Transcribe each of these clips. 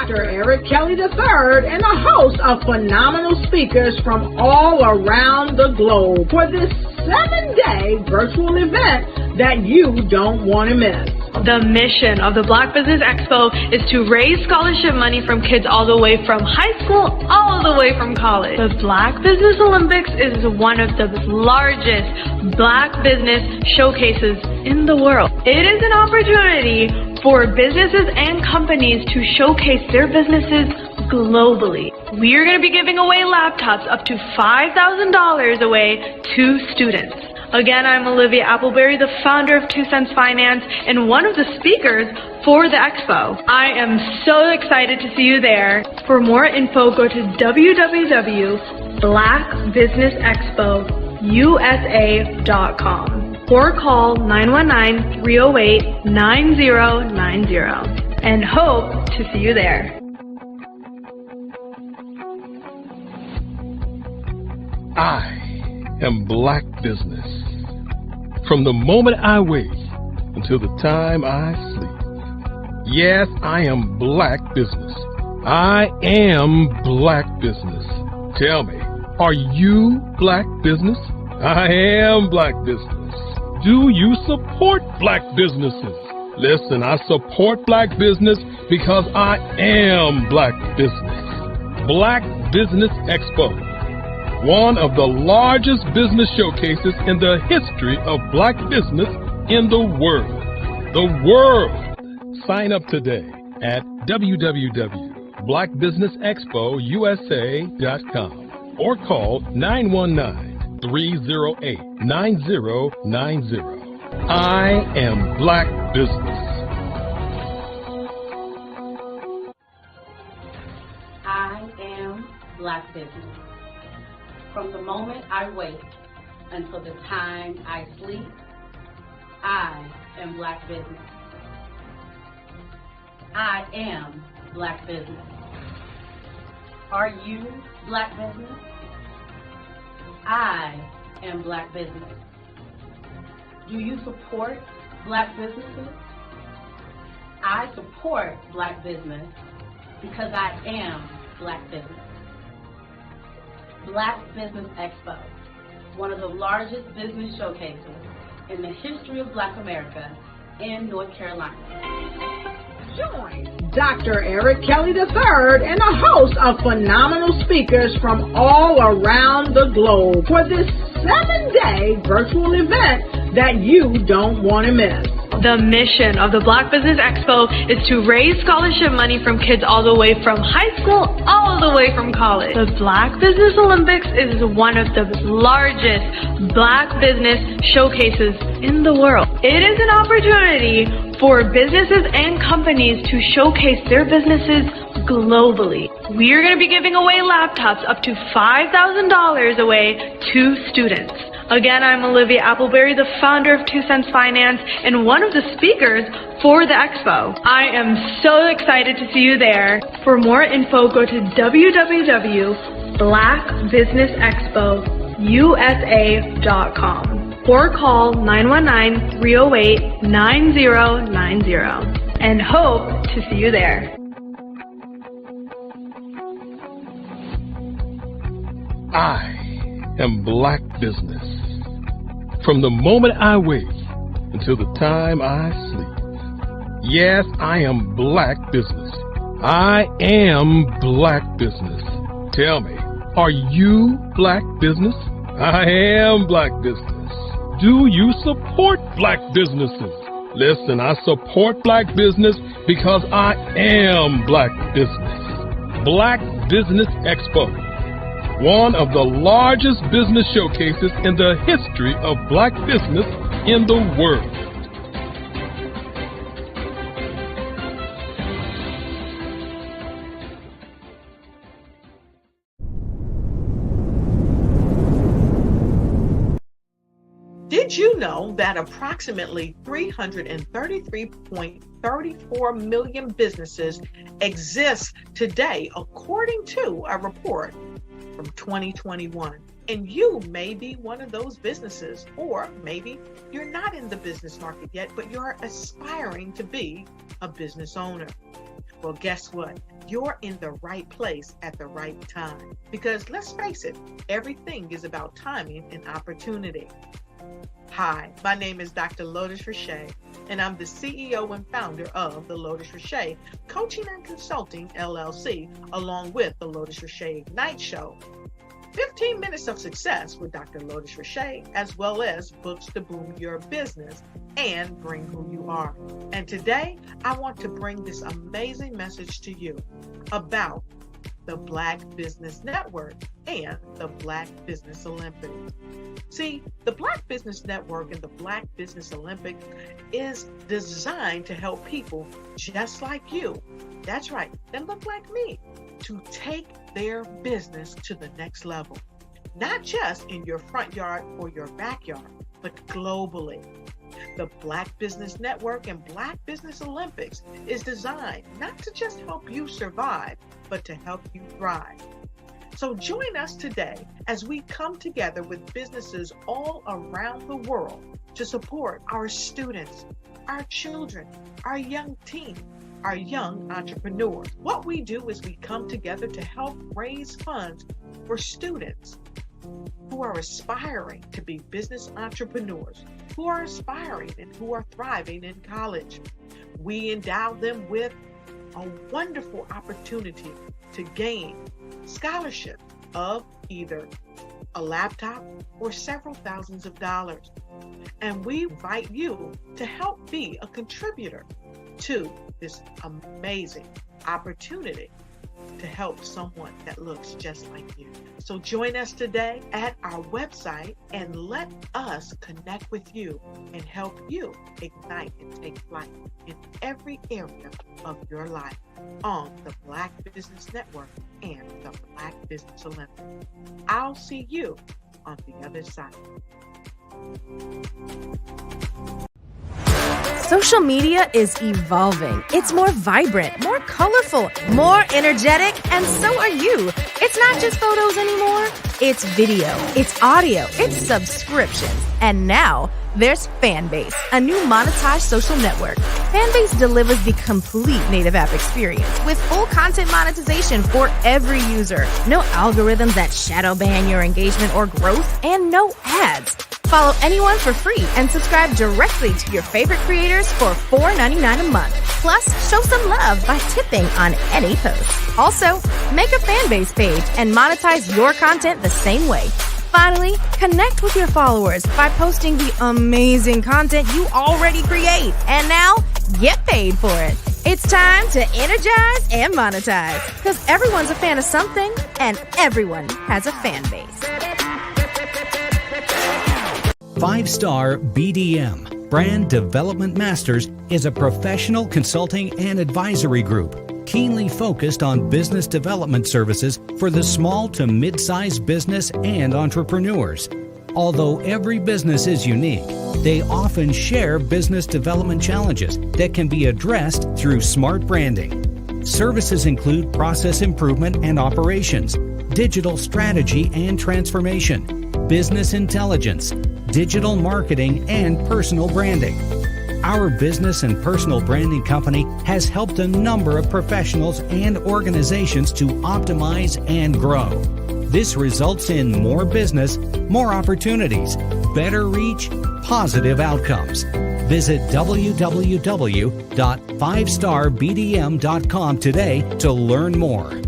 Dr. Eric Kelly III and a host of phenomenal speakers from all around the globe for this 7-day virtual event that you don't want to miss. The mission of the Black Business Expo is to raise scholarship money from kids all the way from high school all the way from college. The Black Business Olympics is one of the largest Black business showcases in the world. It is an opportunity for businesses and companies to showcase their businesses globally. We are going to be giving away laptops up to $5,000 away to students. Again, I'm Olivia Appleberry, the founder of 2 Cents Finance and one of the speakers for the expo. I am so excited to see you there. For more info, go to www.blackbusinessexpousa.com or call 919-308-9090 and hope to see you there. I am Black Business. From the moment I wake until the time I sleep. Yes, I am Black Business. I am Black Business. Tell me, are you Black Business? I am Black Business. Do you support Black businesses? Listen, I support Black business because I am Black Business. Black Business Expo, one of the largest business showcases in the history of Black business in the world. The world! Sign up today at www.blackbusinessexpousa.com or call 919-308-9090. I am Black Business. I am Black Business. From the moment I wake until the time I sleep, I am Black Business. I am Black Business. Are you Black Business? I am Black Business. Do you support Black businesses? I support Black business because I am Black Business. Black Business Expo, one of the largest business showcases in the history of Black America in North Carolina. Join Dr. Eric Kelly III and a host of phenomenal speakers from all around the globe for this 7-day virtual event that you don't want to miss. The mission of the Black Business Expo is to raise scholarship money from kids all the way from high school all the way from college. The Black Business Olympics is one of the largest Black business showcases in the world. It is an opportunity for businesses and companies to showcase their businesses globally. We are going to be giving away laptops up to $5,000 away to students. Again, I'm Olivia Appleberry, the founder of 2 Cents Finance and one of the speakers for the expo. I am so excited to see you there. For more info, go to www.blackbusinessexpousa.com or call 919-308-9090 and hope to see you there. I am Black Business. From the moment I wake until the time I sleep. Yes, I am Black Business. I am Black Business. Tell me, are you Black Business? I am Black Business. Do you support Black businesses? Listen, I support Black business because I am Black Business. Black Business Expo, one of the largest business showcases in the history of Black business in the world. Did you know that approximately 333.34 million businesses exist today, according to a report from 2021? And you may be one of those businesses, or maybe you're not in the business market yet, but you're aspiring to be a business owner. Well, guess what? you're in the right place at the right time. Because let's face it, everything is about timing and opportunity. Hi, my name is Dr. Lotus Richey, and I'm the CEO and founder of the Lotus Richey Coaching and Consulting LLC, along with the Lotus Richey Ignite Show. 15 minutes of success with Dr. Lotus Richey, as well as books to boom your business and bring who you are. And today, I want to bring this amazing message to you about the Black Business Network and the Black Business Olympics. See, the Black Business Network and the Black Business Olympics is designed to help people just like you, that's right, that look like me, to take their business to the next level. Not just in your front yard or your backyard, but globally. The Black Business Network and Black Business Olympics is designed not to just help you survive, but to help you thrive. So join us today as we come together with businesses all around the world to support our students, our children, our young teens, our young entrepreneurs. What we do is we come together to help raise funds for students who are aspiring to be business entrepreneurs, who are aspiring and who are thriving in college. We endow them with a wonderful opportunity to gain scholarship of either a laptop or several thousands of dollars. And we invite you to help be a contributor to this amazing opportunity to help someone that looks just like you. So join us today at our website and let us connect with you and help you ignite and take flight in every area of your life on the Black Business Network and the Black Business Olympics. I'll see you on the other side. Social media is evolving. It's more vibrant, more colorful, more energetic, and so are you. It's not just photos anymore. It's video, it's audio, it's subscriptions. And now there's Fanbase, a new monetized social network. Fanbase delivers the complete native app experience with full content monetization for every user. No algorithms that shadow ban your engagement or growth, and no ads. Follow anyone for free and subscribe directly to your favorite creators for $4.99 a month. Plus, show some love by tipping on any post. Also, make a Fanbase page and monetize your content the same way. Finally, connect with your followers by posting the amazing content you already create. And now, get paid for it. It's time to energize and monetize, because everyone's a fan of something and everyone has a fan base. 5-Star BDM, Brand Development Masters, is a professional consulting and advisory group keenly focused on business development services for the small to mid-sized business and entrepreneurs. Although every business is unique, they often share business development challenges that can be addressed through smart branding. Services include process improvement and operations, digital strategy and transformation, business intelligence, digital marketing, and personal branding. Our business and personal branding company has helped a number of professionals and organizations to optimize and grow. This results in more business, more opportunities, better reach, positive outcomes. Visit www.5starbdm.com today to learn more.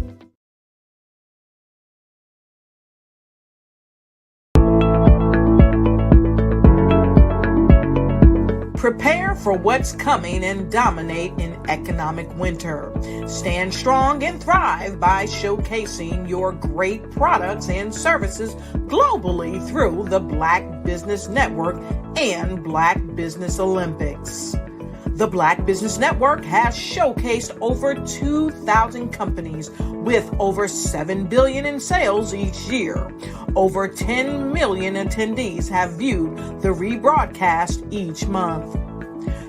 Prepare for what's coming and dominate in economic winter. Stand strong and thrive by showcasing your great products and services globally through the Black Business Network and Black Business Olympics. The Black Business Network has showcased over 2,000 companies with over $7 billion in sales each year. Over 10 million attendees have viewed the rebroadcast each month.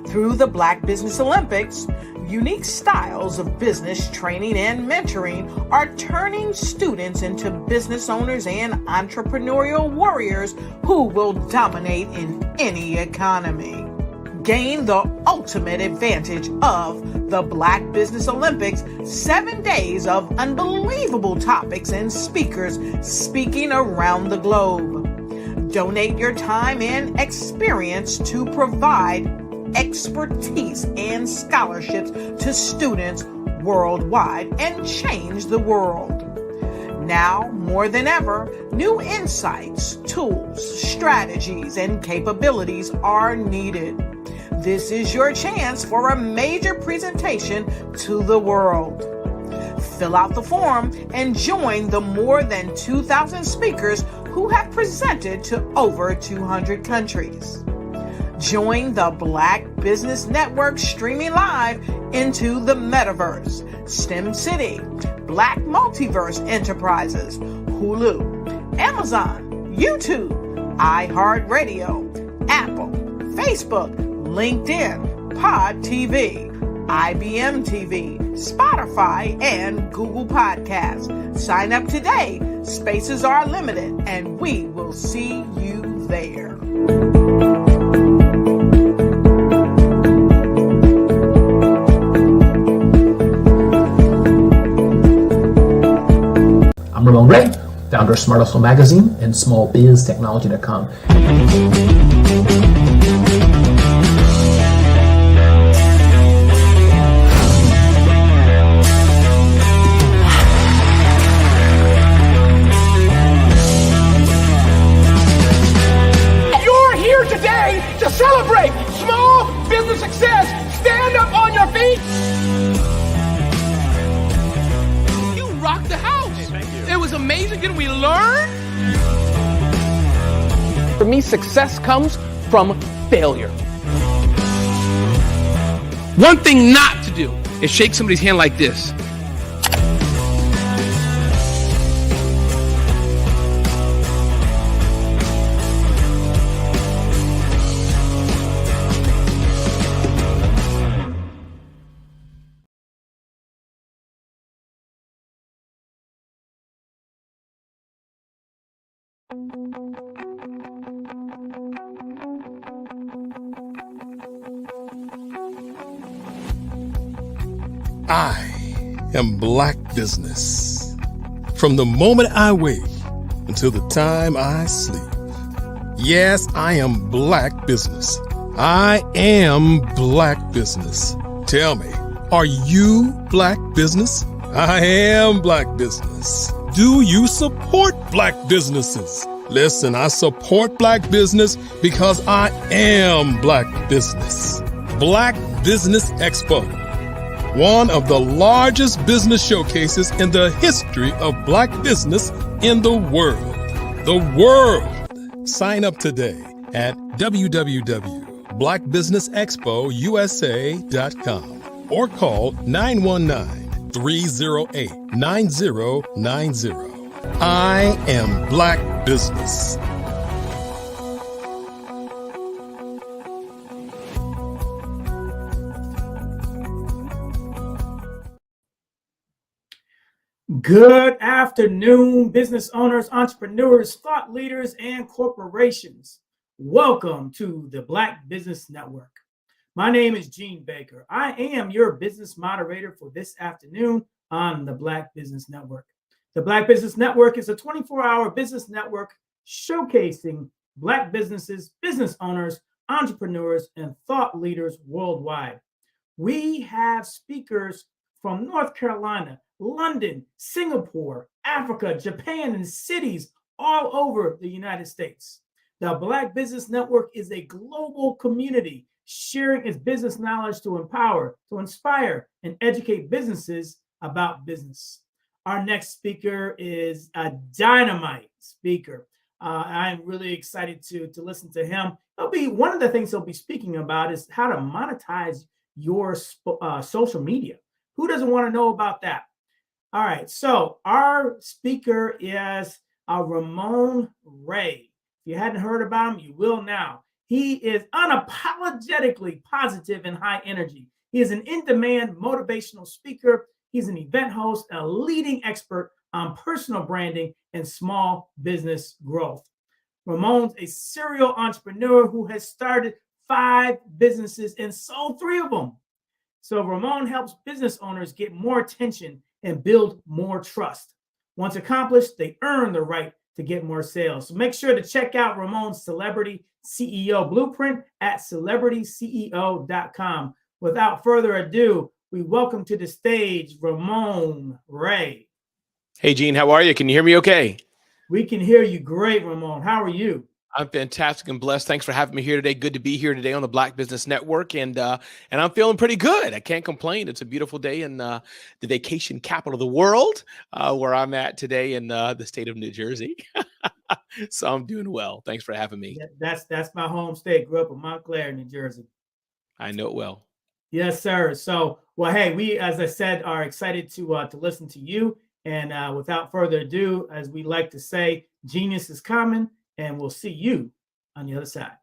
Through the Black Business Olympics, unique styles of business training and mentoring are turning students into business owners and entrepreneurial warriors who will dominate in any economy. Gain the ultimate advantage of the Black Business Olympics, 7 days of unbelievable topics and speakers speaking around the globe. Donate your time and experience to provide expertise and scholarships to students worldwide and change the world. Now, more than ever, new insights, tools, strategies, and capabilities are needed. This is your chance for a major presentation to the world. Fill out the form and join the more than 2,000 speakers who have presented to over 200 countries. Join the Black Business Network streaming live into the Metaverse, STEM City, Black Multiverse Enterprises, Hulu, Amazon, YouTube, iHeartRadio, Apple, Facebook, LinkedIn, Pod TV, IBM TV, Spotify, and Google Podcasts. Sign up today. Spaces are limited, and we will see you there. I'm Ramon Ray, founder of Smart Hustle Magazine and smallbiztechnology.com. You're here today to celebrate small business success. Stand up on your feet. You rocked the house. It was amazing. Didn't we learn? For me, success comes from failure. One thing not to do is shake somebody's hand like this. I am Black Business. From the moment I wake until the time I sleep. Yes, I am Black Business. I am Black Business. Tell me, are you Black Business? I am Black Business. Do you support Black businesses? Listen, I support Black business because I am Black Business. Black Business Expo, one of the largest business showcases in the history of Black business in the world. The world! Sign up today at www.blackbusinessexpousa.com or call 919-308-9090. I am Black Business. Good afternoon, business owners, entrepreneurs, thought leaders, and corporations. Welcome to the Black Business Network. My name is Gene Baker. I am your business moderator for this afternoon on the Black Business Network. The Black Business Network is a 24-hour business network showcasing Black businesses, business owners, entrepreneurs, and thought leaders worldwide. We have speakers from North Carolina, London, Singapore, Africa, Japan, and cities all over the United States. The Black Business Network is a global community sharing its business knowledge to empower, to inspire, and educate businesses about business. Our next speaker is a dynamite speaker. I'm really excited to listen to him. One of the things he'll be speaking about is how to monetize your social media. Who doesn't want to know about that? All right, so our speaker is Ramon Ray. If you hadn't heard about him, you will now. He is unapologetically positive and high energy. He is an in-demand motivational speaker. He's an event host and a leading expert on personal branding and small business growth. Ramon's a serial entrepreneur who has started 5 businesses and sold 3 of them. So Ramon helps business owners get more attention and build more trust. Once accomplished, they earn the right to get more sales. So make sure to check out Ramon's Celebrity CEO Blueprint at celebrityceo.com. Without further ado, we welcome to the stage Ramon Ray. Hey, Gene, how are you? Can you hear me okay? We can hear you great, Ramon. How are you? I'm fantastic and blessed. Thanks for having me here today. Good to be here today on the Black Business Network, and I'm feeling pretty good. I can't complain. It's a beautiful day in the vacation capital of the world, where I'm at today in the state of New Jersey. So I'm doing well. Thanks for having me. That's my home state. Grew up in Montclair, New Jersey. I know it well. Yes, sir. So, well, hey, we, as I said, are excited to listen to you. And without further ado, as we like to say, genius is coming, and we'll see you on the other side.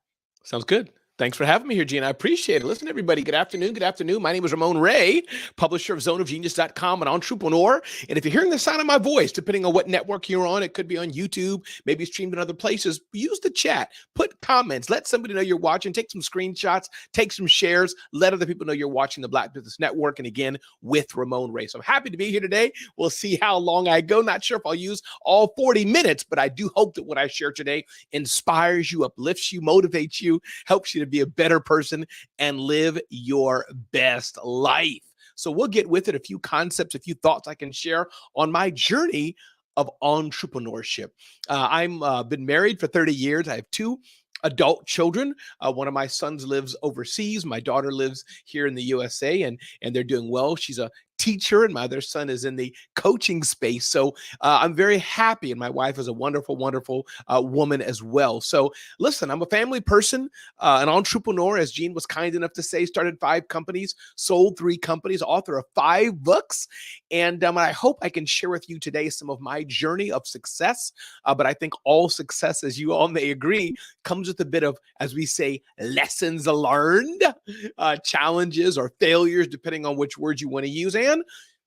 Sounds good. Thanks for having me here, Gene. I appreciate it. Listen, everybody, good afternoon. Good afternoon. My name is Ramon Ray, publisher of zoneofgenius.com, an entrepreneur. And if you're hearing the sound of my voice, depending on what network you're on, it could be on YouTube, maybe streamed in other places, use the chat, put comments, let somebody know you're watching, take some screenshots, take some shares, let other people know you're watching the Black Business Network. And again, with Ramon Ray. So I'm happy to be here today. We'll see how long I go. Not sure if I'll use all 40 minutes, but I do hope that what I share today inspires you, uplifts you, motivates you, helps you to be a better person and live your best life. So we'll get with it. A few concepts, a few thoughts I can share on my journey of entrepreneurship. I'm been married for 30 years. I have 2 adult children. One of my sons lives overseas. My daughter lives here in the USA, and they're doing well. She's a teacher, and my other son is in the coaching space. So I'm very happy, and my wife is a wonderful, wonderful woman as well. So listen, I'm a family person, an entrepreneur, as Gene was kind enough to say, started 5 companies, sold 3 companies, author of 5 books. And I hope I can share with you today some of my journey of success. But I think all success, as you all may agree, comes with a bit of, as we say, lessons learned, challenges or failures, depending on which word you want to use, and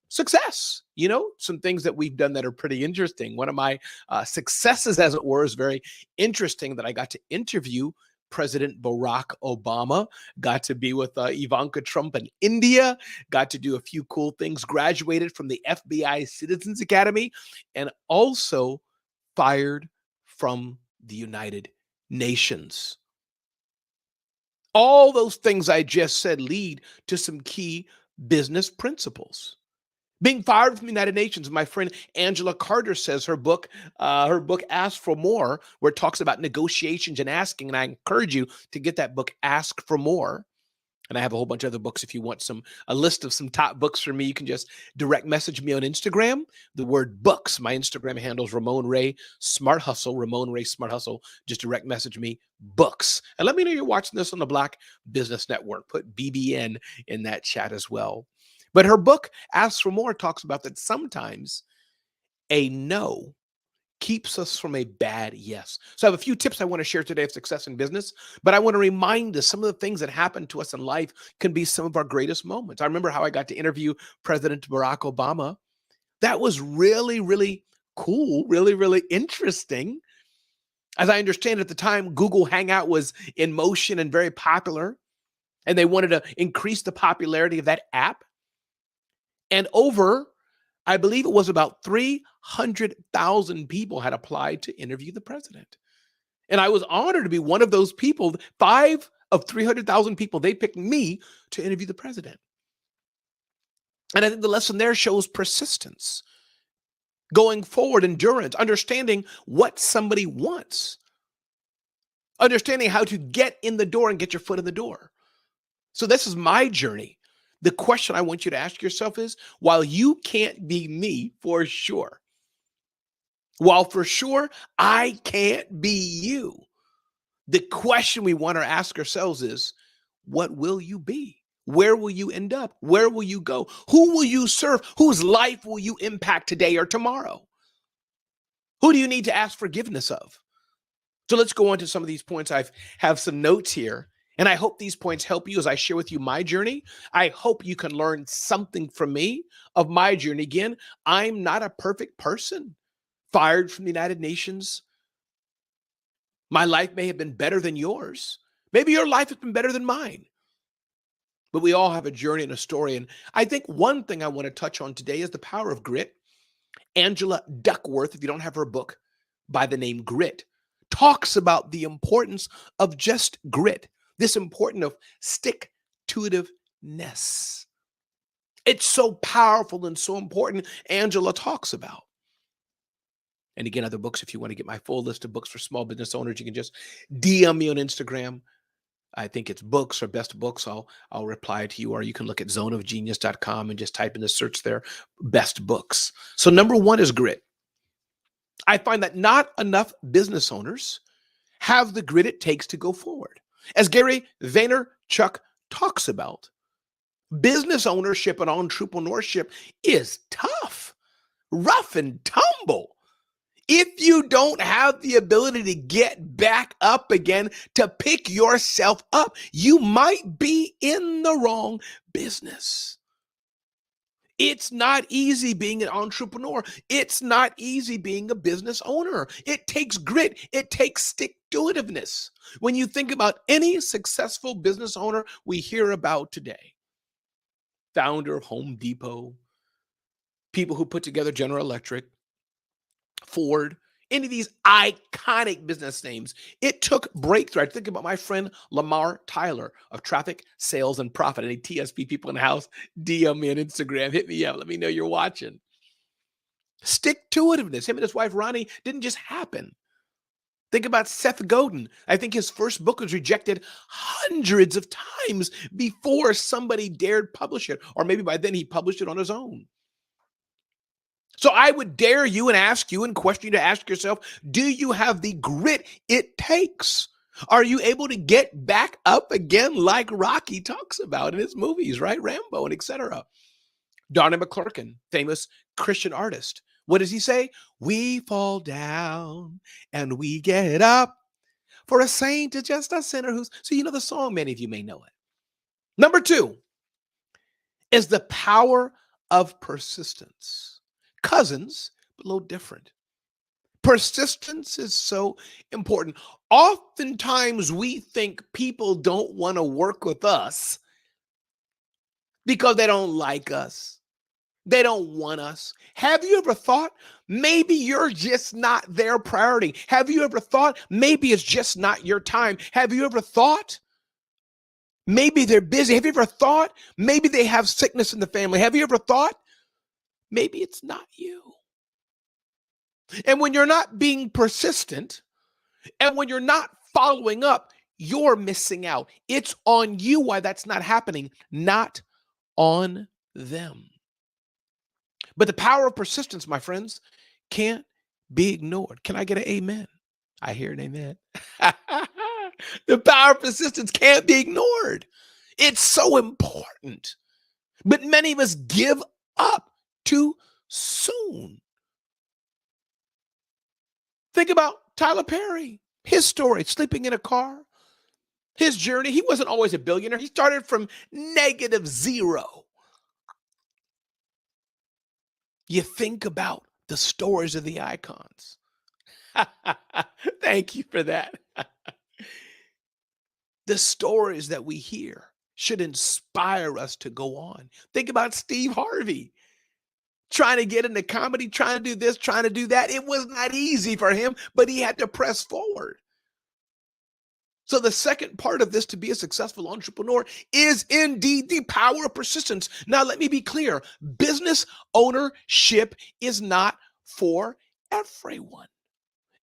success. You know, some things that we've done that are pretty interesting. One of my successes, as it were, is very interesting, that I got to interview President Barack Obama, got to be with Ivanka Trump in India, got to do a few cool things, graduated from the FBI Citizens Academy, and also fired from the United Nations. All those things I just said lead to some key business principles. Being fired from the United Nations, my friend Angela Carter says her book Ask for More, where it talks about negotiations and asking, and I encourage you to get that book, Ask for More. And I have a whole bunch of other books. If you want a list of some top books for me, you can just direct message me on Instagram. The word books. My Instagram handle is Ramon Ray Smart Hustle. Ramon Ray Smart Hustle. Just direct message me books. And let me know you're watching this on the Black Business Network. Put BBN in that chat as well. But her book, Ask for More, talks about that sometimes a no keeps us from a bad yes. So I have a few tips I want to share today of success in business, but I want to remind us some of the things that happen to us in life can be some of our greatest moments. I remember how I got to interview President Barack Obama. That was really, really cool, really, really interesting. As I understand at the time, Google Hangout was in motion and very popular, and they wanted to increase the popularity of that app. And I believe it was about 300,000 people had applied to interview the president. And I was honored to be one of those people. 5 of 300,000 people, they picked me to interview the president. And I think the lesson there shows persistence, going forward, endurance, understanding what somebody wants, understanding how to get in the door and get your foot in the door. So this is my journey. The question I want you to ask yourself is, while you can't be me for sure, while for sure I can't be you, the question we want to ask ourselves is, what will you be? Where will you end up? Where will you go? Who will you serve? Whose life will you impact today or tomorrow? Who do you need to ask forgiveness of? So let's go on to some of these points. I have some notes here. And I hope these points help you as I share with you my journey. I hope you can learn something from me of my journey. Again, I'm not a perfect person. Fired from the United Nations. My life may have been better than yours. Maybe your life has been better than mine. But we all have a journey and a story. And I think one thing I want to touch on today is the power of grit. Angela Duckworth, if you don't have her book by the name Grit, talks about the importance of just grit, this importance of stick-to-itiveness. It's so powerful and so important, Angela talks about. And again, other books, if you want to get my full list of books for small business owners, you can just DM me on Instagram. I think it's books or best books. I'll reply to you, or you can look at zoneofgenius.com and just type in the search there, best books. So number one is grit. I find that not enough business owners have the grit it takes to go forward. As Gary Vaynerchuk talks about, business ownership and entrepreneurship is tough, rough and tumble. If you don't have the ability to get back up again, to pick yourself up, you might be in the wrong business. It's not easy being an entrepreneur. It's not easy being a business owner. It takes grit. It takes stick-to-itiveness. When you think about any successful business owner we hear about today, founder of Home Depot, people who put together General Electric, Ford, any of these iconic business names, it took breakthrough. I think about my friend Lamar Tyler of Traffic, Sales, and Profit. Any TSP people in the house, DM me on Instagram, hit me up, let me know you're watching. Stick-to-itiveness. Him and his wife Ronnie didn't just happen. Think about Seth Godin. I think his first book was rejected hundreds of times before somebody dared publish it, or maybe by then he published it on his own. So I would dare you and ask you and question you to ask yourself, do you have the grit it takes? Are you able to get back up again like Rocky talks about in his movies, right? Rambo and etc. Donnie McClurkin, famous Christian artist. What does he say? We fall down and we get up. For a saint is just a sinner who's... So you know the song, many of you may know it. Number two is the power of persistence. Cousins, but a little different. Persistence is so important. Oftentimes we think people don't want to work with us because they don't like us. They don't want us. Have you ever thought maybe you're just not their priority? Have you ever thought maybe it's just not your time? Have you ever thought maybe they're busy? Have you ever thought maybe they have sickness in the family? Have you ever thought maybe it's not you? And when you're not being persistent and when you're not following up, you're missing out. It's on you why that's not happening, not on them. But the power of persistence, my friends, can't be ignored. Can I get an amen? I hear an amen. The power of persistence can't be ignored. It's so important. But many of us give up too soon. Think about Tyler Perry, his story, sleeping in a car, his journey. He wasn't always a billionaire. He started from -0. You think about the stories of the icons. Thank you for that. The stories that we hear should inspire us to go on. Think about Steve Harvey. Trying to get into comedy, trying to do this, trying to do that. It was not easy for him, but he had to press forward. So the second part of this to be a successful entrepreneur is indeed the power of persistence. Now, let me be clear. Business ownership is not for everyone.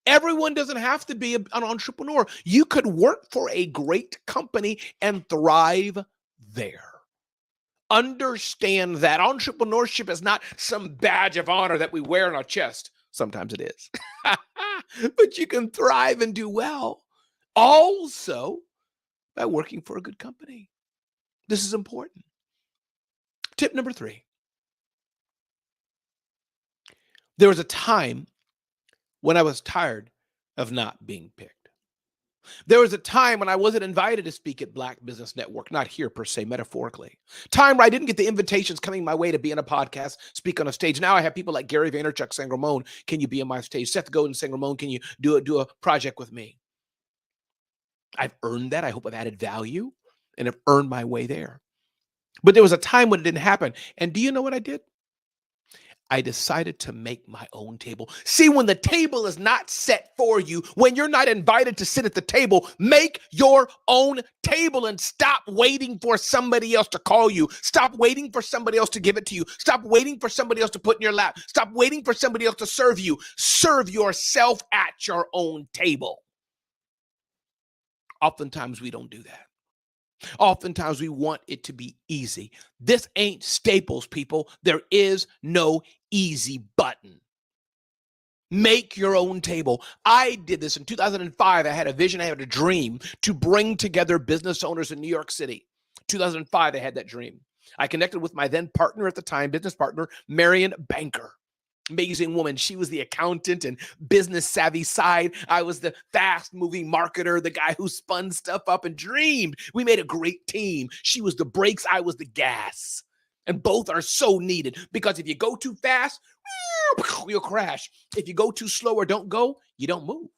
Everyone doesn't have to be an entrepreneur. You could work for a great company and thrive there. Understand that entrepreneurship is not some badge of honor that we wear on our chest. Sometimes it is. But you can thrive and do well also by working for a good company. This is important. Tip number 3. There was a time when I was tired of not being picked. There was a time when I wasn't invited to speak at Black Business Network, not here per se, metaphorically. Time where I didn't get the invitations coming my way to be in a podcast, speak on a stage. Now I have people like Gary Vaynerchuk saying, Ramon, can you be on my stage? Seth Godin saying, Ramon, can you do a project with me? I've earned that. I hope I've added value and have earned my way there. But there was a time when it didn't happen. And do you know what I did? I decided to make my own table. See, when the table is not set for you, when you're not invited to sit at the table, make your own table and stop waiting for somebody else to call you. Stop waiting for somebody else to give it to you. Stop waiting for somebody else to put in your lap. Stop waiting for somebody else to serve you. Serve yourself at your own table. Oftentimes we don't do that. Oftentimes we want it to be easy. This ain't Staples, people. There is no easy button. Make your own table. I did this in 2005. I had a vision, I had a dream to bring together business owners in New York City. 2005, I had that dream. I connected with my then partner at the time, business partner, Marion Banker. Amazing woman. She was the accountant and business savvy side. I was the fast moving marketer, the guy who spun stuff up and dreamed. We made a great team. She was the brakes. I was the gas. And both are so needed because if you go too fast, you'll crash. If you go too slow or don't go, you don't move.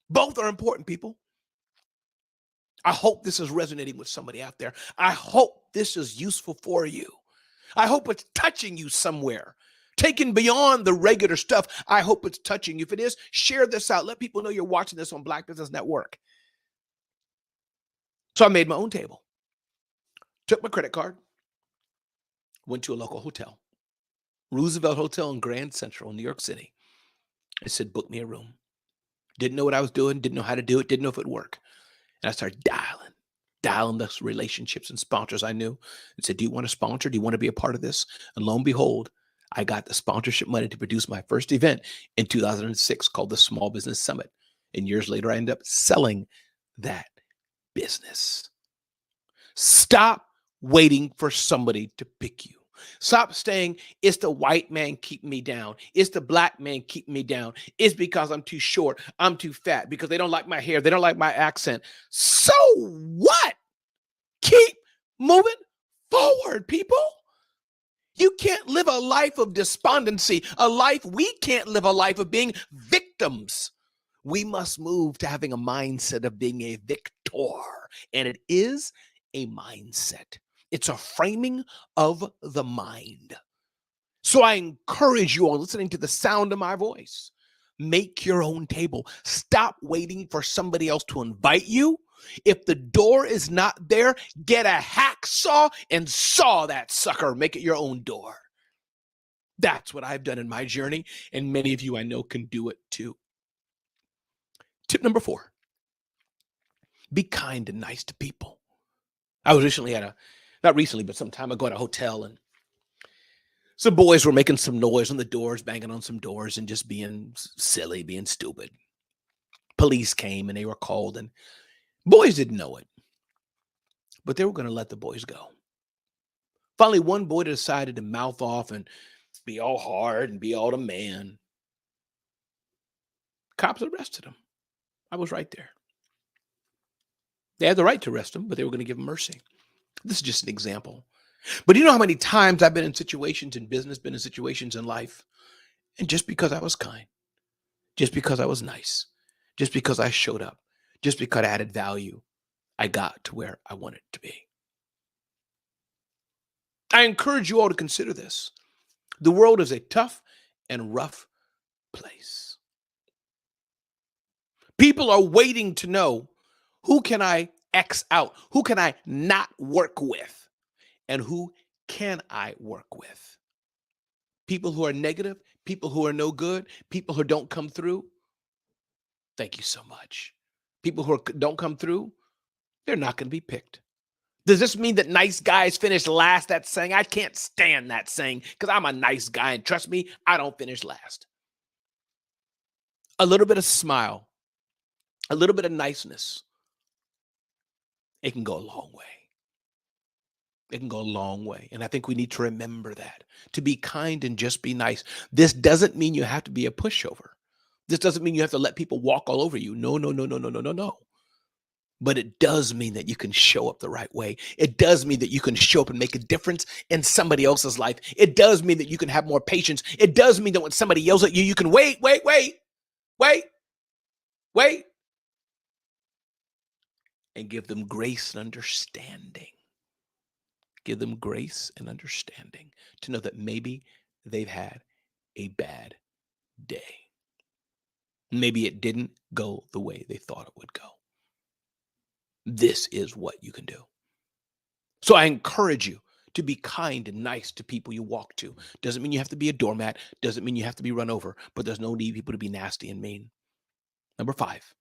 Both are important, people. I hope this is resonating with somebody out there. I hope this is useful for you. I hope it's touching you somewhere. Taken beyond the regular stuff, I hope it's touching you. If it is, share this out. Let people know you're watching this on Black Business Network. So I made my own table. Took my credit card. Went to a local hotel. Roosevelt Hotel in Grand Central, New York City. I said, book me a room. Didn't know what I was doing. Didn't know how to do it. Didn't know if it would work. And I started dialing the relationships and sponsors I knew. And said, do you want to sponsor? Do you want to be a part of this? And lo and behold, I got the sponsorship money to produce my first event in 2006 called the Small Business Summit. And years later, I ended up selling that business. Stop waiting for somebody to pick you. Stop saying, it's the white man keeping me down. It's the black man keeping me down. It's because I'm too short. I'm too fat. Because they don't like my hair. They don't like my accent. So what? Keep moving forward, people. You can't live a life of despondency, we can't live a life of being victims. We must move to having a mindset of being a victor. And it is a mindset. It's a framing of the mind. So I encourage you all listening to the sound of my voice. Make your own table. Stop waiting for somebody else to invite you. If the door is not there, get a hacksaw and saw that sucker. Make it your own door. That's what I've done in my journey, and many of you I know can do it too. Tip number 4, be kind and nice to people. I was recently but some time ago at a hotel, and some boys were making some noise on the doors, banging on some doors and just being silly, being stupid. Police came and they were called, and boys didn't know it, but they were going to let the boys go. Finally, one boy decided to mouth off and be all hard and be all the man. Cops arrested him. I was right there. They had the right to arrest him, but they were going to give him mercy. This is just an example. But you know how many times I've been in situations in business, been in situations in life, and just because I was kind, just because I was nice, just because I showed up, just because I added value, I got to where I wanted to be. I encourage you all to consider this. The world is a tough and rough place. People are waiting to know, who can I X out? Who can I not work with? And who can I work with? People who are negative, people who are no good, people who don't come through. Thank you so much. People who don't come through, they're not going to be picked. Does this mean that nice guys finish last? That saying, I can't stand that saying because I'm a nice guy. And trust me, I don't finish last. A little bit of smile, a little bit of niceness, it can go a long way. It can go a long way. And I think we need to remember that. To be kind and just be nice. This doesn't mean you have to be a pushover. This doesn't mean you have to let people walk all over you. No. But it does mean that you can show up the right way. It does mean that you can show up and make a difference in somebody else's life. It does mean that you can have more patience. It does mean that when somebody yells at you, you can wait. and give them grace and understanding. Give them grace and understanding to know that maybe they've had a bad day. Maybe it didn't go the way they thought it would go. This is what you can do. So I encourage you to be kind and nice to people you walk to. Doesn't mean you have to be a doormat. Doesn't mean you have to be run over, but there's no need for people to be nasty and mean. Number 5.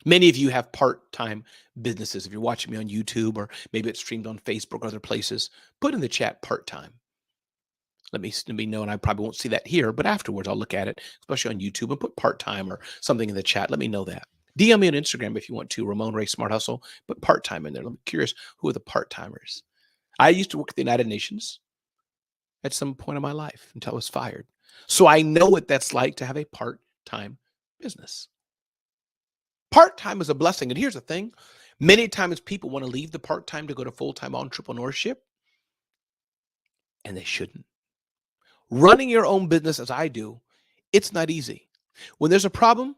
Many of you have part-time businesses. If you're watching me on YouTube, or maybe it's streamed on Facebook or other places, put in the chat part-time. Let me know, and I probably won't see that here, but afterwards I'll look at it, especially on YouTube, and put part-time or something in the chat. Let me know that. DM me on Instagram if you want to, Ramon Ray Smart Hustle. Put part-time in there. I'm curious, who are the part-timers? I used to work at the United Nations at some point in my life until I was fired. So I know what that's like to have a part-time business. Part-time is a blessing. And here's the thing. Many times people want to leave the part-time to go to full-time entrepreneurship, and they shouldn't. Running your own business, as I do, it's not easy. When there's a problem,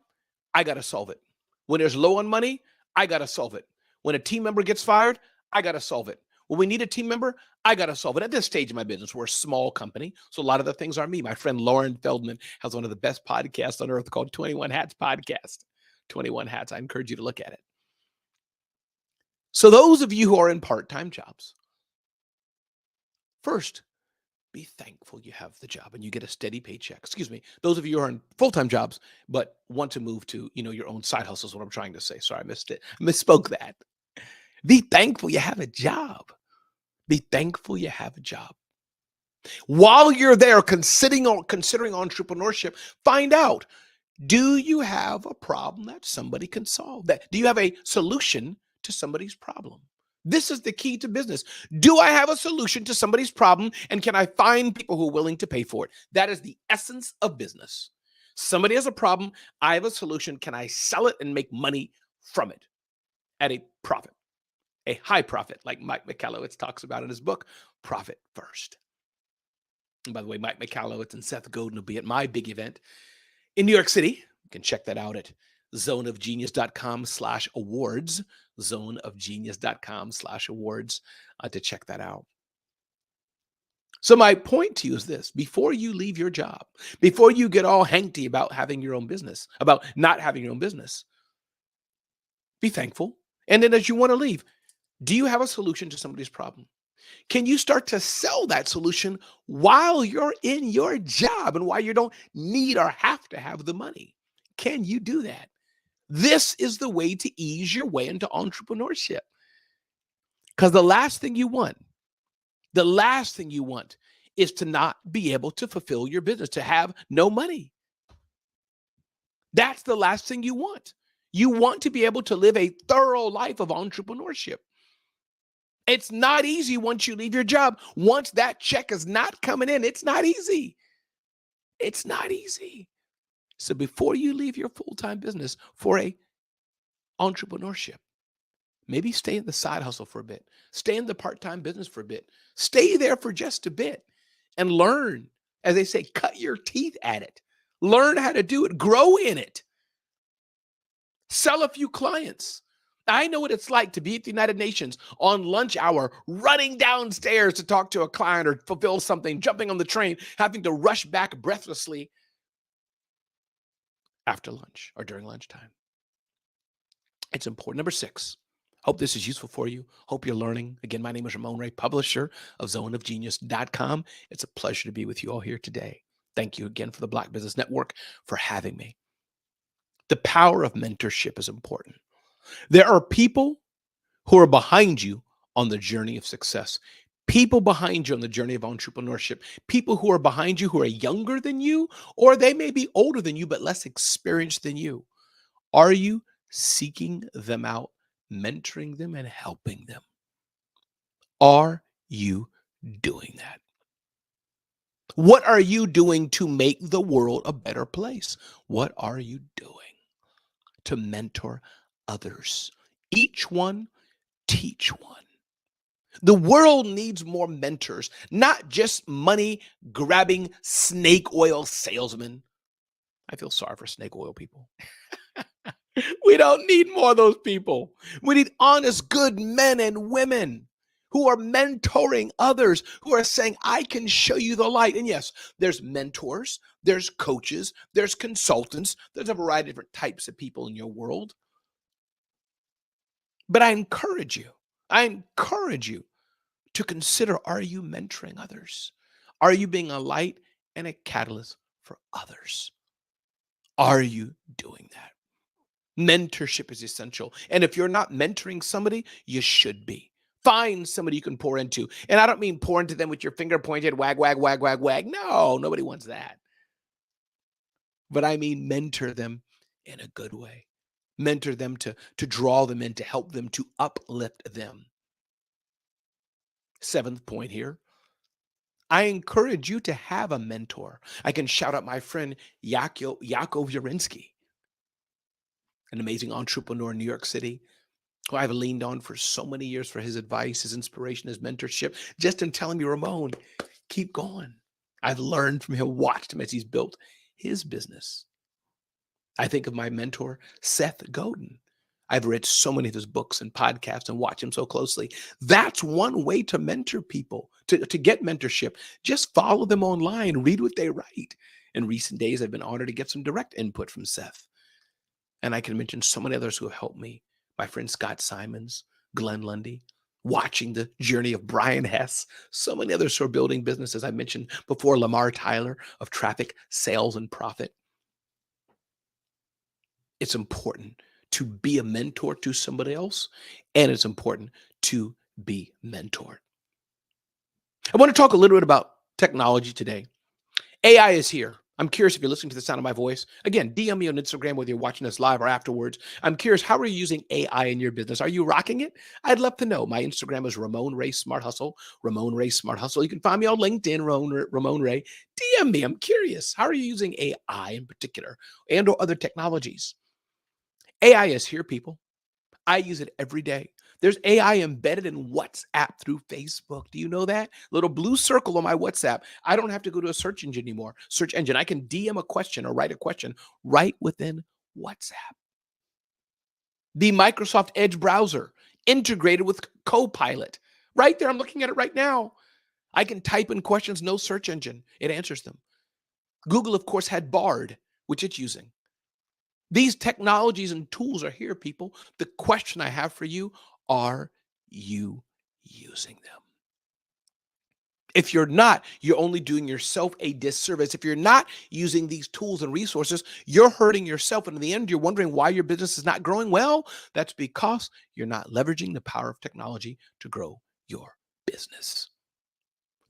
I got to solve it. When there's low on money, I got to solve it. When a team member gets fired, I got to solve it. When we need a team member, I got to solve it. At this stage of my business, we're a small company, so a lot of the things are me. My friend Lauren Feldman has one of the best podcasts on earth called 21 Hats Podcast. 21 Hats. I encourage you to look at it. So those of you who are in part-time jobs, first, be thankful you have the job and you get a steady paycheck. Excuse me. Those of you who are in full-time jobs but want to move to, your own side hustle is what I'm trying to say. Sorry, I missed it. I misspoke that. Be thankful you have a job. Be thankful you have a job. While you're there considering entrepreneurship, find out, do you have a problem that somebody can solve? Do you have a solution to somebody's problem? This is the key to business. Do I have a solution to somebody's problem, and can I find people who are willing to pay for it? That is the essence of business. Somebody has a problem. I have a solution. Can I sell it and make money from it at a profit, a high profit, like Mike Michalowicz talks about in his book, Profit First. And by the way, Mike Michalowicz and Seth Godin will be at my big event in New York City. You can check that out at zoneofgenius.com/awards, zoneofgenius.com/awards to check that out. So my point to you is this: before you leave your job, before you get all hanky about having your own business, about not having your own business, be thankful. And then as you want to leave, do you have a solution to somebody's problem? Can you start to sell that solution while you're in your job and while you don't need or have to have the money? Can you do that? This is the way to ease your way into entrepreneurship. Because the last thing you want is to not be able to fulfill your business, to have no money. That's the last thing you want. You want to be able to live a thorough life of entrepreneurship. It's not easy once you leave your job. Once that check is not coming in, it's not easy. It's not easy. So before you leave your full-time business for a entrepreneurship, maybe stay in the side hustle for a bit. Stay in the part-time business for a bit. Stay there for just a bit and learn, as they say, cut your teeth at it. Learn how to do it. Grow in it. Sell a few clients. I know what it's like to be at the United Nations on lunch hour, running downstairs to talk to a client or fulfill something, jumping on the train, having to rush back breathlessly after lunch or during lunchtime. It's important. Number 6, hope this is useful for you. Hope you're learning. Again, my name is Ramon Ray, publisher of zoneofgenius.com. It's a pleasure to be with you all here today. Thank you again for the Black Business Network for having me. The power of mentorship is important. There are people who are behind you on the journey of success. People behind you on the journey of entrepreneurship. People who are behind you who are younger than you, or they may be older than you, but less experienced than you. Are you seeking them out, mentoring them, and helping them? Are you doing that? What are you doing to make the world a better place? What are you doing to mentor others? Each one, teach one. The world needs more mentors, not just money-grabbing snake oil salesmen. I feel sorry for snake oil people. We don't need more of those people. We need honest, good men and women who are mentoring others, who are saying, I can show you the light. And yes, there's mentors, there's coaches, there's consultants, there's a variety of different types of people in your world. But I encourage you to consider, are you mentoring others? Are you being a light and a catalyst for others? Are you doing that? Mentorship is essential. And if you're not mentoring somebody, you should be. Find somebody you can pour into. And I don't mean pour into them with your finger pointed, wag, wag, wag, wag, wag. No, nobody wants that. But I mean mentor them in a good way. Mentor them to draw them in, to help them, to uplift them. 7th point here. I encourage you to have a mentor. I can shout out my friend Yakov Urinsky, an amazing entrepreneur in New York City, who I've leaned on for so many years for his advice, his inspiration, his mentorship, just in telling me, Ramon, keep going. I've learned from him, watched him as he's built his business. I think of my mentor, Seth Godin. I've read so many of his books and podcasts and watched him so closely. That's one way to mentor people, to get mentorship. Just follow them online, read what they write. In recent days, I've been honored to get some direct input from Seth. And I can mention so many others who have helped me. My friend Scott Simons, Glenn Lundy, watching the journey of Brian Hess, so many others who are building businesses. I mentioned before Lamar Tyler of Traffic, Sales, and Profit. It's important to be a mentor to somebody else, and it's important to be mentored. I want to talk a little bit about technology today. AI is here. I'm curious if you're listening to the sound of my voice. Again, DM me on Instagram, whether you're watching us live or afterwards. I'm curious, how are you using AI in your business? Are you rocking it? I'd love to know. My Instagram is Ramon Ray Smart Hustle, Ramon Ray Smart Hustle. You can find me on LinkedIn, Ramon Ray. DM me. I'm curious. How are you using AI in particular and or other technologies? AI is here, people. I use it every day. There's AI embedded in WhatsApp through Facebook. Do you know that? Little blue circle on my WhatsApp. I don't have to go to a search engine anymore. Search engine. I can DM a question or write a question right within WhatsApp. The Microsoft Edge browser integrated with Copilot. Right there. I'm looking at it right now. I can type in questions, no search engine. It answers them. Google, of course, had Bard, which it's using. These technologies and tools are here, people. The question I have for you, are you using them? If you're not, you're only doing yourself a disservice. If you're not using these tools and resources, you're hurting yourself. And in the end, you're wondering why your business is not growing well. That's because you're not leveraging the power of technology to grow your business.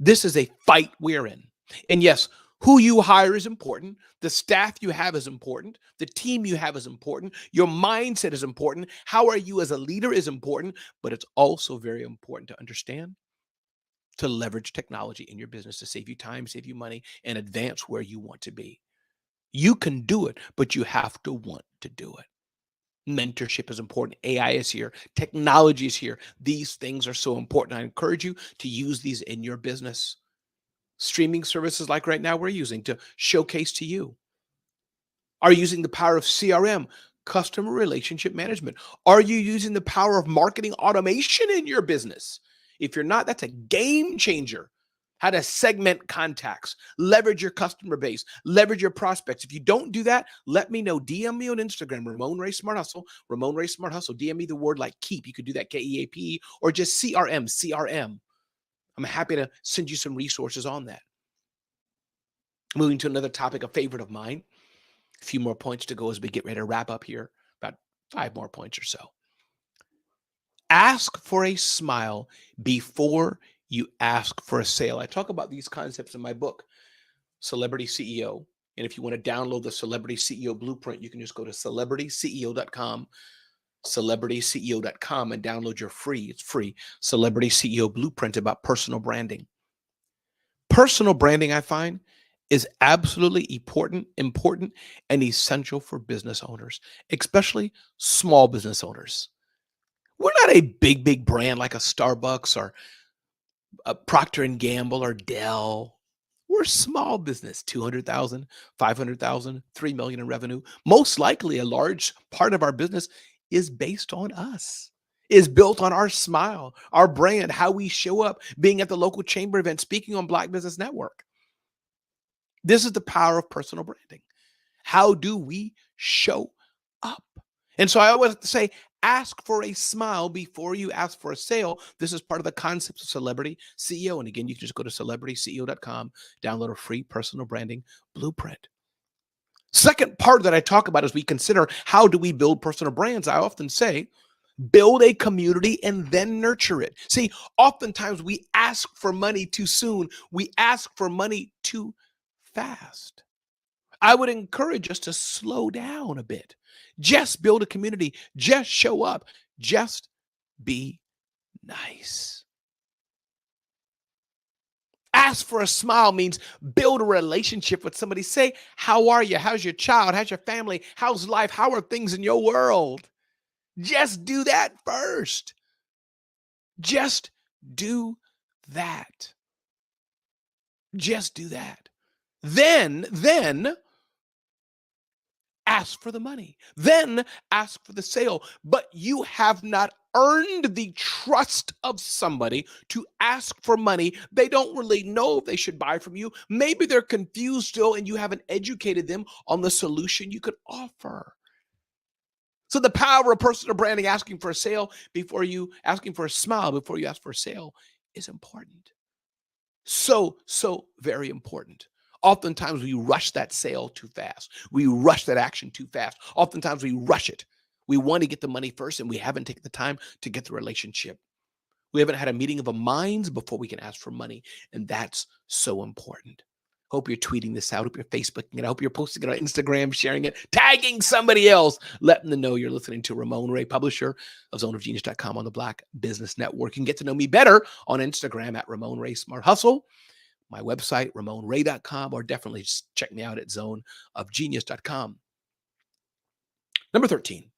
This is a fight we're in. And yes, who you hire is important. The staff you have is important. The team you have is important. Your mindset is important. How are you as a leader is important. But it's also very important to understand to leverage technology in your business to save you time, save you money, and advance where you want to be. You can do it, but you have to want to do it. Mentorship is important. AI is here. Technology is here. These things are so important. I encourage you to use these in your business. Streaming services like right now we're using to showcase to you are using the power of CRM, customer relationship management. Are you using the power of marketing automation in your business? If you're not, that's a game changer. How to segment contacts, leverage your customer base, leverage your prospects. If you don't do that, let me know. DM me on Instagram, Ramon Ray Smart Hustle, Ramon Ray Smart Hustle. DM me the word like keep. You could do that, KEAP, or just CRM. I'm happy to send you some resources on that. Moving to another topic, a favorite of mine. A few more points to go as we get ready to wrap up here. About 5 more points or so. Ask for a smile before you ask for a sale. I talk about these concepts in my book, Celebrity CEO. And if you want to download the Celebrity CEO Blueprint, you can just go to celebritysceo.com, celebritysceo.com, and download your it's free, Celebrity CEO Blueprint about personal branding. Personal branding, I find, is absolutely important and essential for business owners, especially small business owners. We're not a big brand like a Starbucks or a Procter & Gamble or Dell We're a small business, 200,000, 500,000, 3 million in revenue. Most likely a large part of our business is based on us, is built on our smile, our brand, how we show up, being at the local chamber event, speaking on Black Business Network. This is the power of personal branding. How do we show up? And so I always have to say, ask for a smile before you ask for a sale. This is part of the concept of Celebrity CEO. And again, you can just go to celebritysceo.com, download a free personal branding blueprint. Second part that I talk about as we consider how do we build personal brands, I often say, build a community and then nurture it. See, oftentimes we ask for money too soon. We ask for money too fast. I would encourage us to slow down a bit. Just build a community. Just show up. Just be nice. Ask for a smile means build a relationship with somebody. Say, how are you? How's your child? How's your family? How's life? How are things in your world? Just do that first. Just do that. Just do that. Then ask for the money. Then ask for the sale. But you have not earned the trust of somebody to ask for money. They don't really know if they should buy from you. Maybe they're confused still and you haven't educated them on the solution you could offer. So the power of personal branding, asking for a smile before you ask for a sale is important. So very important. Oftentimes we rush that sale too fast. We rush that action too fast. Oftentimes we rush it. We want to get the money first and we haven't taken the time to get the relationship. We haven't had a meeting of the minds before we can ask for money. And that's so important. Hope you're tweeting this out. Hope you're Facebooking it. I hope you're posting it on Instagram, sharing it, tagging somebody else. Let them know you're listening to Ramon Ray, publisher of zoneofgenius.com on the Black Business Network. You can get to know me better on Instagram at Ramon Ray Smart Hustle. My website, RamonRay.com, or definitely just check me out at zoneofgenius.com. Number 13,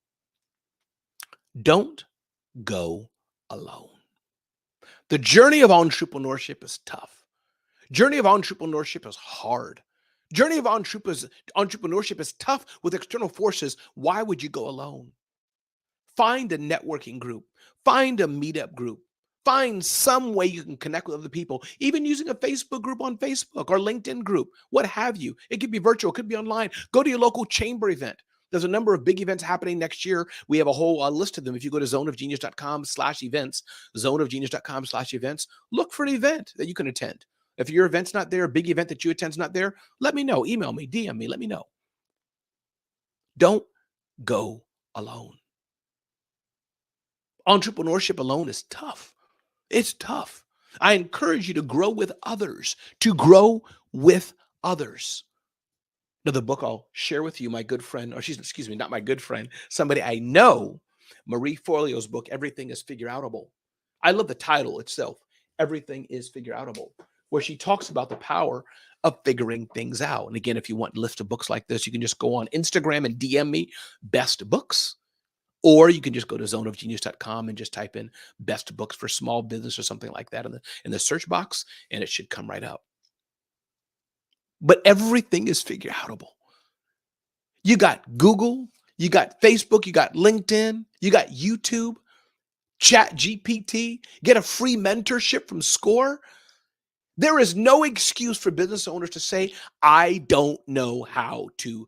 don't go alone. The journey of entrepreneurship is tough. Journey of entrepreneurship is hard. Journey of entrepreneurship is tough with external forces. Why would you go alone? Find a networking group. Find a meetup group. Find some way you can connect with other people, even using a Facebook group on Facebook or LinkedIn group, what have you. It could be virtual, it could be online. Go to your local chamber event. There's a number of big events happening next year. We have a whole list of them. If you go to zoneofgenius.com/events, zoneofgenius.com/events, look for an event that you can attend. If your event's not there, a big event that you attend's not there, let me know. Email me, DM me, let me know. Don't go alone. Entrepreneurship alone is tough. It's tough. I encourage you to grow with others, Another book I'll share with you, my good friend, not my good friend, somebody I know, Marie Forleo's book, Everything is Figure-Outable. I love the title itself, Everything is Figure-Outable, where she talks about the power of figuring things out. And again, if you want a list of books like this, you can just go on Instagram and DM me best books, or you can just go to zoneofgenius.com and just type in best books for small business or something like that in the search box, and it should come right up. But everything is figure-outable. You got Google, you got Facebook, you got LinkedIn, you got YouTube, Chat GPT, get a free mentorship from SCORE. There is no excuse for business owners to say, I don't know how to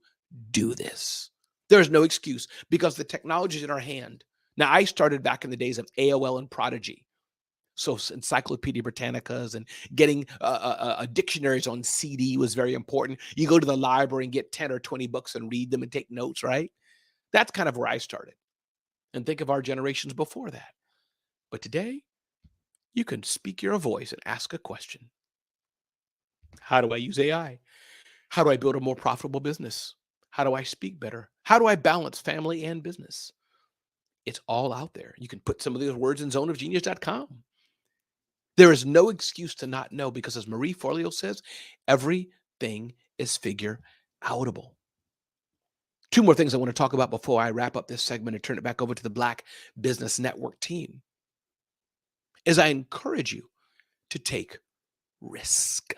do this. There is no excuse because the technology is in our hand. Now, I started back in the days of AOL and Prodigy. So Encyclopedia Britannicas and getting dictionaries on CD was very important. You go to the library and get 10 or 20 books and read them and take notes, right? That's kind of where I started. And think of our generations before that. But today, you can speak your voice and ask a question. How do I use AI? How do I build a more profitable business? How do I speak better? How do I balance family and business? It's all out there. You can put some of these words in zoneofgenius.com. There is no excuse to not know because, as Marie Forleo says, everything is figure-outable. Two more things I want to talk about before I wrap up this segment and turn it back over to the Black Business Network team is I encourage you to take risk.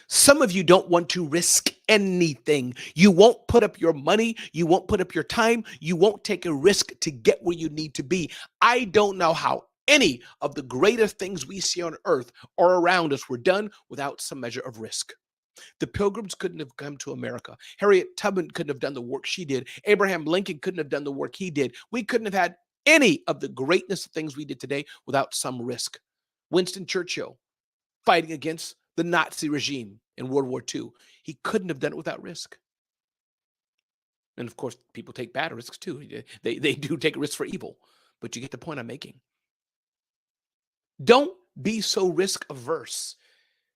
Some of you don't want to risk anything. You won't put up your money. You won't put up your time. You won't take a risk to get where you need to be. I don't know how any of the greatest things we see on earth or around us were done without some measure of risk. The Pilgrims couldn't have come to America. Harriet Tubman couldn't have done the work she did. Abraham Lincoln couldn't have done the work he did. We couldn't have had any of the greatness of things we did today without some risk. Winston Churchill fighting against the Nazi regime in World War II. He couldn't have done it without risk. And of course, people take bad risks too. They do take risks for evil, but you get the point I'm making. Don't be so risk averse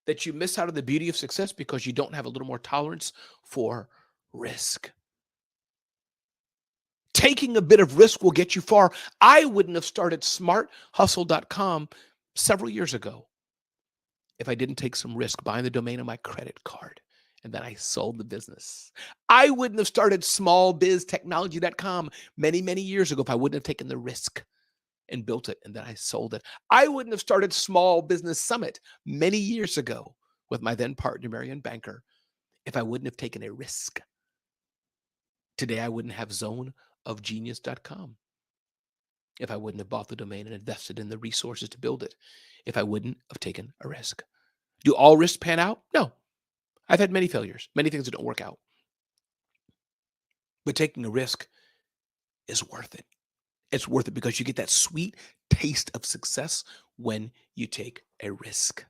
that you miss out on the beauty of success because you don't have a little more tolerance for risk. Taking a bit of risk will get you far. I wouldn't have started smarthustle.com several years ago if I didn't take some risk buying the domain on my credit card and then I sold the business. I wouldn't have started smallbiztechnology.com many, many years ago if I wouldn't have taken the risk and built it and then I sold it. I wouldn't have started Small Business Summit many years ago with my then partner, Marion Banker, if I wouldn't have taken a risk. Today, I wouldn't have zoneofgenius.com if I wouldn't have bought the domain and invested in the resources to build it, if I wouldn't have taken a risk. Do all risks pan out? No. I've had many failures, many things that don't work out. But taking a risk is worth it. It's worth it because you get that sweet taste of success when you take a risk.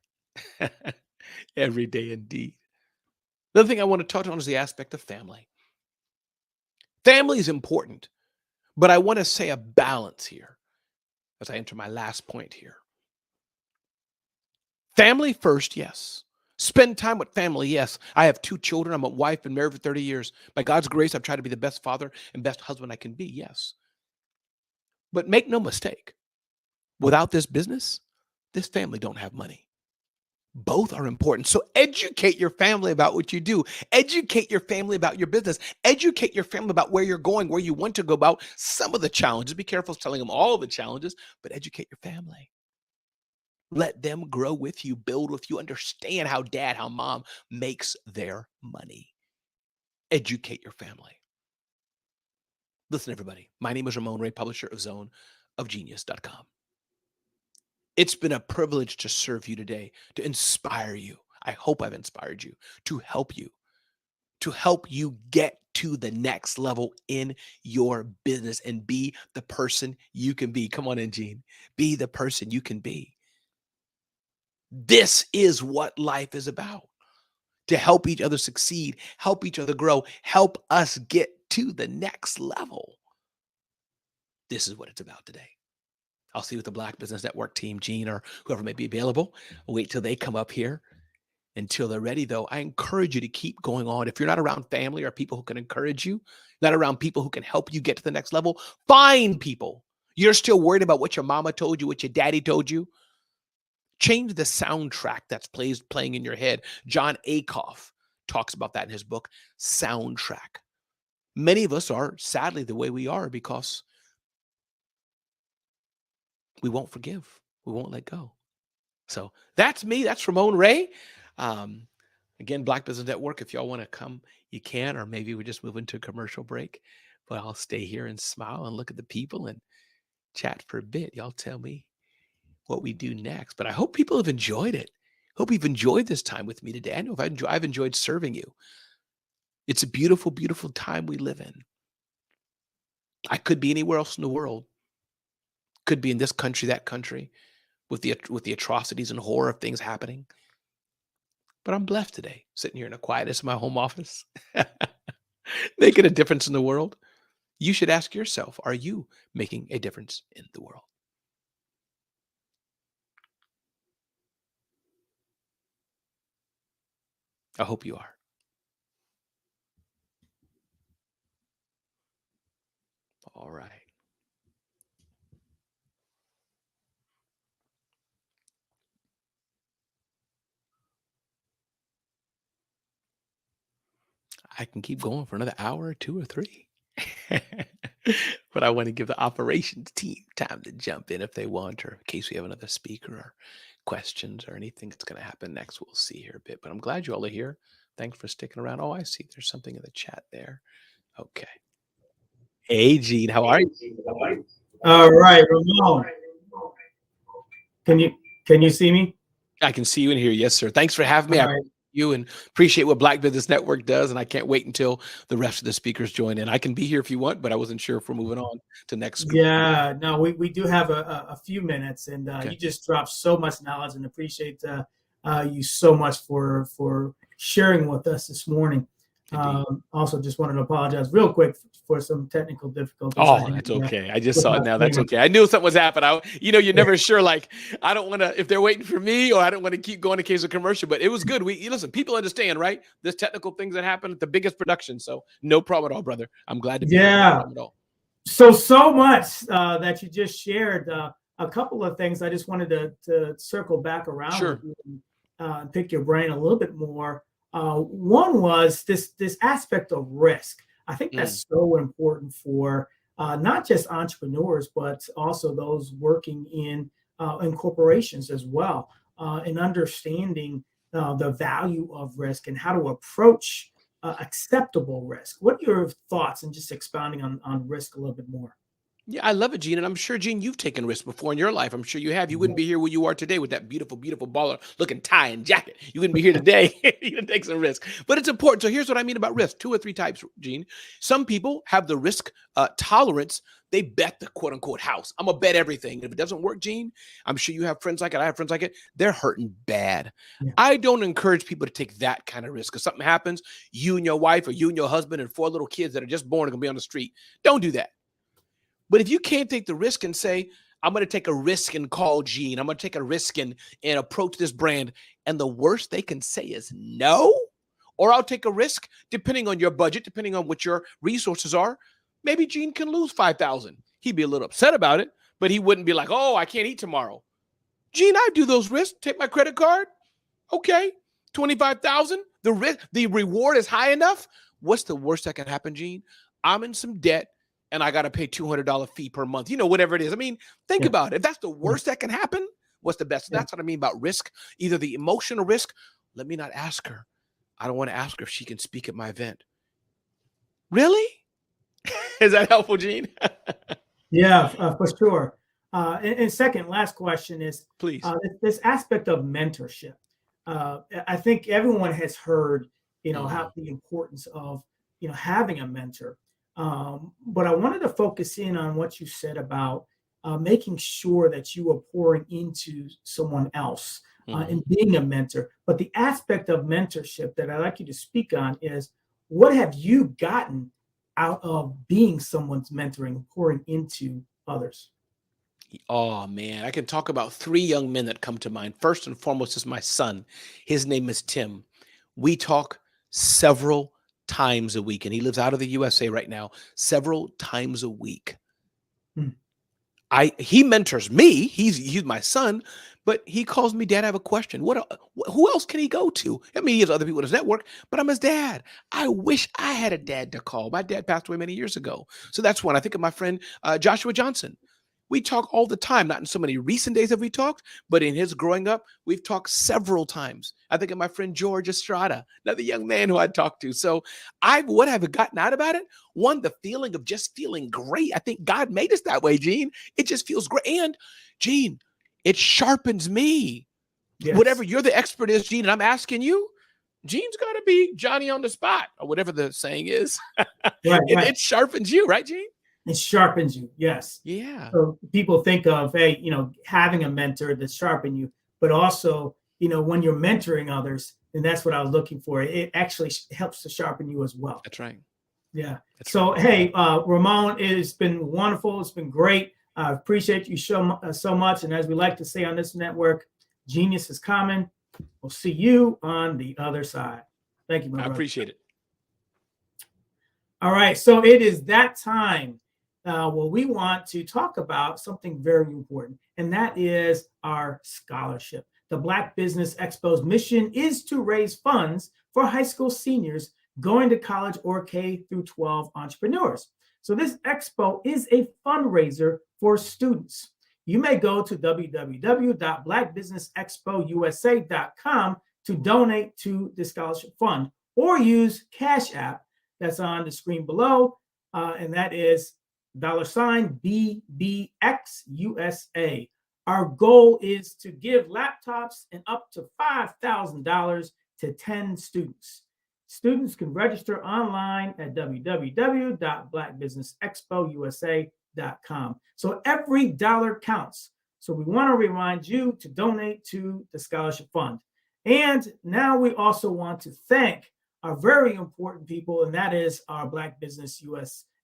Every day indeed. The other thing I want to touch on is the aspect of family. Family is important, but I want to say a balance here as I enter my last point here. Family first, yes. Spend time with family, yes. I have 2 children. I'm a wife, been married for 30 years. By God's grace, I've tried to be the best father and best husband I can be, yes. But make no mistake, without this business, this family don't have money. Both are important. So educate your family about what you do. Educate your family about your business. Educate your family about where you're going, where you want to go, about some of the challenges. Be careful telling them all the challenges, but educate your family. Let them grow with you, build with you, understand how dad, how mom makes their money. Educate your family. Listen, everybody. My name is Ramon Ray, publisher of zoneofgenius.com. It's been a privilege to serve you today, to inspire you. I hope I've inspired you, to help you get to the next level in your business and be the person you can be. Come on in, Gene. Be the person you can be. This is what life is about. To help each other succeed, help each other grow, help us get to the next level. This is what it's about today. I'll see you with the Black Business Network team, Gene, or whoever may be available. I'll wait till they come up here. Until they're ready, though, I encourage you to keep going on. If you're not around family or people who can encourage you, not around people who can help you get to the next level, find people. You're still worried about what your mama told you, what your daddy told you. Change the soundtrack that's playing in your head. John Acuff talks about that in his book, Soundtrack. Many of us are sadly the way we are because we won't forgive. We won't let go. So that's me. That's Ramon Ray. Again, Black Business Network, if y'all want to come, you can, or maybe we just move into a commercial break. But I'll stay here and smile and look at the people and chat for a bit. Y'all tell me what we do next. But I hope people have enjoyed it. Hope you've enjoyed this time with me today. I know I've enjoyed serving you. It's a beautiful, beautiful time we live in. I could be anywhere else in the world. Could be in this country, that country, with the atrocities and horror of things happening. But I'm blessed today, sitting here in the quietness of my home office, making a difference in the world. You should ask yourself, are you making a difference in the world? I hope you are. All right. I can keep going for another hour or 2 or 3. But I want to give the operations team time to jump in if they want, or in case we have another speaker or questions or anything that's going to happen next. We'll see here a bit. But I'm glad you all are here. Thanks for sticking around. Oh, I see. There's something in the chat there. Okay. Hey, Gene, how are you? All right, Ramon. Can you see me? I can see you in here. Yes, sir. Thanks for having me. All I right. appreciate you and appreciate what Black Business Network does. And I can't wait until the rest of the speakers join in. I can be here if you want, but I wasn't sure if we're moving on to next group. Yeah, no, we do have a few minutes, and Okay. you just dropped so much knowledge, and appreciate you so much for sharing with us this morning. Also, just wanted to apologize real quick for some technical difficulties. Oh, that's okay. I just with saw my it now. That's camera. okay. I knew something was happening. You're never sure. Like, I don't want to, if they're waiting for me, or I don't want to keep going in case of commercial, but it was good. Listen, people understand, right? There's technical things that happen at the biggest production. So no problem at all, brother. I'm glad to be here. No Yeah. problem at all. So much that you just shared. A couple of things I just wanted to circle back around Sure. with you and pick your brain a little bit more. One was this aspect of risk. I think that's so important for not just entrepreneurs, but also those working in corporations as well, in understanding the value of risk and how to approach acceptable risk. What are your thoughts, and just expounding on risk a little bit more? Yeah, I love it, Gene. And I'm sure, Gene, you've taken risks before in your life. I'm sure you have. You wouldn't be here where you are today with that beautiful, beautiful baller looking tie and jacket. You wouldn't be here today. You didn't take some risk. But it's important. So here's what I mean about risk. 2 or 3 types, Gene. Some people have the risk tolerance. They bet the quote unquote house. I'm going to bet everything. If it doesn't work, Gene, I'm sure you have friends like it. I have friends like it. They're hurting bad. Yeah. I don't encourage people to take that kind of risk. If something happens, you and your wife, or you and your husband and 4 little kids that are just born are going to be on the street. Don't do that. But if you can't take the risk and say, I'm going to take a risk and call Gene, I'm going to take a risk and approach this brand, and the worst they can say is no, or I'll take a risk, depending on your budget, depending on what your resources are, maybe Gene can lose $5,000. He'd be a little upset about it, but he wouldn't be like, oh, I can't eat tomorrow. Gene, I do those risks. Take my credit card. Okay, $25,000. The reward is high enough. What's the worst that can happen, Gene? I'm in some debt, and I got to pay $200 fee per month, whatever it is. I mean, think about it. If that's the worst that can happen, what's the best? That's what I mean about risk, either the emotional risk. Let me not ask her. I don't want to ask her if she can speak at my event. Really? Is that helpful, Gene? Yeah, for sure. And second, last question is, please, this aspect of mentorship. I think everyone has heard, how the importance of, having a mentor. But I wanted to focus in on what you said about making sure that you are pouring into someone else and being a mentor. But the aspect of mentorship that I'd like you to speak on is, what have you gotten out of being someone's mentoring, pouring into others? Oh, man, I can talk about 3 young men that come to mind. First and foremost is my son. His name is Tim. We talk several times a week, and he lives out of the USA right now, several times a week. He mentors me. He's my son, but he calls me dad. I have a question. Who else can he go to? I mean, he has other people in his network, but I'm his dad. I wish I had a dad to call. My dad passed away many years ago. So that's one. I think of my friend, Joshua Johnson. We talk all the time, not in so many recent days have we talked, but in his growing up, we've talked several times. I think of my friend George Estrada, another young man who I talked to. So what have I gotten out about it? One, the feeling of just feeling great. I think God made us that way, Gene. It just feels great. And Gene, it sharpens me. Yes. Whatever you're the expert is, Gene, and I'm asking you, Gene's got to be Johnny on the spot, or whatever the saying is. Right. It sharpens you, right, Gene? It sharpens you, yes. Yeah. So people think of, hey, having a mentor that sharpen you, but also, when you're mentoring others, and that's what I was looking for. It actually helps to sharpen you as well. That's right. Yeah. So, hey, Ramon, it's been wonderful. It's been great. I appreciate you so much. And as we like to say on this network, genius is common. We'll see you on the other side. Thank you, my brother. I appreciate it. All right. So it is that time. Well, we want to talk about something very important, and that is our scholarship. The Black Business Expo's mission is to raise funds for high school seniors going to college or K through 12 entrepreneurs. So this expo is a fundraiser for students. You may go to www.blackbusinessexpousa.com to donate to the scholarship fund, or use Cash App that's on the screen below, and that is $BBXUSA. Our goal is to give laptops and up to $5,000 to 10 students. Students can register online at www.blackbusinessexpousa.com. So every dollar counts. So we want to remind you to donate to the scholarship fund. And now we also want to thank our very important people, and that is our Black Business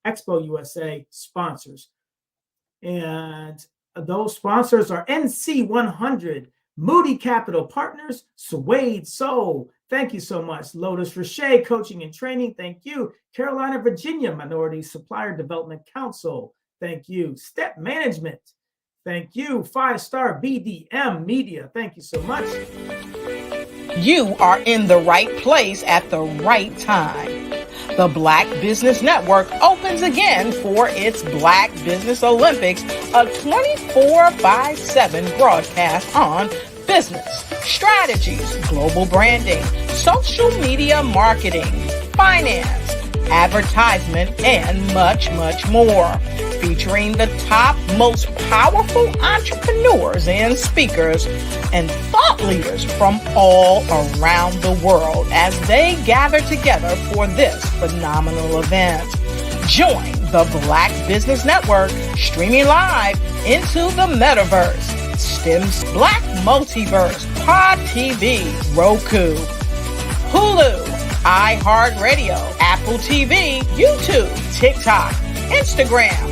Expo USA sponsors. And those sponsors are NC100, Moody Capital Partners, Suede Soul. Thank you so much. Lotus Roche Coaching and Training. Thank you. Carolina, Virginia Minority Supplier Development Council. Thank you. Step Management. Thank you. 5-Star BDM Media. Thank you so much. You are in the right place at the right time. The Black Business Network opens again for its Black Business Olympics, a 24/7 broadcast on business, strategies, global branding, social media marketing, finance, advertisement, and much, much more. Featuring the top, most powerful entrepreneurs and speakers and thought leaders from all around the world as they gather together for this phenomenal event. Join the Black Business Network streaming live into the metaverse, STEM's Black Multiverse, Pod TV, Roku, Hulu, iHeartRadio, Apple TV, YouTube, TikTok, Instagram,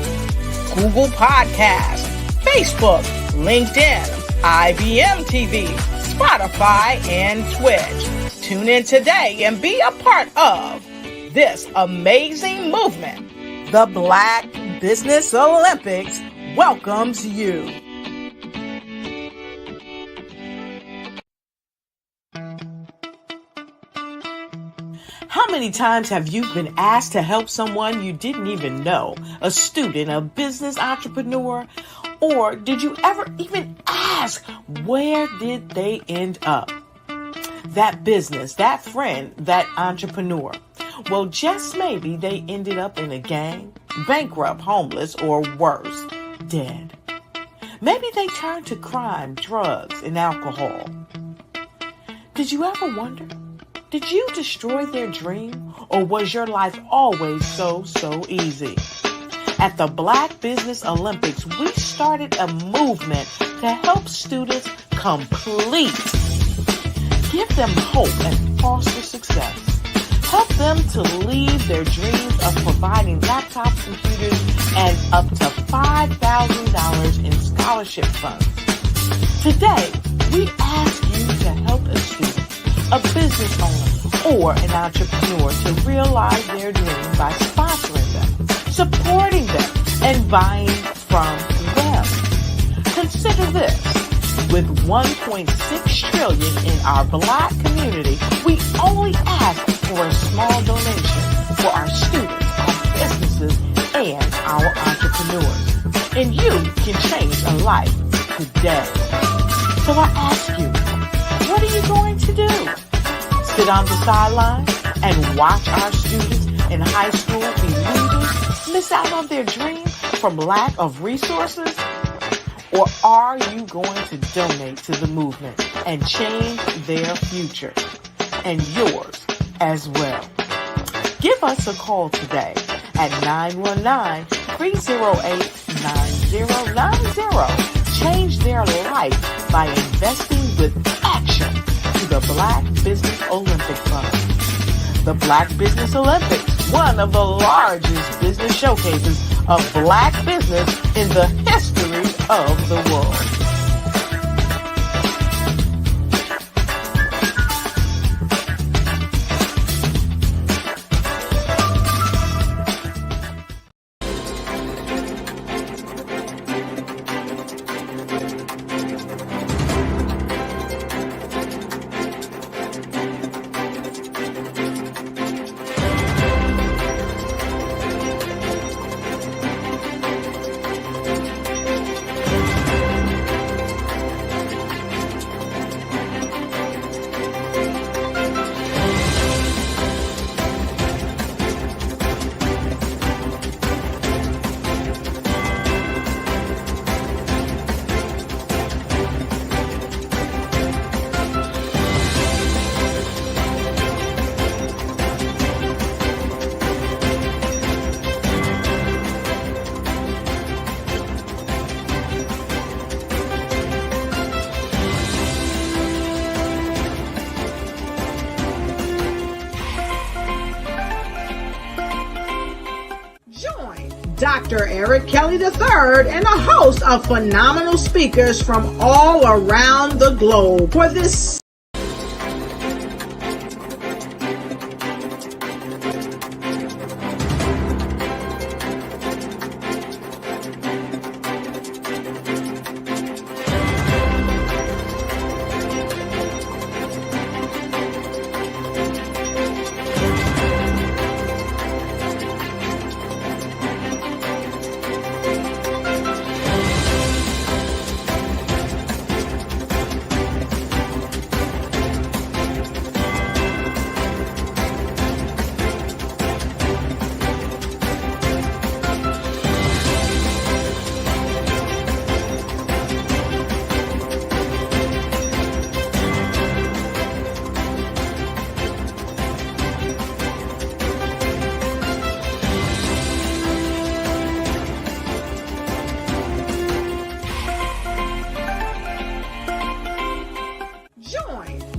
Google Podcasts, Facebook, LinkedIn, IBM TV, Spotify, and Twitch. Tune in today and be a part of this amazing movement. The Black Business Olympics welcomes you. How many times have you been asked to help someone you didn't even know, a student, a business entrepreneur, or did you ever even ask, where did they end up? That business, that friend, that entrepreneur. Well, just maybe they ended up in a gang, bankrupt, homeless, or worse, dead. Maybe they turned to crime, drugs, and alcohol. Did you ever wonder? Did you destroy their dream, or was your life always so easy? At the Black Business Olympics, we started a movement to help students complete. Give them hope and foster success. Help them to leave their dreams of providing laptops, computers, and up to $5,000 in scholarship funds. Today, we ask you to help a student, a business owner, or an entrepreneur to realize their dream by sponsoring them, supporting them, and buying from them. Consider this. With $1.6 trillion in our Black community, we only ask for a small donation for our students, our businesses, and our entrepreneurs. And you can change a life today. So I ask you, what are you going to do? Sit on the sideline and watch our students in high school be losers, miss out on their dream from lack of resources? Or are you going to donate to the movement and change their future and yours as well? Give us a call today at 919-308-9090. Change their life by investing with action to the Black Business Olympic Fund. The Black Business Olympics, one of the largest business showcases of Black business in the history of the world. Dr. Eric Kelly III and a host of phenomenal speakers from all around the globe for this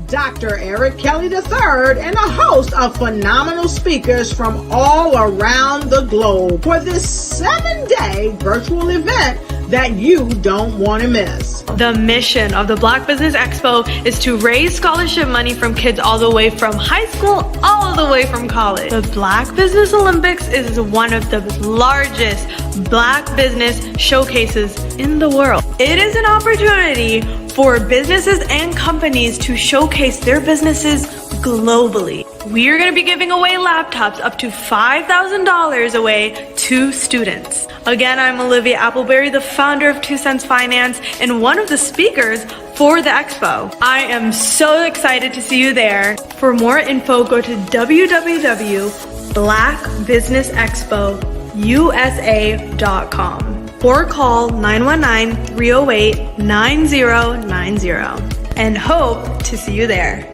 Dr. Eric Kelly III and a host of phenomenal speakers from all around the globe for this 7-day virtual event that you don't want to miss. The mission of the Black Business Expo is to raise scholarship money from kids all the way from high school, all the way from college. The Black Business Olympics is one of the largest Black business showcases in the world. It is an opportunity for businesses and companies to showcase their businesses globally. We are going to be giving away laptops up to $5,000 away to students. Again, I'm Olivia Appleberry, the founder of 2 Cents Finance and one of the speakers for the expo. I am so excited to see you there. For more info, go to www.blackbusinessexpousa.com or call 919-308-9090 and hope to see you there.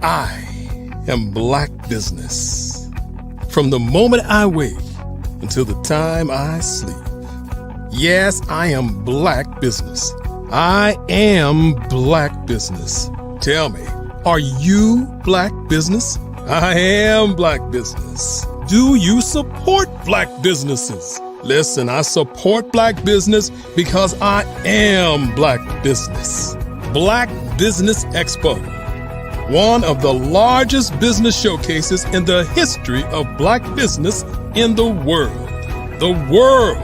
I am Black Business. From the moment I wake until the time I sleep. Yes, I am Black Business. I am Black Business. Tell me, are you Black Business? I am Black Business. Do you support Black businesses? Listen, I support Black business because I am Black Business. Black Business Expo, one of the largest business showcases in the history of Black business in the world. The world!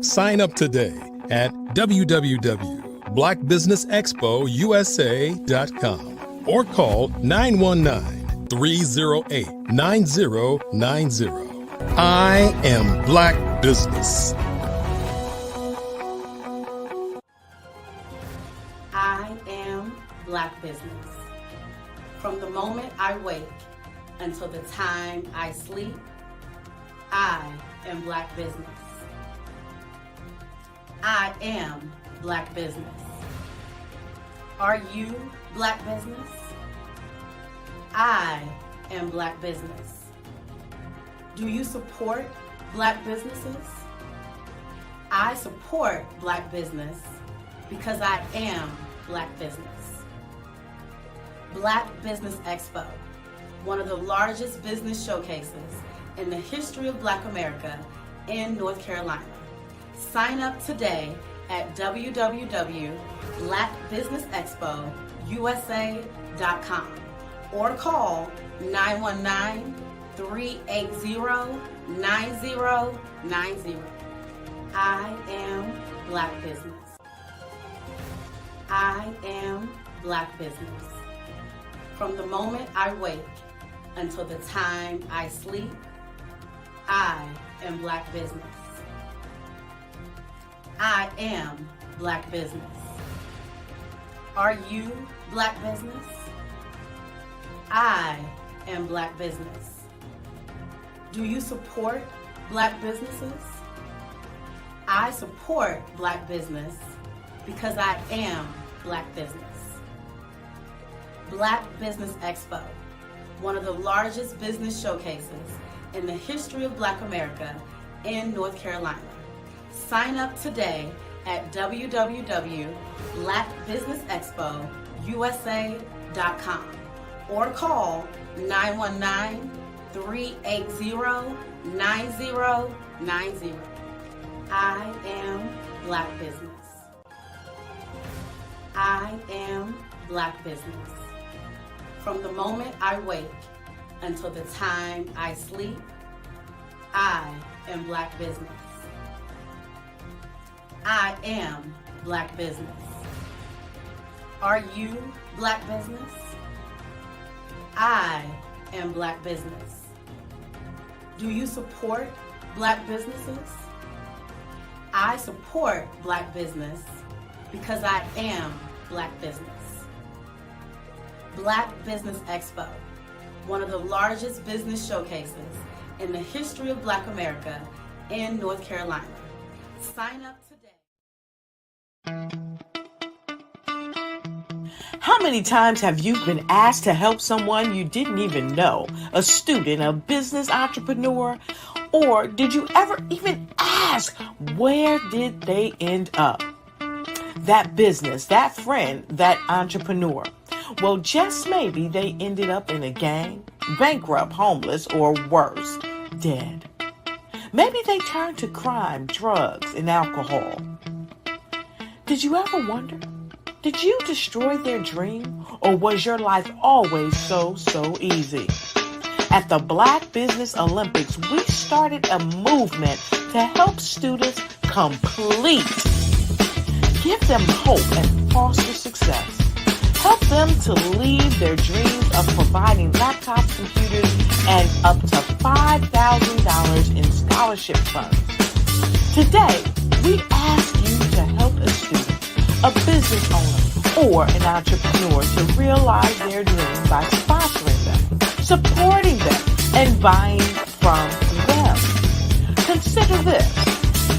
Sign up today at www.blackbusinessexpousa.com or call 919-308-9090. I am Black Business. I am Black Business. From the moment I wake until the time I sleep, I am Black Business. I am Black Business. Are you Black Business? I am Black Business. Do you support Black businesses? I support Black business because I am Black business. Black Business Expo, one of the largest business showcases in the history of Black America in North Carolina. Sign up today at www.blackbusinessexpousa.com or call 919-380-9090. I am Black Business. I am Black Business. From the moment I wake until the time I sleep, I am Black Business. I am Black Business. Are you Black Business? I am Black Business. Do you support Black businesses? I support Black business because I am Black business. Black Business Expo, one of the largest business showcases in the history of Black America in North Carolina. Sign up today at www.blackbusinessexpousa.com or call 919 380-9090. I am Black Business. I am Black Business. From the moment I wake until the time I sleep, I am Black Business. I am Black Business. Are you Black Business? I am Black Business. Do you support Black businesses? I support Black business because I am Black Business. Black Business Expo, one of the largest business showcases in the history of Black America in North Carolina. Sign up today. How many times have you been asked to help someone you didn't even know, a student, a business entrepreneur? Or did you ever even ask, where did they end up? That business, that friend, that entrepreneur. Well, just maybe they ended up in a gang, bankrupt, homeless, or worse, dead. Maybe they turned to crime, drugs, and alcohol. Did you ever wonder? Did you destroy their dream, or was your life always so easy? At the Black Business Olympics, we started a movement to help students complete. Give them hope and foster success. Help them to leave their dreams of providing laptops, computers, and up to $5,000 in scholarship funds. Today, we ask you to help a student, a business owner, or an entrepreneur to realize their dreams by sponsoring them, supporting them, and buying from them. Consider this.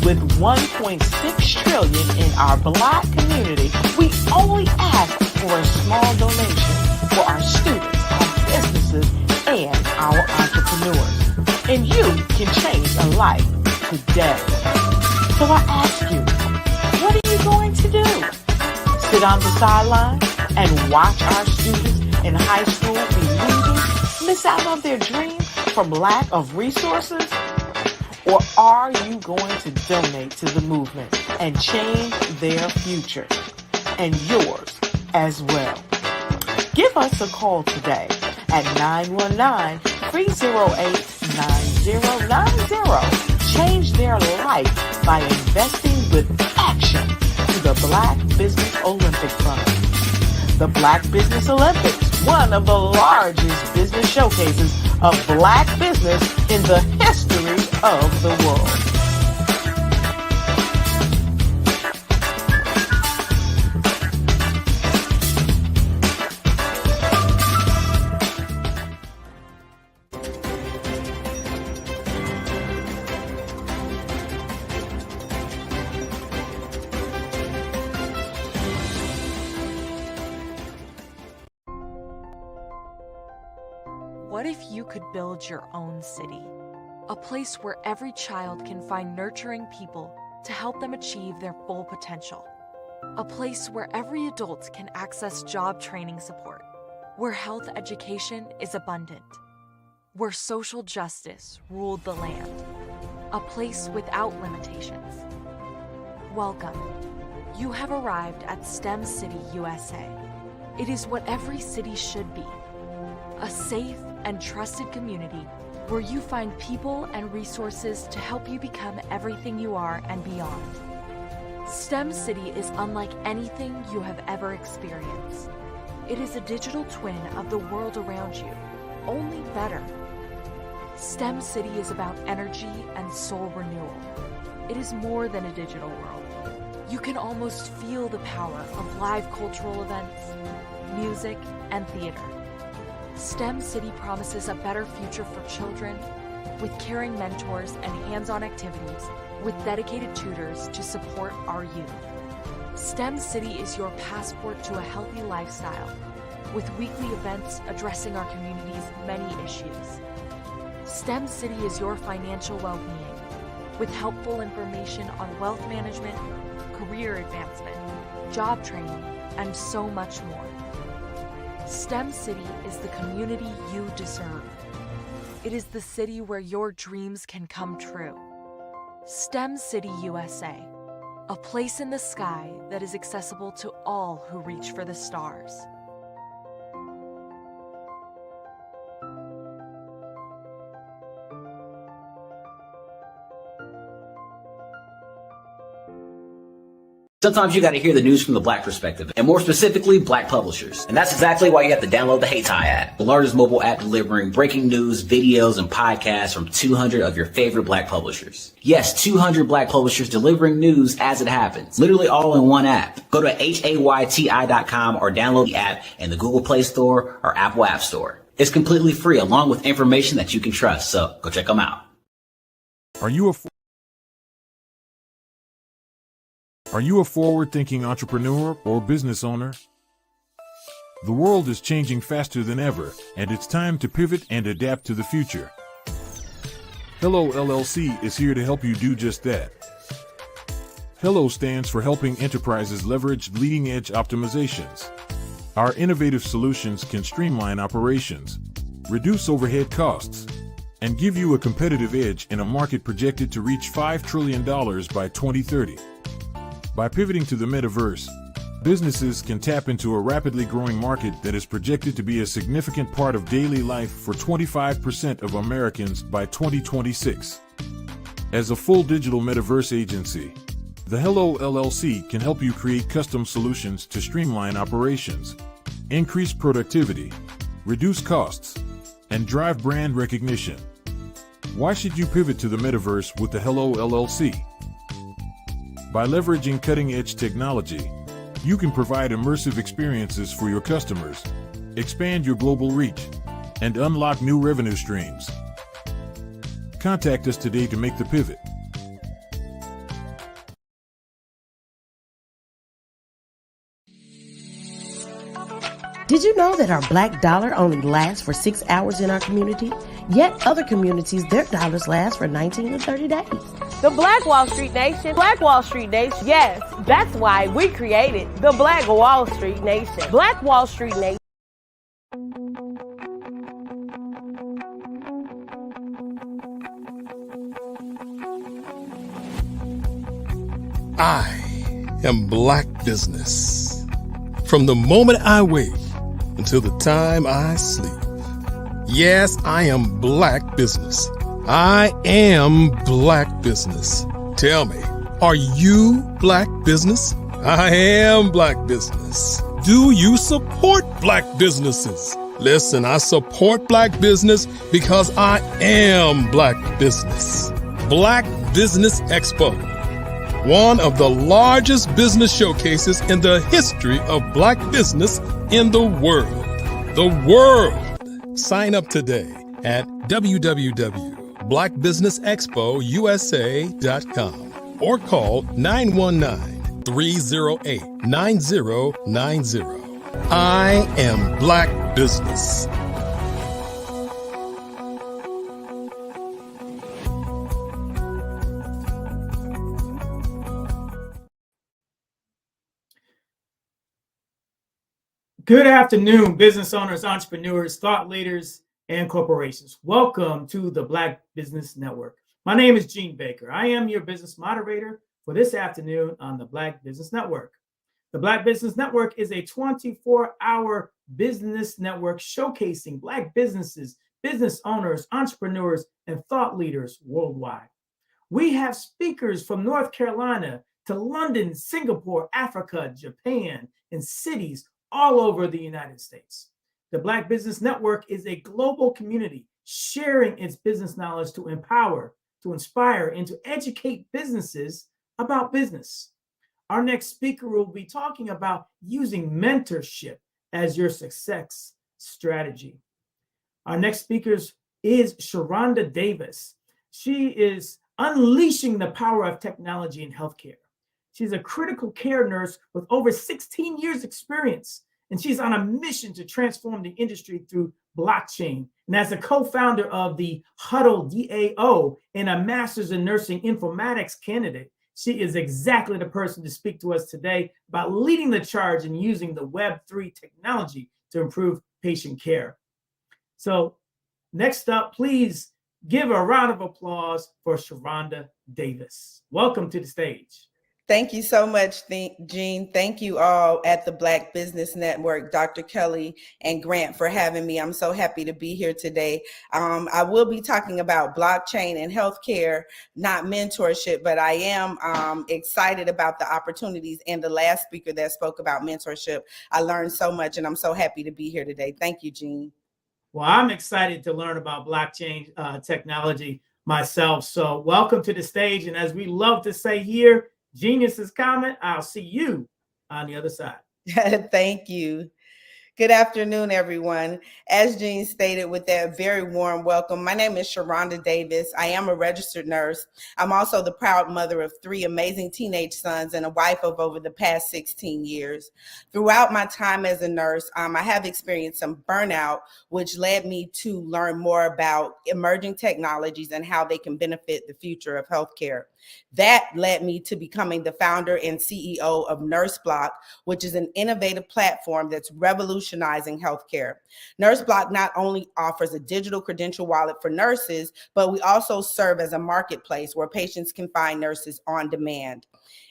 With $1.6 trillion in our Black community, we only ask for a small donation for our students, our businesses, and our entrepreneurs. And you can change a life today. So I ask you, what are you going to do? Sit on the sideline and watch our students in high school be losers, miss out on their dreams from lack of resources? Or are you going to donate to the movement and change their future and yours as well? Give us a call today at 919-308-9090. Change their life by investing with action to the Black Business Olympic Fund. The Black Business Olympics, one of the largest business showcases of Black business in the history of the world. What if you could build your own city? A place where every child can find nurturing people to help them achieve their full potential. A place where every adult can access job training support. Where health education is abundant. Where social justice ruled the land. A place without limitations. Welcome. You have arrived at STEM City USA. It is what every city should be. A safe and trusted community where you find people and resources to help you become everything you are and beyond. STEM City is unlike anything you have ever experienced. It is a digital twin of the world around you, only better. STEM City is about energy and soul renewal. It is more than a digital world. You can almost feel the power of live cultural events, music, and theater. STEM City promises a better future for children with caring mentors and hands-on activities with dedicated tutors to support our youth. STEM City is your passport to a healthy lifestyle with weekly events addressing our community's many issues. STEM City is your financial well-being with helpful information on wealth management, career advancement, job training, and so much more. STEM City is the community you deserve. It is the city where your dreams can come true. STEM City USA, a place in the sky that is accessible to all who reach for the stars. Sometimes you got to hear the news from the Black perspective, and more specifically, Black publishers. And that's exactly why you have to download the HeyTie app, the largest mobile app delivering breaking news, videos, and podcasts from 200 of your favorite Black publishers. Yes, 200 Black publishers delivering news as it happens, literally all in one app. Go to HAYTI.com or download the app in the Google Play Store or Apple App Store. It's completely free, along with information that you can trust, so go check them out. Are you a forward-thinking entrepreneur or business owner? The world is changing faster than ever, and it's time to pivot and adapt to the future. Hello LLC is here to help you do just that. Hello stands for helping enterprises leverage leading-edge optimizations. Our innovative solutions can streamline operations, reduce overhead costs, and give you a competitive edge in a market projected to reach $5 trillion by 2030. By pivoting to the metaverse, businesses can tap into a rapidly growing market that is projected to be a significant part of daily life for 25% of Americans by 2026. As a full digital metaverse agency, the Hello LLC can help you create custom solutions to streamline operations, increase productivity, reduce costs, and drive brand recognition. Why should you pivot to the metaverse with the Hello LLC? By leveraging cutting-edge technology, you can provide immersive experiences for your customers, expand your global reach, and unlock new revenue streams. Contact us today to make the pivot. Did you know that our black dollar only lasts for 6 hours in our community? Yet other communities, their dollars last for 19 to 30 days. The Black Wall Street Nation. Black Wall Street Nation. Yes, that's why we created the Black Wall Street Nation. Black Wall Street Nation. I am Black Business. From the moment I wake until the time I sleep. Yes, I am Black Business. I am Black Business. Tell me, are you Black Business? I am Black Business. Do you support Black businesses? Listen, I support Black business because I am Black Business. Black Business Expo, one of the largest business showcases in the history of Black business in the world. The world! Sign up today at www.blackbusinessexpousa.com or call 919-308-9090. I am Black Business. Good afternoon, business owners, entrepreneurs, thought leaders, and corporations. Welcome to the Black Business Network. My name is Gene Baker. I am your business moderator for this afternoon on the Black Business Network. The Black Business Network is a 24-hour business network showcasing Black businesses, business owners, entrepreneurs, and thought leaders worldwide. We have speakers from North Carolina to London, Singapore, Africa, Japan, and cities all over the United States. The Black Business Network is a global community sharing its business knowledge to empower, to inspire, and to educate businesses about business. Our next speaker will be talking about using mentorship as your success strategy. Our next speaker is Sharonda Davis. She is unleashing the power of technology in healthcare. She's a critical care nurse with over 16 years experience, and she's on a mission to transform the industry through blockchain. And as a co-founder of the Huddle DAO and a master's in nursing informatics candidate, she is exactly the person to speak to us today about leading the charge in using the Web3 technology to improve patient care. So Next up, please give a round of applause for Sharonda Davis. Welcome to the stage. Thank you so much, Gene. Thank you all at the Black Business Network, Dr. Kelly and Grant, for having me. I'm so happy to be here today. I will be talking about blockchain and healthcare, not mentorship, but I am excited about the opportunities. And the last speaker that spoke about mentorship, I learned so much, and I'm so happy to be here today. Thank you, Gene. Well, I'm excited to learn about blockchain technology myself. So welcome to the stage. And as we love to say here, genius is coming. I'll see you on the other side. Thank you. Good afternoon, everyone. As Jean stated with that very warm welcome, my name is Sharonda Davis. I am a registered nurse. I'm also the proud mother of 3 amazing teenage sons and a wife of over the past 16 years. Throughout my time as a nurse, I have experienced some burnout, which led me to learn more about emerging technologies and how they can benefit the future of healthcare. That led me to becoming the founder and CEO of NurseBlock, which is an innovative platform that's revolutionizing healthcare. NurseBlock not only offers a digital credential wallet for nurses, but we also serve as a marketplace where patients can find nurses on demand.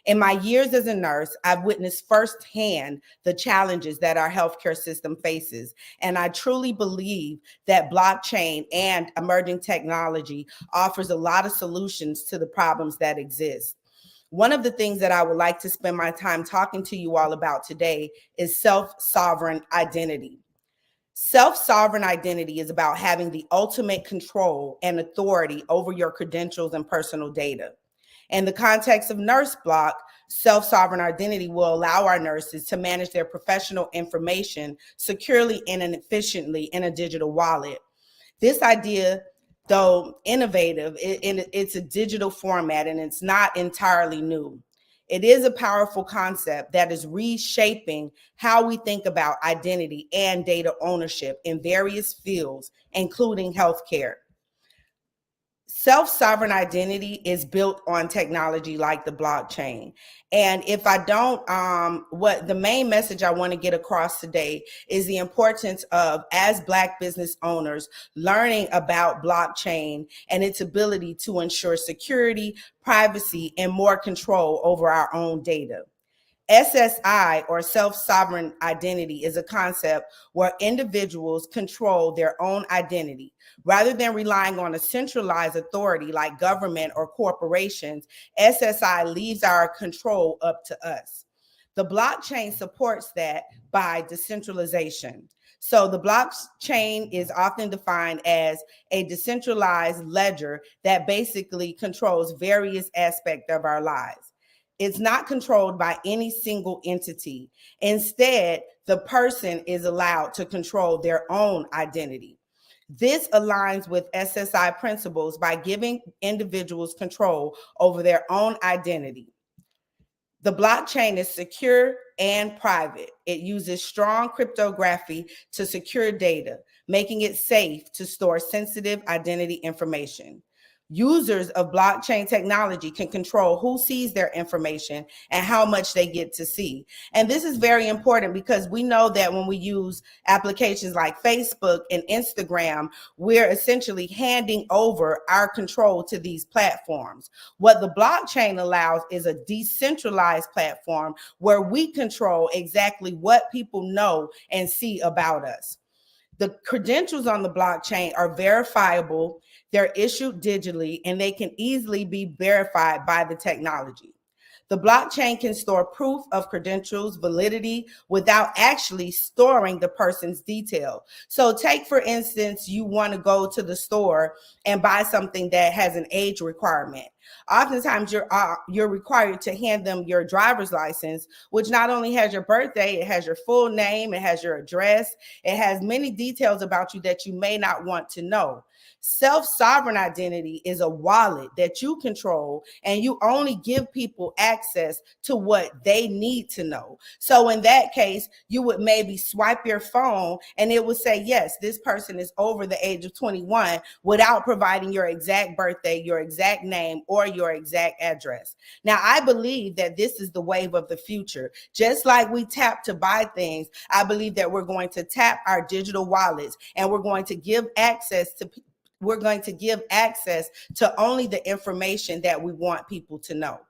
In my years as a nurse, I've witnessed firsthand the challenges that our healthcare system faces. And I truly believe that blockchain and emerging technology offers a lot of solutions to the problems that exist. One of the things that I would like to spend my time talking to you all about today is self-sovereign identity. Self-sovereign identity is about having the ultimate control and authority over your credentials and personal data. In the context of NurseBlock, self-sovereign identity will allow our nurses to manage their professional information securely and efficiently in a digital wallet. This idea, though innovative, it's a digital format and it's not entirely new. It is a powerful concept that is reshaping how we think about identity and data ownership in various fields, including healthcare. Self-sovereign identity is built on technology like the blockchain. And if I don't, what the main message I want to get across today is the importance of, as Black business owners, learning about blockchain and its ability to ensure security, privacy, and more control over our own data. SSI, or self-sovereign identity, is a concept where individuals control their own identity. Rather than relying on a centralized authority like government or corporations, SSI leaves our control up to us. The blockchain supports that by decentralization. So the blockchain is often defined as a decentralized ledger that basically controls various aspects of our lives. It's not controlled by any single entity. Instead, the person is allowed to control their own identity. This aligns with SSI principles by giving individuals control over their own identity. The blockchain is secure and private. It uses strong cryptography to secure data, making it safe to store sensitive identity information. Users of blockchain technology can control who sees their information and how much they get to see. And this is very important because we know that when we use applications like Facebook and Instagram, we're essentially handing over our control to these platforms. What the blockchain allows is a decentralized platform where we control exactly what people know and see about us. The credentials on the blockchain are verifiable, they're issued digitally, and they can easily be verified by the technology. The blockchain can store proof of credentials validity without actually storing the person's detail. So take, for instance, you want to go to the store and buy something that has an age requirement. Oftentimes you're required to hand them your driver's license, which not only has your birthday, it has your full name, it has your address, it has many details about you that you may not want to know. Self-sovereign identity is a wallet that you control, and you only give people access to what they need to know. So in that case, you would maybe swipe your phone and it would say, yes, this person is over the age of 21 without providing your exact birthday, your exact name, or or your exact address. Now, I believe that this is the wave of the future. Just like we tap to buy things, I believe that we're going to tap our digital wallets, and we're going to give access to only the information that we want people to know.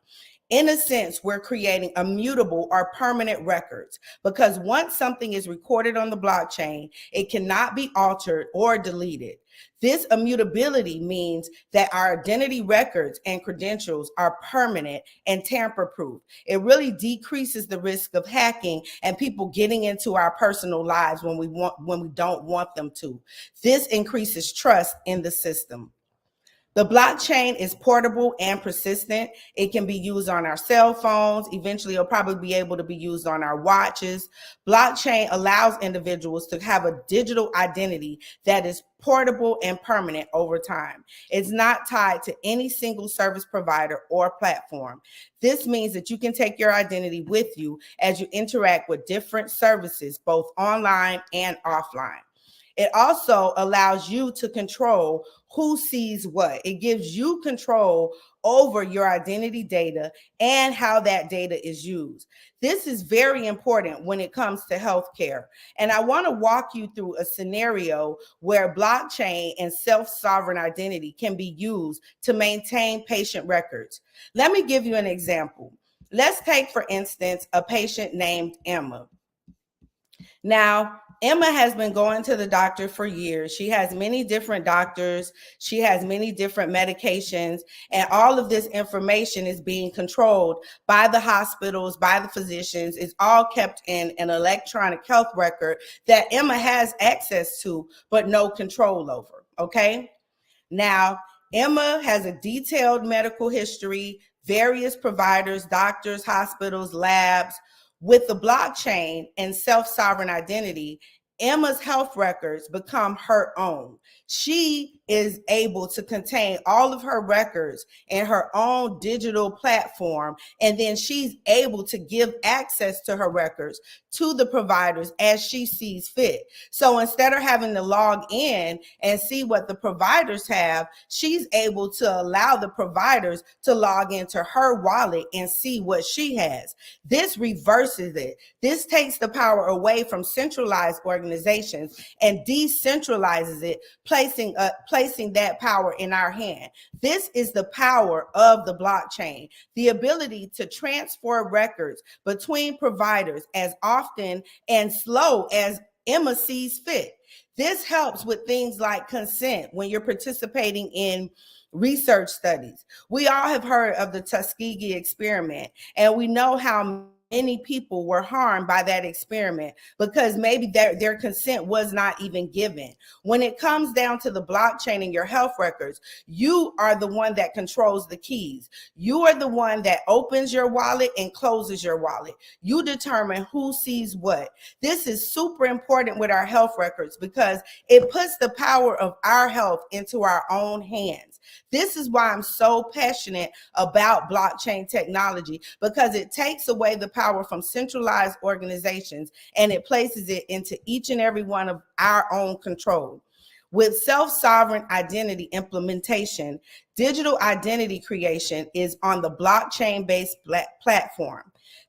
In a sense, we're creating immutable or permanent records, because once something is recorded on the blockchain, it cannot be altered or deleted. This immutability means that our identity records and credentials are permanent and tamper-proof. It really decreases the risk of hacking and people getting into our personal lives when we don't want them to. This increases trust in the system. The blockchain is portable and persistent. It can be used on our cell phones. Eventually, it'll probably be able to be used on our watches. Blockchain allows individuals to have a digital identity that is portable and permanent over time. It's not tied to any single service provider or platform. This means that you can take your identity with you as you interact with different services, both online and offline. It also allows you to control who sees what. It gives you control over your identity data and how that data is used. This is very important when it comes to healthcare. And I want to walk you through a scenario where blockchain and self-sovereign identity can be used to maintain patient records. Let me give you an example. Let's take, for instance, a patient named Emma. Now, Emma has been going to the doctor for years. She has many different doctors. She has many different medications, and all of this information is being controlled by the hospitals, by the physicians. It's all kept in an electronic health record that Emma has access to, but no control over, okay? Now, Emma has a detailed medical history, various providers, doctors, hospitals, labs. With the blockchain and self-sovereign identity, Emma's health records become her own. She is able to contain all of her records in her own digital platform, and then she's able to give access to her records to the providers as she sees fit. So instead of having to log in and see what the providers have, she's able to allow the providers to log into her wallet and see what she has. This reverses it. This takes the power away from centralized organizations and decentralizes it, placing that power in our hand. This is the power of the blockchain, the ability to transfer records between providers as often and slow as Emma sees fit. This helps with things like consent when you're participating in research studies. We all have heard of the Tuskegee experiment, and we know how many people were harmed by that experiment because maybe their consent was not even given. When it comes down to the blockchain and your health records, you are the one that controls the keys. You are the one that opens your wallet and closes your wallet. You determine who sees what. This is super important with our health records because it puts the power of our health into our own hands. This is why I'm so passionate about blockchain technology, because it takes away the power from centralized organizations and it places it into each and every one of our own control. With self-sovereign identity implementation, digital identity creation is on the blockchain-based platform.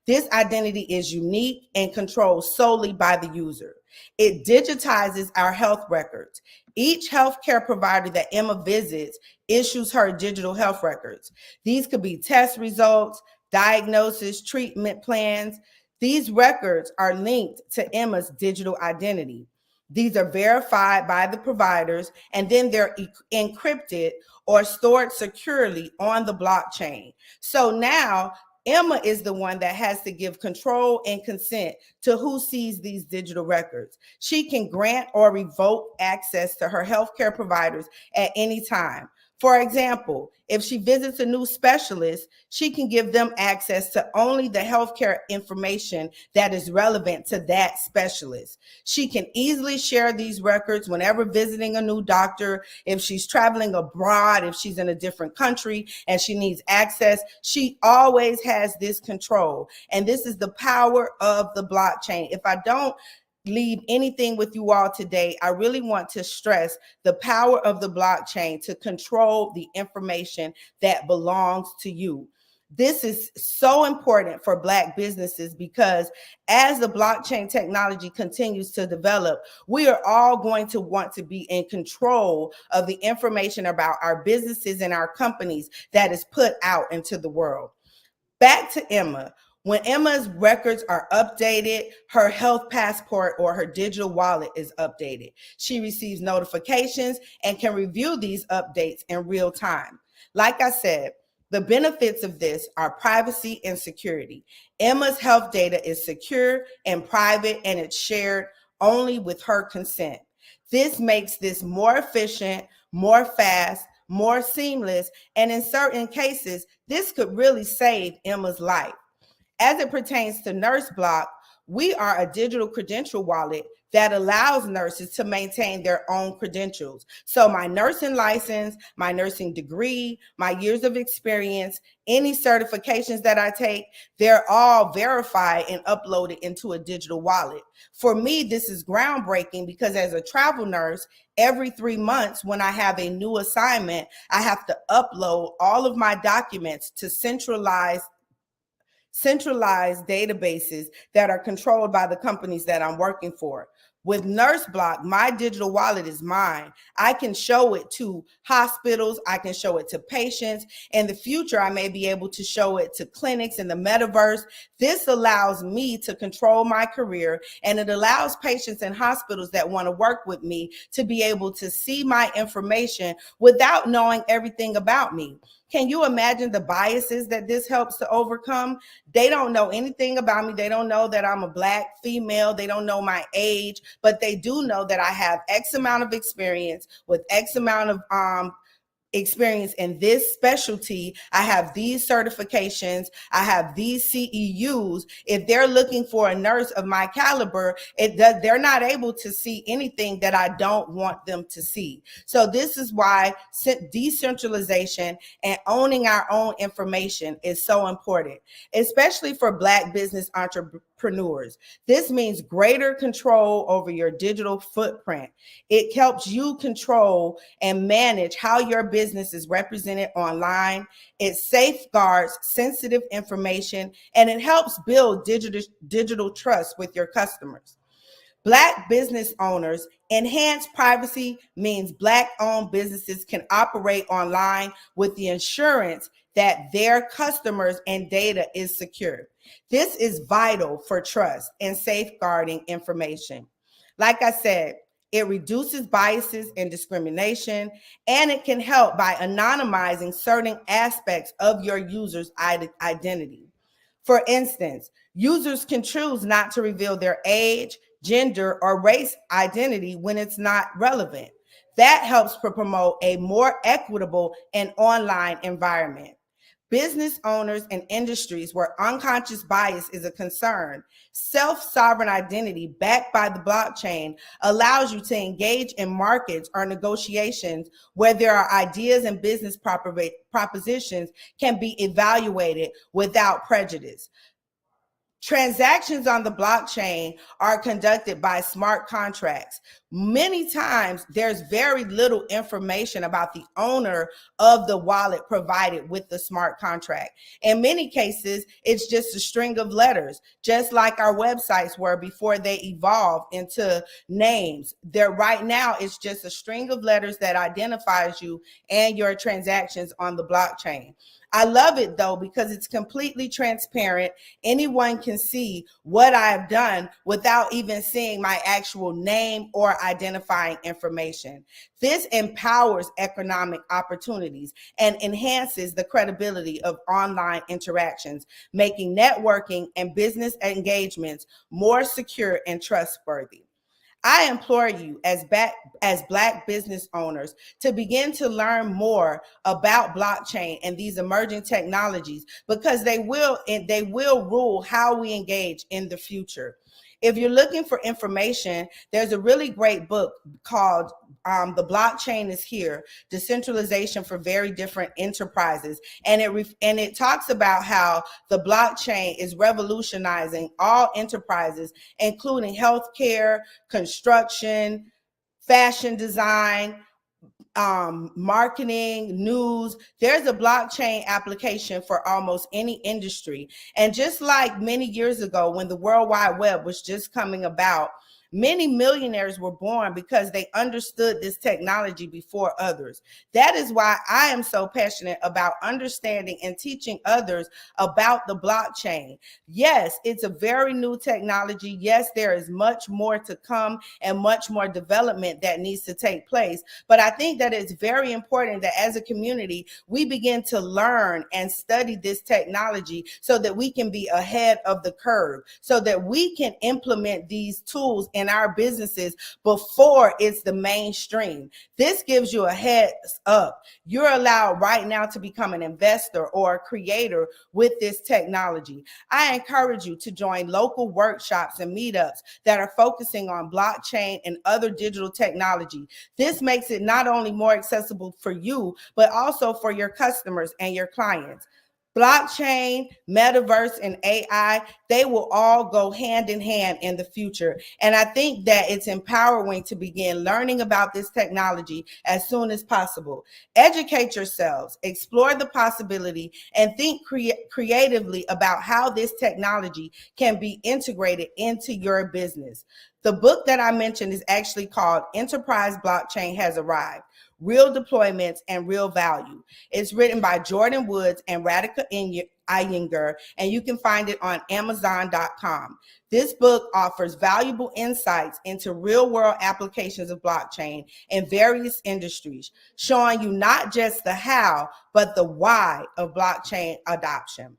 This identity is unique and controlled solely by the user. It digitizes our health records. Each healthcare provider that Emma visits issues her digital health records. These could be test results, diagnosis, treatment plans. These records are linked to Emma's digital identity. These are verified by the providers, and then they're encrypted or stored securely on the blockchain. So now Emma is the one that has to give control and consent to who sees these digital records. She can grant or revoke access to her healthcare providers at any time. For example, if she visits a new specialist, she can give them access to only the healthcare information that is relevant to that specialist. She can easily share these records whenever visiting a new doctor. If she's traveling abroad, if she's in a different country and she needs access, she always has this control. And this is the power of the blockchain. leave anything with you all today, I really want to stress the power of the blockchain to control the information that belongs to you. This is so important for Black businesses because as the blockchain technology continues to develop, we are all going to want to be in control of the information about our businesses and our companies that is put out into the world. Back to Emma. When Emma's records are updated, her health passport or her digital wallet is updated. She receives notifications and can review these updates in real time. Like I said, the benefits of this are privacy and security. Emma's health data is secure and private, and it's shared only with her consent. This makes this more efficient, more fast, more seamless, and in certain cases, this could really save Emma's life. As it pertains to NurseBlock, we are a digital credential wallet that allows nurses to maintain their own credentials. So my nursing license, my nursing degree, my years of experience, any certifications that I take, they're all verified and uploaded into a digital wallet. For me, this is groundbreaking because as a travel nurse, every 3 months when I have a new assignment, I have to upload all of my documents to centralized databases that are controlled by the companies that I'm working for. With NurseBlock, my digital wallet is mine. I can show it to hospitals. I can show it to patients. In the future, I may be able to show it to clinics in the metaverse. This allows me to control my career, and it allows patients and hospitals that want to work with me to be able to see my information without knowing everything about me. Can you imagine the biases that this helps to overcome? They don't know anything about me. They don't know that I'm a Black female. They don't know my age, but they do know that I have X amount of experience with X amount of experience in this specialty. I have these certifications. I have these CEUs. If they're looking for a nurse of my caliber, they're not able to see anything that I don't want them to see. So this is why decentralization and owning our own information is so important, especially for Black business entrepreneurs. This means greater control over your digital footprint. It helps you control and manage how your business is represented online. It safeguards sensitive information, and it helps build digital trust with your customers. Black business owners, enhanced privacy means Black-owned businesses can operate online with the assurance that their customers and data is secure. This is vital for trust and safeguarding information. Like I said, it reduces biases and discrimination, and it can help by anonymizing certain aspects of your user's identity. For instance, users can choose not to reveal their age, gender, or race identity when it's not relevant. That helps to promote a more equitable and online environment. Business owners and industries where unconscious bias is a concern, self-sovereign identity backed by the blockchain allows you to engage in markets or negotiations where there are ideas and business propositions can be evaluated without prejudice. Transactions on the blockchain are conducted by smart contracts. Many times there's very little information about the owner of the wallet provided with the smart contract. In many cases, it's just a string of letters, just like our websites were before they evolved into names. Right now, it's just a string of letters that identifies you and your transactions on the blockchain. I love it though, because it's completely transparent. Anyone can see what I've done without even seeing my actual name or identifying information. This empowers economic opportunities and enhances the credibility of online interactions, making networking and business engagements more secure and trustworthy. I implore you as Black business owners to begin to learn more about blockchain and these emerging technologies, because they will rule how we engage in the future. If you're looking for information, there's a really great book called the blockchain is here, decentralization for very different enterprises. And it talks about how the blockchain is revolutionizing all enterprises, including healthcare, construction, fashion design, marketing, news. There's a blockchain application for almost any industry. And just like many years ago when the World Wide Web was just coming about, many millionaires were born because they understood this technology before others. That is why I am so passionate about understanding and teaching others about the blockchain. Yes, it's a very new technology. Yes, there is much more to come and much more development that needs to take place. But I think that it's very important that as a community, we begin to learn and study this technology so that we can be ahead of the curve, so that we can implement these tools in our businesses before it's the mainstream. This gives you a heads up. You're allowed right now to become an investor or a creator with this technology. I encourage you to join local workshops and meetups that are focusing on blockchain and other digital technology. This makes it not only more accessible for you, but also for your customers and your clients. Blockchain, metaverse, and AI, they will all go hand in hand in the future. And I think that it's empowering to begin learning about this technology as soon as possible. Educate yourselves, explore the possibility, and think creatively about how this technology can be integrated into your business. The book that I mentioned is actually called Enterprise Blockchain Has Arrived: Real Deployments and Real Value. It's written by Jordan Woods and Radhika Iyengar, and you can find it on Amazon.com. This book offers valuable insights into real-world applications of blockchain in various industries, showing you not just the how, but the why of blockchain adoption.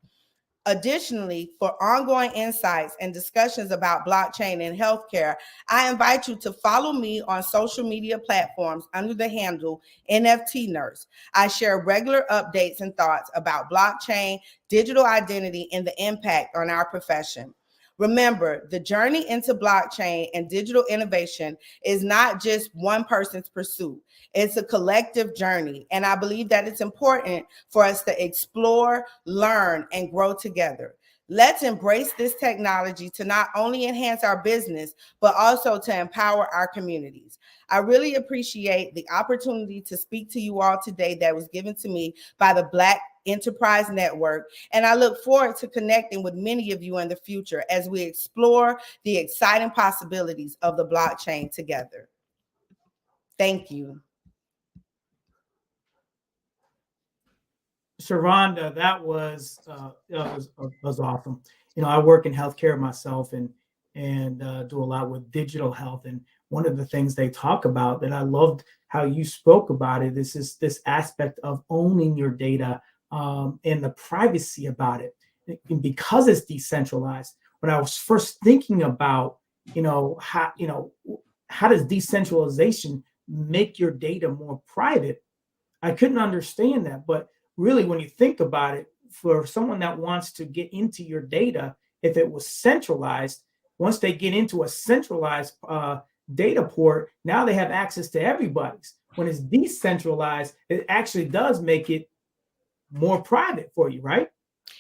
Additionally, for ongoing insights and discussions about blockchain and healthcare, I invite you to follow me on social media platforms under the handle NFT Nurse. I share regular updates and thoughts about blockchain, digital identity, and the impact on our profession. Remember, the journey into blockchain and digital innovation is not just one person's pursuit. It's a collective journey, and I believe that it's important for us to explore, learn, and grow together. Let's embrace this technology to not only enhance our business, but also to empower our communities. I really appreciate the opportunity to speak to you all today that was given to me by the Black Enterprise Network, and I look forward to connecting with many of you in the future as we explore the exciting possibilities of the blockchain together. Thank you. Sharonda, that was awesome. You know, I work in healthcare myself and do a lot with digital health. And one of the things they talk about that I loved how you spoke about it is this aspect of owning your data and the privacy about it. And because it's decentralized, when I was first thinking about, how does decentralization make your data more private? I couldn't understand that, but really, when you think about it, for someone that wants to get into your data, if it was centralized, once they get into a centralized data port, now they have access to everybody's. When it's decentralized, it actually does make it more private for you, right?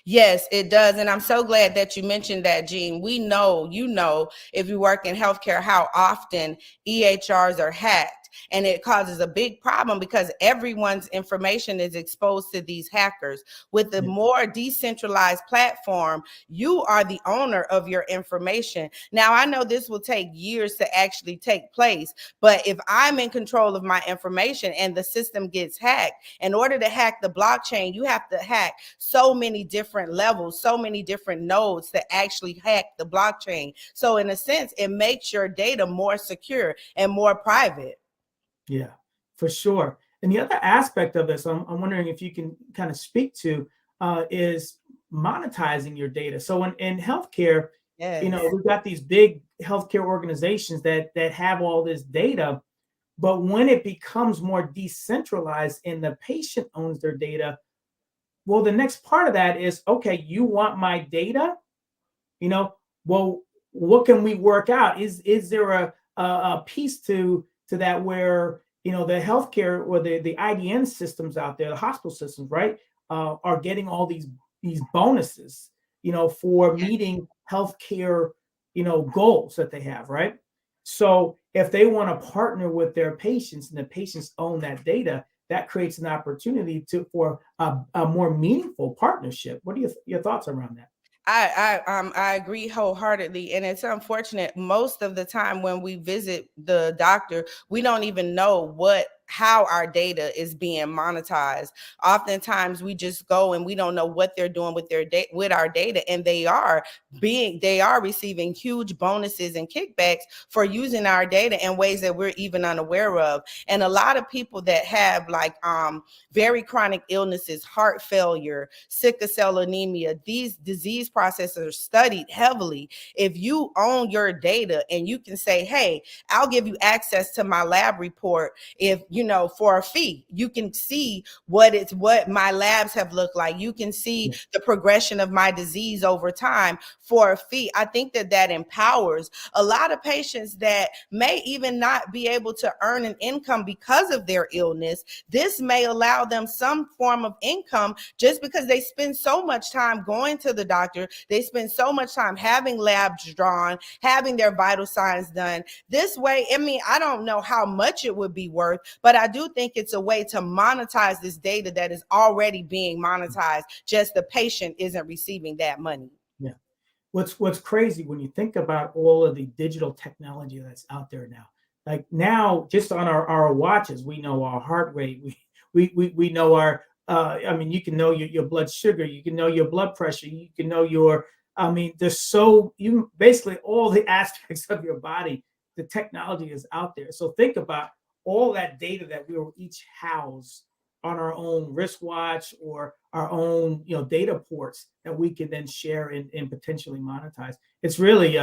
Yes, it does. And I'm so glad that you mentioned that, Gene. We know, if you work in healthcare, how often EHRs are hacked. And it causes a big problem because everyone's information is exposed to these hackers. With the more decentralized platform, you are the owner of your information. Now, I know this will take years to actually take place, but if I'm in control of my information and the system gets hacked, in order to hack the blockchain, you have to hack so many different levels, so many different nodes to actually hack the blockchain. So in a sense, it makes your data more secure and more private. Yeah, for sure. And the other aspect of this, I'm wondering if you can kind of speak to, is monetizing your data. So in healthcare, we've got these big healthcare organizations that have all this data, but when it becomes more decentralized and the patient owns their data, well, the next part of that is, okay, you want my data? Well, what can we work out? Is there a piece to that where, the healthcare or the IDN systems out there, the hospital systems, right, are getting all these bonuses, for meeting healthcare, goals that they have, right? So if they want to partner with their patients and the patients own that data, that creates an opportunity for a more meaningful partnership. What are your thoughts around that? I agree wholeheartedly, and it's unfortunate. Most of the time when we visit the doctor, we don't even know how our data is being monetized. Oftentimes we just go and we don't know what they're doing with with our data, and they are receiving huge bonuses and kickbacks for using our data in ways that we're even unaware of. And a lot of people that have very chronic illnesses, heart failure, sickle cell anemia, these disease processes are studied heavily. If you own your data and you can say, hey, I'll give you access to my lab report for a fee. You can see what my labs have looked like. You can see the progression of my disease over time for a fee. I think that empowers a lot of patients that may even not be able to earn an income because of their illness. This may allow them some form of income just because they spend so much time going to the doctor. They spend so much time having labs drawn, having their vital signs done. This way, I don't know how much it would be worth, but I do think it's a way to monetize this data that is already being monetized. Just the patient isn't receiving that money. Yeah. What's crazy when you think about all of the digital technology that's out there now. Like now, just on our watches, we know our heart rate. We know our. You can know your blood sugar. You can know your blood pressure. You can know your. You basically all the aspects of your body. The technology is out there. So think about all that data that we will each house on our own wristwatch or our own data ports that we can then share and potentially monetize. It's really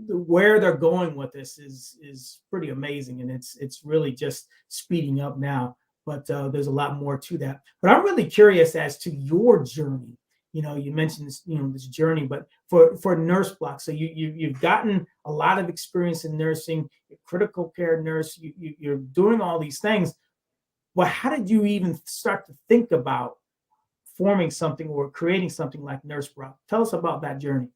where they're going with this is pretty amazing, and it's really just speeding up now. But there's a lot more to that. But I'm really curious as to your journey. You mentioned this, this journey, but for Nurse Block, so you've gotten a lot of experience in nursing, you're a critical care nurse, you're doing all these things. Well, how did you even start to think about forming something or creating something like Nurse Block? Tell us about that journey.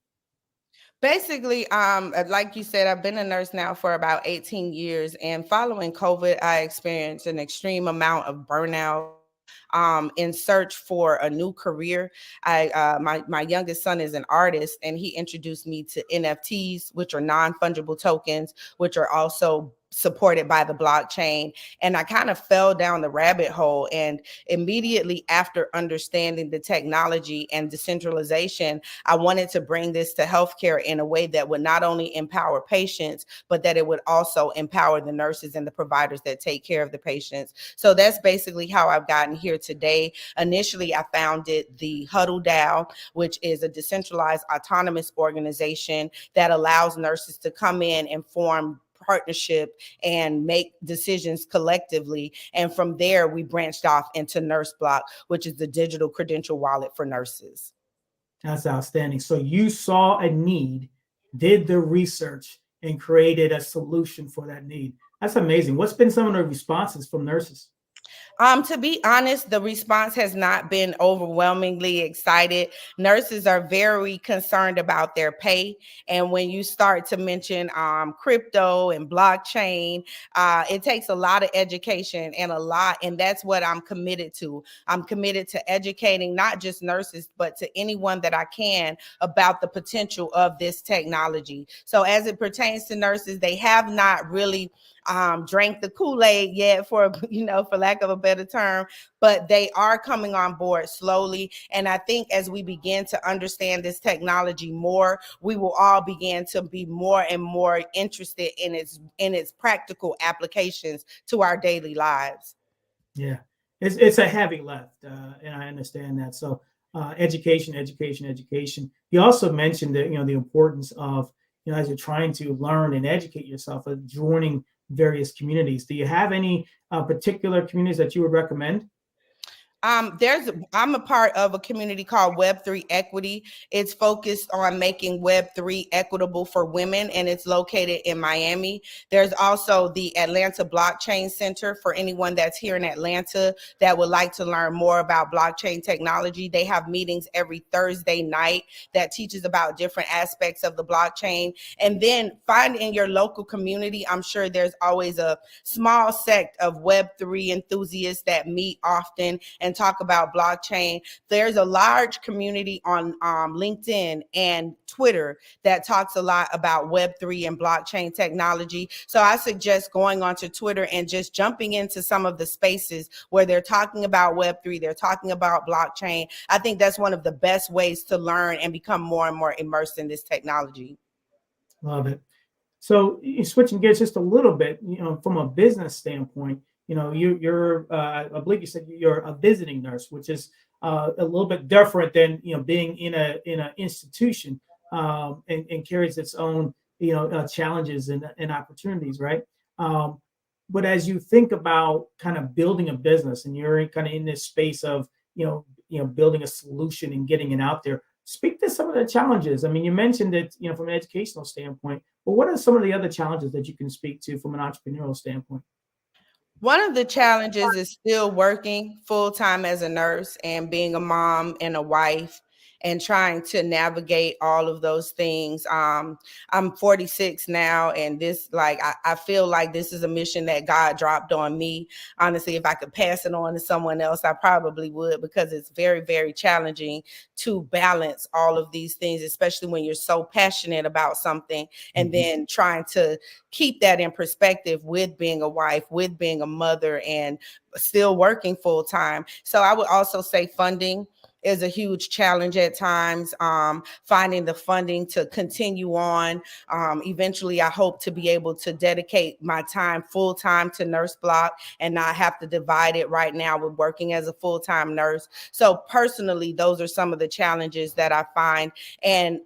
Basically, like you said, I've been a nurse now for about 18 years, and following COVID, I experienced an extreme amount of burnout. In search for a new career. My youngest son is an artist, and he introduced me to NFTs, which are non-fungible tokens, which are also supported by the blockchain. And I kind of fell down the rabbit hole. And immediately after understanding the technology and decentralization, I wanted to bring this to healthcare in a way that would not only empower patients, but that it would also empower the nurses and the providers that take care of the patients. So that's basically how I've gotten here today. Initially, I founded the Huddle DAO, which is a decentralized autonomous organization that allows nurses to come in and form partnership and make decisions collectively. And from there, we branched off into Nurse Block, which is the digital credential wallet for nurses. That's outstanding. So you saw a need, did the research, and created a solution for that need. That's amazing. What's been some of the responses from nurses? To be honest, the response has not been overwhelmingly excited. Nurses are very concerned about their pay. And when you start to mention crypto and blockchain, it takes a lot of education and that's what I'm committed to. I'm committed to educating not just nurses, but to anyone that I can about the potential of this technology. So as it pertains to nurses, they have not really drank the Kool-Aid yet, for lack of a better term, but they are coming on board slowly. And I think as we begin to understand this technology more, we will all begin to be more and more interested in its practical applications to our daily lives. Yeah, it's a heavy lift, and I understand that. So education. You also mentioned that the importance of as you're trying to learn and educate yourself, joining various communities. Do you have any particular communities that you would recommend? I'm a part of a community called Web3 Equity. It's focused on making Web3 equitable for women, and it's located in Miami. There's also the Atlanta Blockchain Center for anyone that's here in Atlanta that would like to learn more about blockchain technology. They have meetings every Thursday night that teaches about different aspects of the blockchain. And then find in your local community, I'm sure there's always a small sect of Web3 enthusiasts that meet often and talk about blockchain. There's a large community on LinkedIn and Twitter that talks a lot about Web3 and blockchain technology. So I suggest going onto Twitter and just jumping into some of the spaces where they're talking about Web3, they're talking about blockchain. I think that's one of the best ways to learn and become more and more immersed in this technology. Love it. So switching gears just a little bit, from a business standpoint, you're I believe you said you're a visiting nurse, which is a little bit different than being in an institution, and carries its own challenges and opportunities, right? But as you think about kind of building a business, and you're kind of in this space of building a solution and getting it out there, speak to some of the challenges. I mean, you mentioned it, from an educational standpoint, but what are some of the other challenges that you can speak to from an entrepreneurial standpoint? One of the challenges is still working full-time as a nurse and being a mom and a wife and trying to navigate all of those things. I'm 46 now, and this, I feel like this is a mission that God dropped on me. Honestly, if I could pass it on to someone else, I probably would, because it's very, very challenging to balance all of these things, especially when you're so passionate about something, and then trying to keep that in perspective with being a wife, with being a mother, and still working full time. So I would also say funding is a huge challenge at times, finding the funding to continue on. Eventually, I hope to be able to dedicate my time full time to Nurse Block and not have to divide it right now with working as a full-time nurse. So personally, those are some of the challenges that I find. And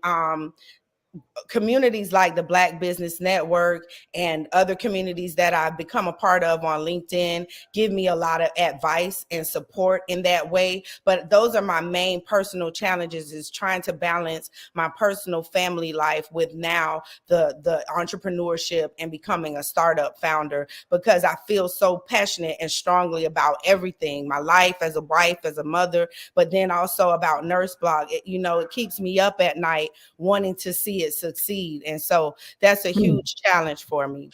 communities like the Black Business Network and other communities that I've become a part of on LinkedIn give me a lot of advice and support in that way. But those are my main personal challenges, is trying to balance my personal family life with now the entrepreneurship and becoming a startup founder, because I feel so passionate and strongly about everything, my life as a wife, as a mother, but then also about Nurse Block. It keeps me up at night wanting to see it succeed. And so that's a huge challenge for me.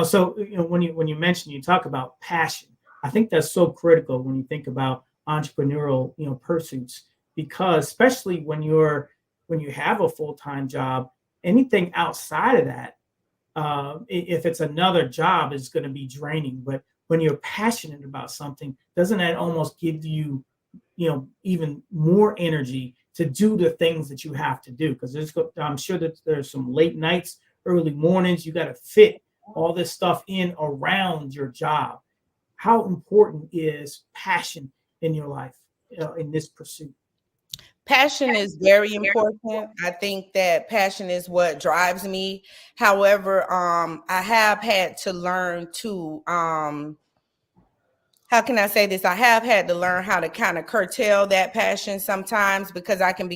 So when you mention, you talk about passion, I think that's so critical when you think about entrepreneurial pursuits, because especially when you have a full-time job, anything outside of that, if it's another job, is going to be draining. But when you're passionate about something, doesn't that almost give you even more energy to do the things that you have to do? Because I'm sure that there's some late nights, early mornings, you got to fit all this stuff in around your job. How important is passion in your life, in this pursuit? Passion is very important. I think that passion is what drives me. However, I have had to learn to, how can I say this? I have had to learn how to kind of curtail that passion sometimes, because I can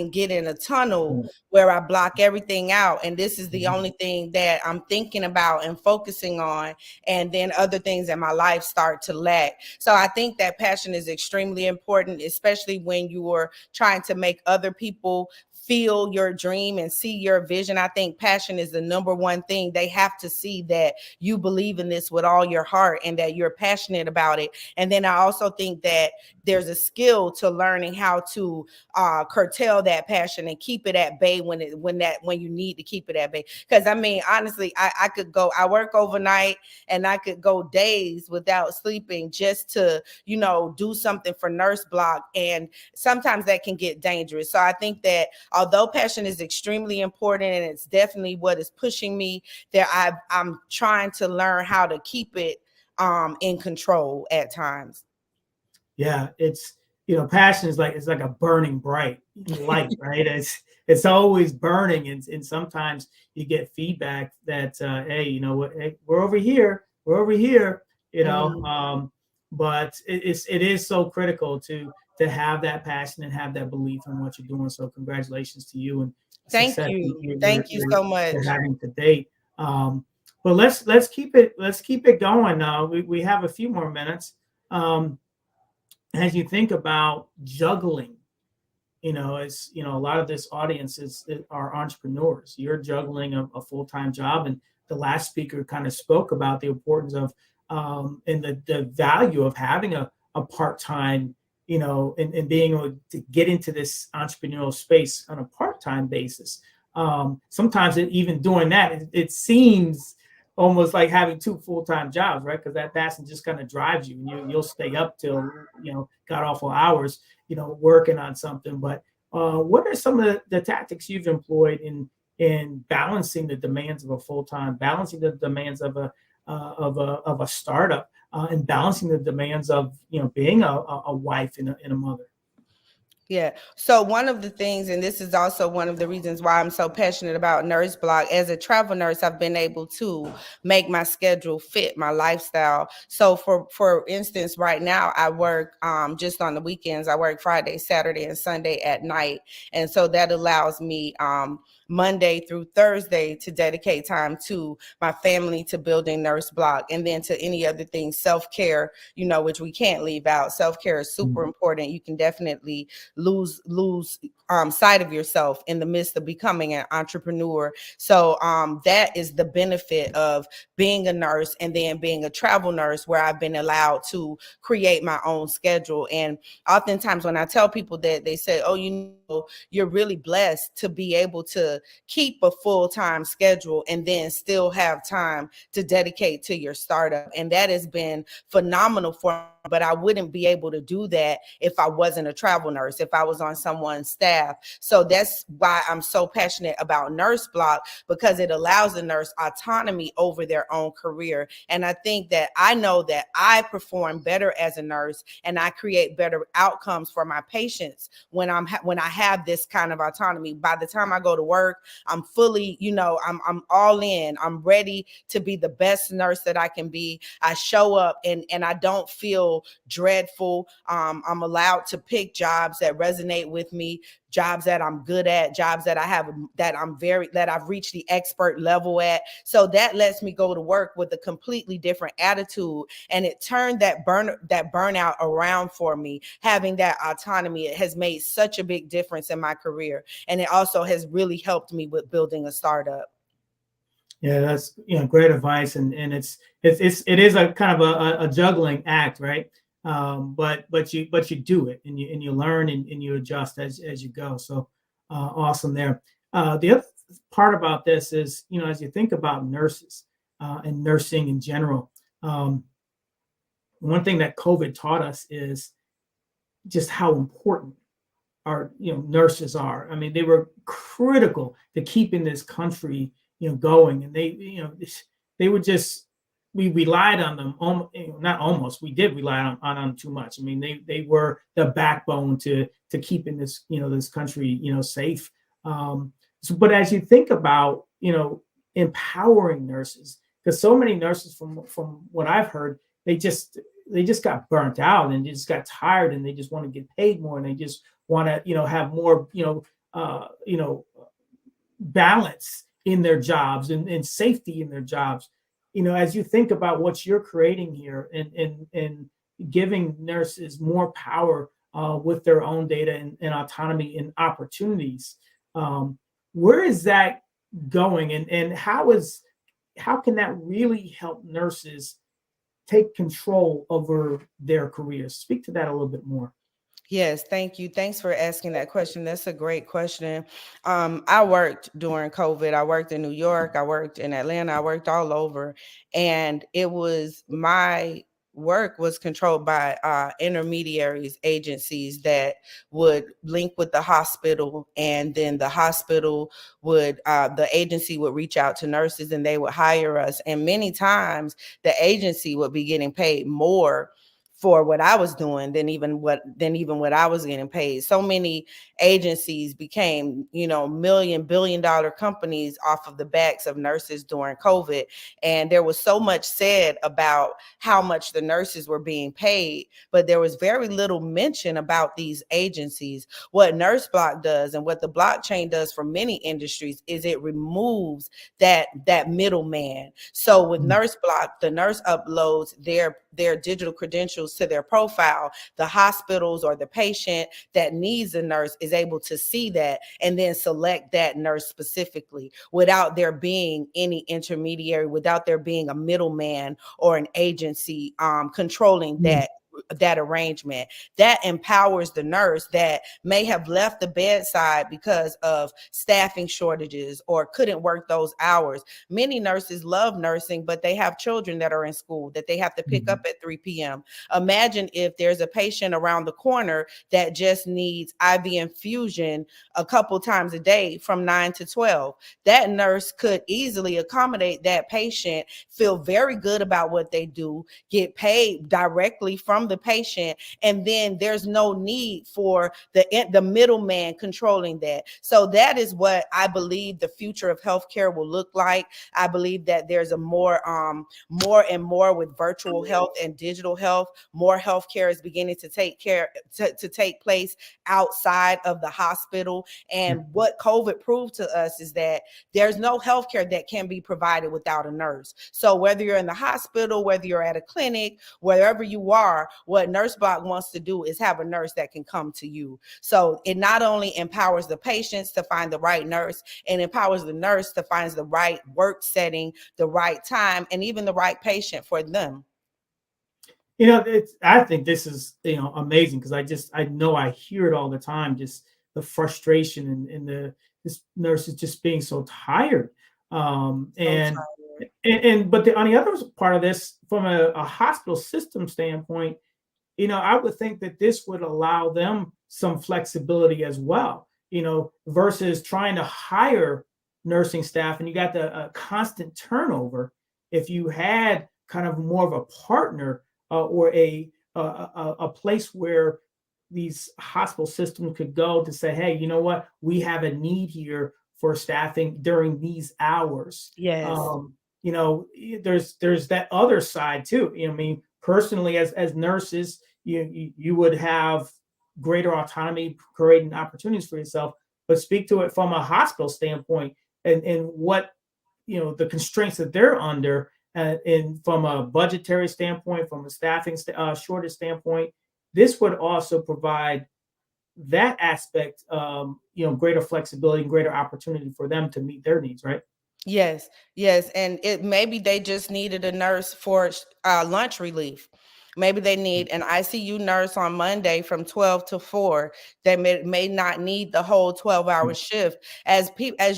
get in a tunnel where I block everything out, and this is the only thing that I'm thinking about and focusing on, and then other things in my life start to lack. So I think that passion is extremely important, especially when you are trying to make other people feel your dream and see your vision. I think passion is the number one thing. They have to see that you believe in this with all your heart and that you're passionate about it. And then I also think that there's a skill to learning how to curtail that passion and keep it at bay when you need to keep it at bay. Because I mean, honestly, I work overnight and I could go days without sleeping just to, do something for Nurse Block. And sometimes that can get dangerous. So I think that although passion is extremely important and it's definitely what is pushing me, I'm trying to learn how to keep it in control at times. Yeah, it's passion is it's like a burning bright light, right? It's always burning, and sometimes you get feedback that hey, you know what, hey, we're over here, but it is so critical to have that passion and have that belief in what you're doing. So congratulations to you and Thank success you. you're, Thank you so much. you're having to date. But let's keep it going. We have a few more minutes. As you think about juggling, as a lot of this audience are entrepreneurs. You're juggling a full-time job, and the last speaker kind of spoke about the importance of and the value of having a part-time, and being able to get into this entrepreneurial space on a part-time basis. Sometimes even doing that, it seems almost like having two full-time jobs, right? Because that passion just kind of drives you, and you'll stay up till god awful hours, working on something. But what are some of the tactics you've employed in balancing the demands of a full-time, balancing the demands of a startup, and balancing the demands of being a wife and a mother? Yeah. So one of the things, and this is also one of the reasons why I'm so passionate about Nurse Block, as a travel nurse, I've been able to make my schedule fit my lifestyle. So for instance, right now I work just on the weekends. I work Friday, Saturday, and Sunday at night. And so that allows me Monday through Thursday to dedicate time to my family, to building Nurse Block, and then to any other things, self-care, which we can't leave out. Self-care is super important. You can definitely lose sight of yourself in the midst of becoming an entrepreneur. So that is the benefit of being a nurse and then being a travel nurse, where I've been allowed to create my own schedule. And oftentimes when I tell people that, they say, oh, you're really blessed to be able to keep a full-time schedule and then still have time to dedicate to your startup. And that has been phenomenal for me. But I wouldn't be able to do that if I wasn't a travel nurse, if I was on someone's staff. So that's why I'm so passionate about Nurse Block, because it allows the nurse autonomy over their own career. And I think that I know that I perform better as a nurse, and I create better outcomes for my patients when I have this kind of autonomy. By the time I go to work, I'm fully, I'm all in. I'm ready to be the best nurse that I can be. I show up and I don't feel dreadful. I'm allowed to pick jobs that resonate with me, jobs that I'm good at, jobs that I've reached the expert level at. So that lets me go to work with a completely different attitude. And it turned that burnout around for me. Having that autonomy, it has made such a big difference in my career. And it also has really helped me with building a startup. Yeah, that's great advice, and it is a kind of a juggling act, right? But you do it, and you learn and you adjust as you go. So awesome there. The other part about this is, as you think about nurses and nursing in general, one thing that COVID taught us is just how important our nurses are. I mean, they were critical to keeping this country going, and they would just, we relied on them. Not almost, we did rely on them too much. I mean, they were the backbone to keeping this this country safe. But as you think about empowering nurses, because so many nurses from what I've heard, they just got burnt out and just got tired, and they just want to get paid more, and they just want to have more balance in their jobs and safety in their jobs. As you think about what you're creating here and giving nurses more power with their own data and autonomy and opportunities, where is that going, and how can that really help nurses take control over their careers? Speak to that a little bit more. Yes, thank you. Thanks for asking that question. That's a great question. I worked during COVID. I worked in New York. I worked in Atlanta. I worked all over. And it was my work was controlled by intermediaries, agencies that would link with the hospital. And then the hospital the agency would reach out to nurses and they would hire us. And many times the agency would be getting paid more for what I was doing than even what I was getting paid. So many agencies became, $1 billion companies off of the backs of nurses during COVID. And there was so much said about how much the nurses were being paid, but there was very little mention about these agencies. What NurseBlock does and what the blockchain does for many industries is it removes that middleman. So with NurseBlock, the nurse uploads their digital credentials to their profile. The hospitals or the patient that needs a nurse is able to see that and then select that nurse specifically without there being any intermediary, without there being a middleman or an agency controlling that arrangement. That empowers the nurse that may have left the bedside because of staffing shortages or couldn't work those hours. Many nurses love nursing, but they have children that are in school that they have to pick up at 3 p.m. Imagine if there's a patient around the corner that just needs IV infusion a couple times a day from 9 to 12. That nurse could easily accommodate that patient, feel very good about what they do, get paid directly from the patient, and then there's no need for the middleman controlling that. So that is what I believe the future of healthcare will look like. I believe that there's a more and more with virtual health and digital health. More healthcare is beginning to take place outside of the hospital. And what COVID proved to us is that there's no healthcare that can be provided without a nurse. So whether you're in the hospital, whether you're at a clinic, wherever you are, what NurseBlock wants to do is have a nurse that can come to you. So it not only empowers the patients to find the right nurse, it empowers the nurse to find the right work setting, the right time, and even the right patient for them. I think this is, amazing because I know I hear it all the time, just the frustration and this nurses just being so tired. But on the other part of this, from a hospital system standpoint, I would think that this would allow them some flexibility as well, versus trying to hire nursing staff and you got the constant turnover. If you had kind of more of a partner or a place where these hospital systems could go to say, hey, you know what, we have a need here for staffing during these hours. Yes. There's that other side too. I mean, personally, as nurses, you would have greater autonomy, creating opportunities for yourself. But speak to it from a hospital standpoint and what the constraints that they're under, and from a budgetary standpoint, from a staffing shortage standpoint. This would also provide that aspect, greater flexibility and greater opportunity for them to meet their needs, right? Yes. And maybe they just needed a nurse for lunch relief. Maybe they need an ICU nurse on Monday from 12 to 4. They may not need the whole 12-hour shift. As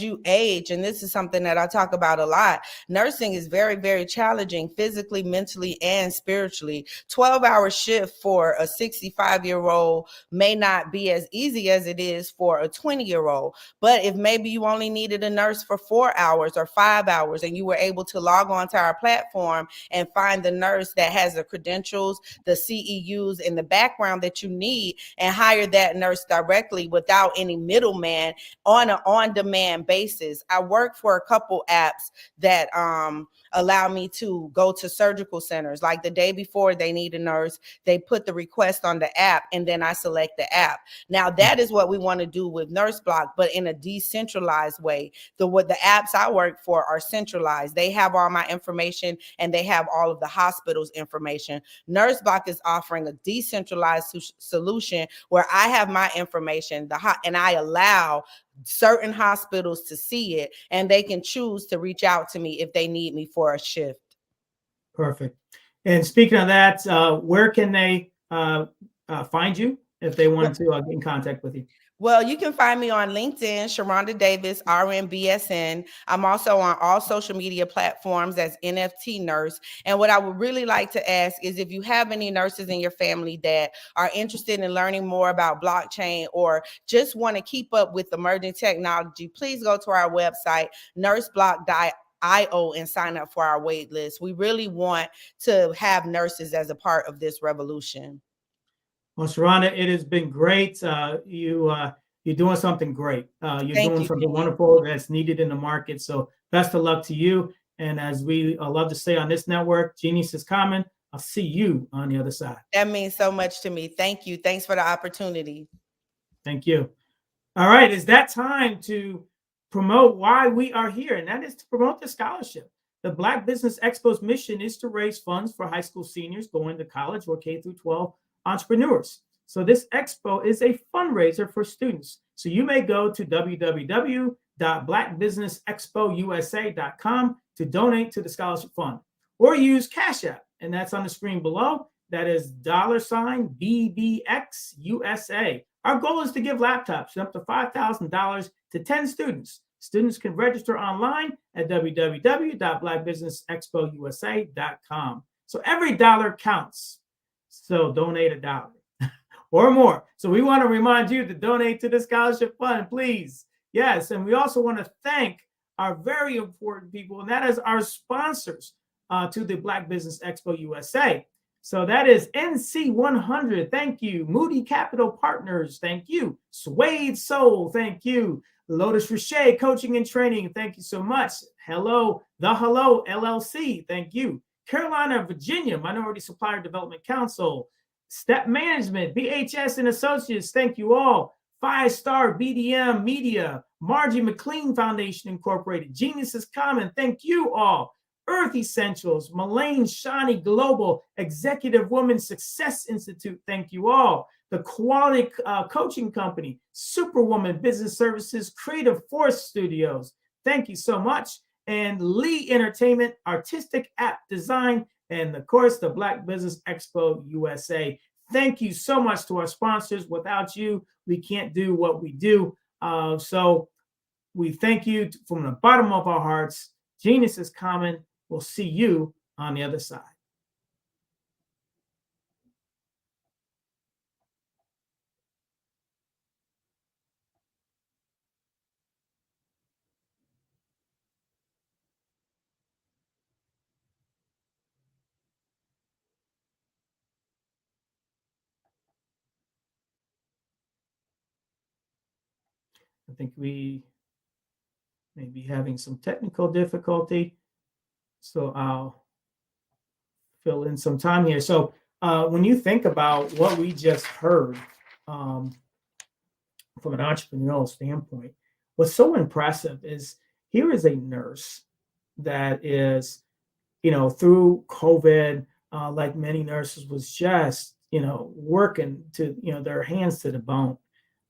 you age, and this is something that I talk about a lot, nursing is very, very challenging physically, mentally, and spiritually. 12-hour shift for a 65-year-old may not be as easy as it is for a 20-year-old. But if maybe you only needed a nurse for 4 hours or 5 hours, and you were able to log on to our platform and find the nurse that has the credentials, the CEUs in the background that you need, and hire that nurse directly without any middleman on an on-demand basis. I work for a couple apps that allow me to go to surgical centers. Like the day before they need a nurse, they put the request on the app, and then I select the app. Now that is what we want to do with NurseBlock, but in a decentralized way. The apps I work for are centralized. They have all my information and they have all of the hospital's information. NurseBlock is offering a decentralized solution where I have my information, and I allow certain hospitals to see it, and they can choose to reach out to me if they need me for a shift. Perfect. And speaking of that, where can they find you if they wanted to get in contact with you? Well, you can find me on LinkedIn, Sharonda Davis, RNBSN. I'm also on all social media platforms as NFT Nurse. And what I would really like to ask is if you have any nurses in your family that are interested in learning more about blockchain or just want to keep up with emerging technology, please go to our website, nurseblock.io. IO and sign up for our wait list. We really want to have nurses as a part of this revolution. Well, Sharonda, it has been great. You're doing something great. You're doing something wonderful that's needed in the market. So best of luck to you. And as we love to say on this network, genius is common. I'll see you on the other side. That means so much to me. Thank you. Thanks for the opportunity. Thank you. All right, it's that time to promote why we are here, and that is to promote the scholarship. The Black Business Expo's mission is to raise funds for high school seniors going to college or K through 12 entrepreneurs. So this expo is a fundraiser for students. So you may go to www.blackbusinessexpousa.com to donate to the scholarship fund, or use Cash App, and that's on the screen below. That is $BBXUSA. Our goal is to give laptops up to $5,000 to 10 students. Students can register online at www.blackbusinessexpousa.com. So every dollar counts. So donate $1 or more. So we want to remind you to donate to the scholarship fund, please. Yes, and we also want to thank our very important people, and that is our sponsors to the Black Business Expo USA. So that is NC100, thank you. Moody Capital Partners, thank you. Suede Soul, thank you. Lotus Richet Coaching and Training, thank you so much. Hello LLC, thank you. Carolina, Virginia, Minority Supplier Development Council. Step Management, BHS and Associates, thank you all. 5-Star BDM Media, Margie McLean Foundation Incorporated, Genius is Common, thank you all. Earth Essentials, Malane Shawnee Global, Executive Woman Success Institute, thank you all. The Quality Coaching Company, Superwoman Business Services, Creative Force Studios, thank you so much. And Lee Entertainment, Artistic App Design, and of course, the Black Business Expo USA. Thank you so much to our sponsors. Without you, we can't do what we do. So we thank you from the bottom of our hearts. Genius is common. We'll see you on the other side. I think we may be having some technical difficulty, so I'll fill in some time here. So when you think about what we just heard from an entrepreneurial standpoint, what's so impressive is here is a nurse that is, through COVID, like many nurses, was just, working to, their hands to the bone,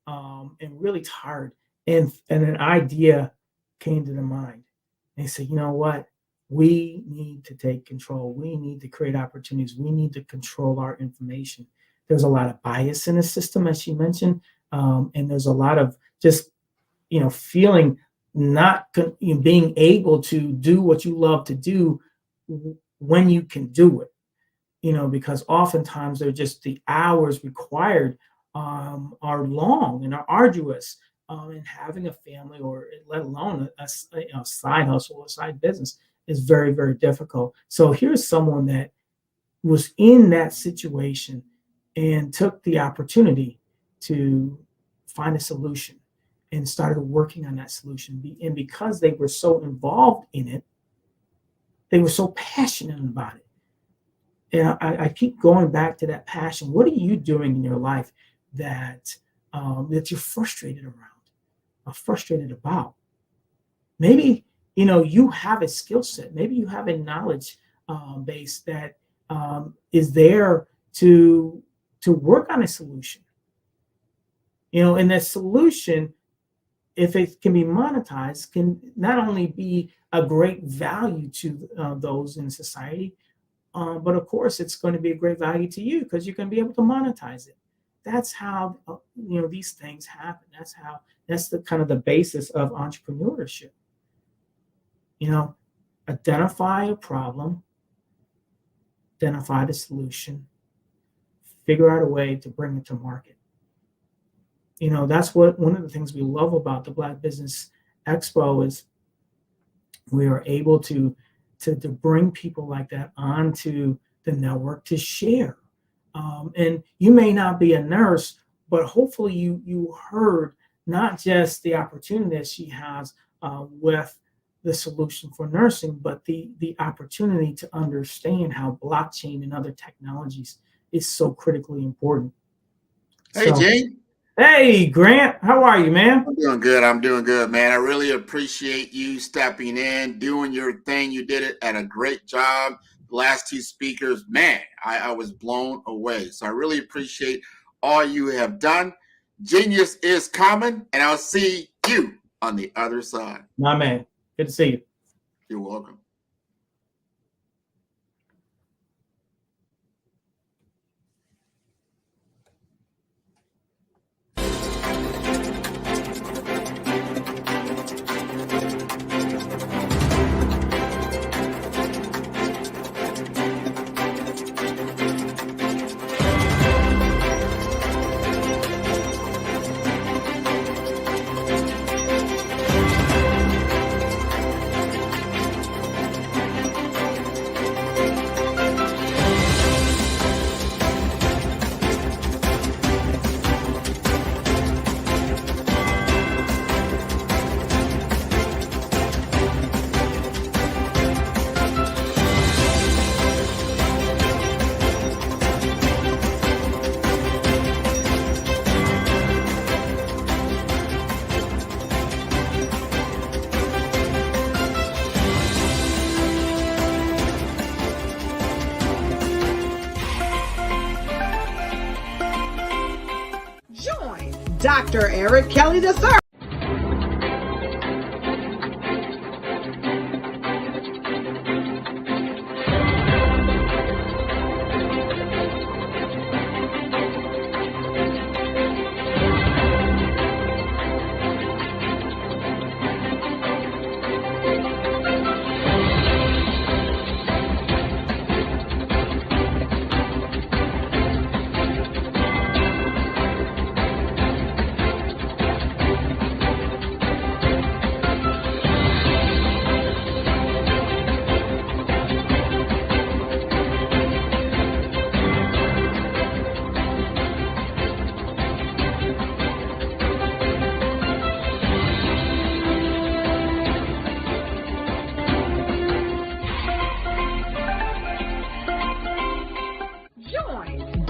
and really tired. And an idea came to the mind. They said, you know what? We need to take control. We need to create opportunities. We need to control our information. There's a lot of bias in the system, as she mentioned. And there's a lot of just, feeling not being able to do what you love to do when you can do it, because oftentimes they're just the hours required are long and are arduous. And having a family, or let alone a side hustle or side business, is very, very difficult. So here's someone that was in that situation and took the opportunity to find a solution and started working on that solution. And because they were so involved in it, they were so passionate about it. And I keep going back to that passion. What are you doing in your life that you're frustrated around? Frustrated about? Maybe you have a skill set. Maybe you have a knowledge base that is there to work on a solution. And that solution, if it can be monetized, can not only be a great value to those in society, but of course it's going to be a great value to you because you're going to be able to monetize it. That's how these things happen. That's the kind of the basis of entrepreneurship. Identify a problem, identify the solution, figure out a way to bring it to market. That's what one of the things we love about the Black Business Expo is we are able to bring people like that onto the network to share. And you may not be a nurse, but hopefully you heard not just the opportunity that she has with the solution for nursing, but the opportunity to understand how blockchain and other technologies is so critically important. Hey, Gene. Hey, Grant. How are you, man? I'm doing good. I'm doing good, man. I really appreciate you stepping in, doing your thing. You did it at a great job. The last two speakers, man, I was blown away. So I really appreciate all you have done. Genius is coming, and I'll see you on the other side. My man. Good to see you. You're welcome. Dr. Eric Kelly III.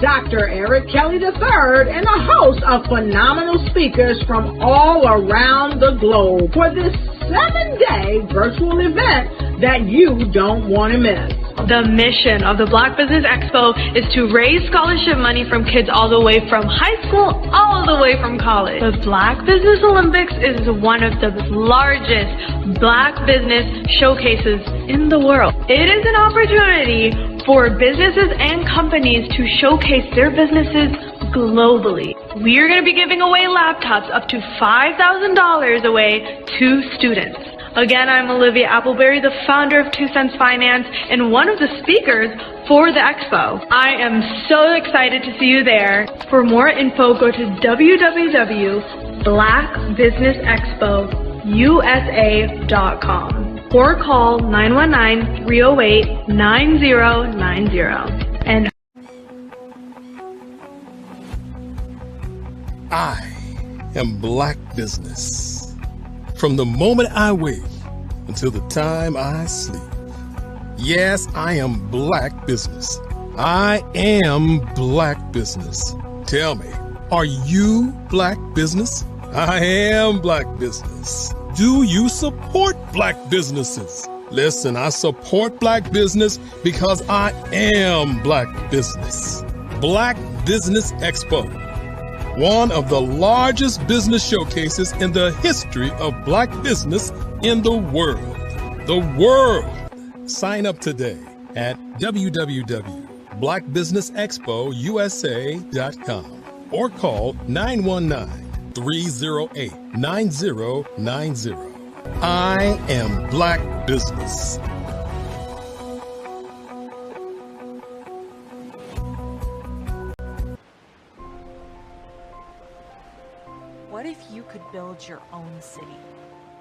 Dr. Eric Kelly III and a host of phenomenal speakers from all around the globe for this 7-day virtual event that you don't want to miss. The mission of the Black Business Expo is to raise scholarship money from kids all the way from high school all the way from college. The Black Business Olympics is one of the largest Black business showcases in the world. It is an opportunity for businesses and companies to showcase their businesses globally. We are going to be giving away laptops up to $5,000 away to students. Again, I'm Olivia Appleberry, the founder of 2 Cents Finance and one of the speakers for the expo. I am so excited to see you there. For more info, go to www.blackbusinessexpousa.com or call 919-308-9090. And I am Black Business. From the moment I wake until the time I sleep. Yes, I am Black Business. I am Black Business. Tell me, are you Black Business? I am Black Business. Do you support Black businesses? Listen, I support Black business because I am Black Business. Black Business Expo. One of the largest business showcases in the history of Black business in the world. The world. Sign up today at www.blackbusinessexpousa.com or call 919-308-9090. I am Black Business. What if you could build your own city?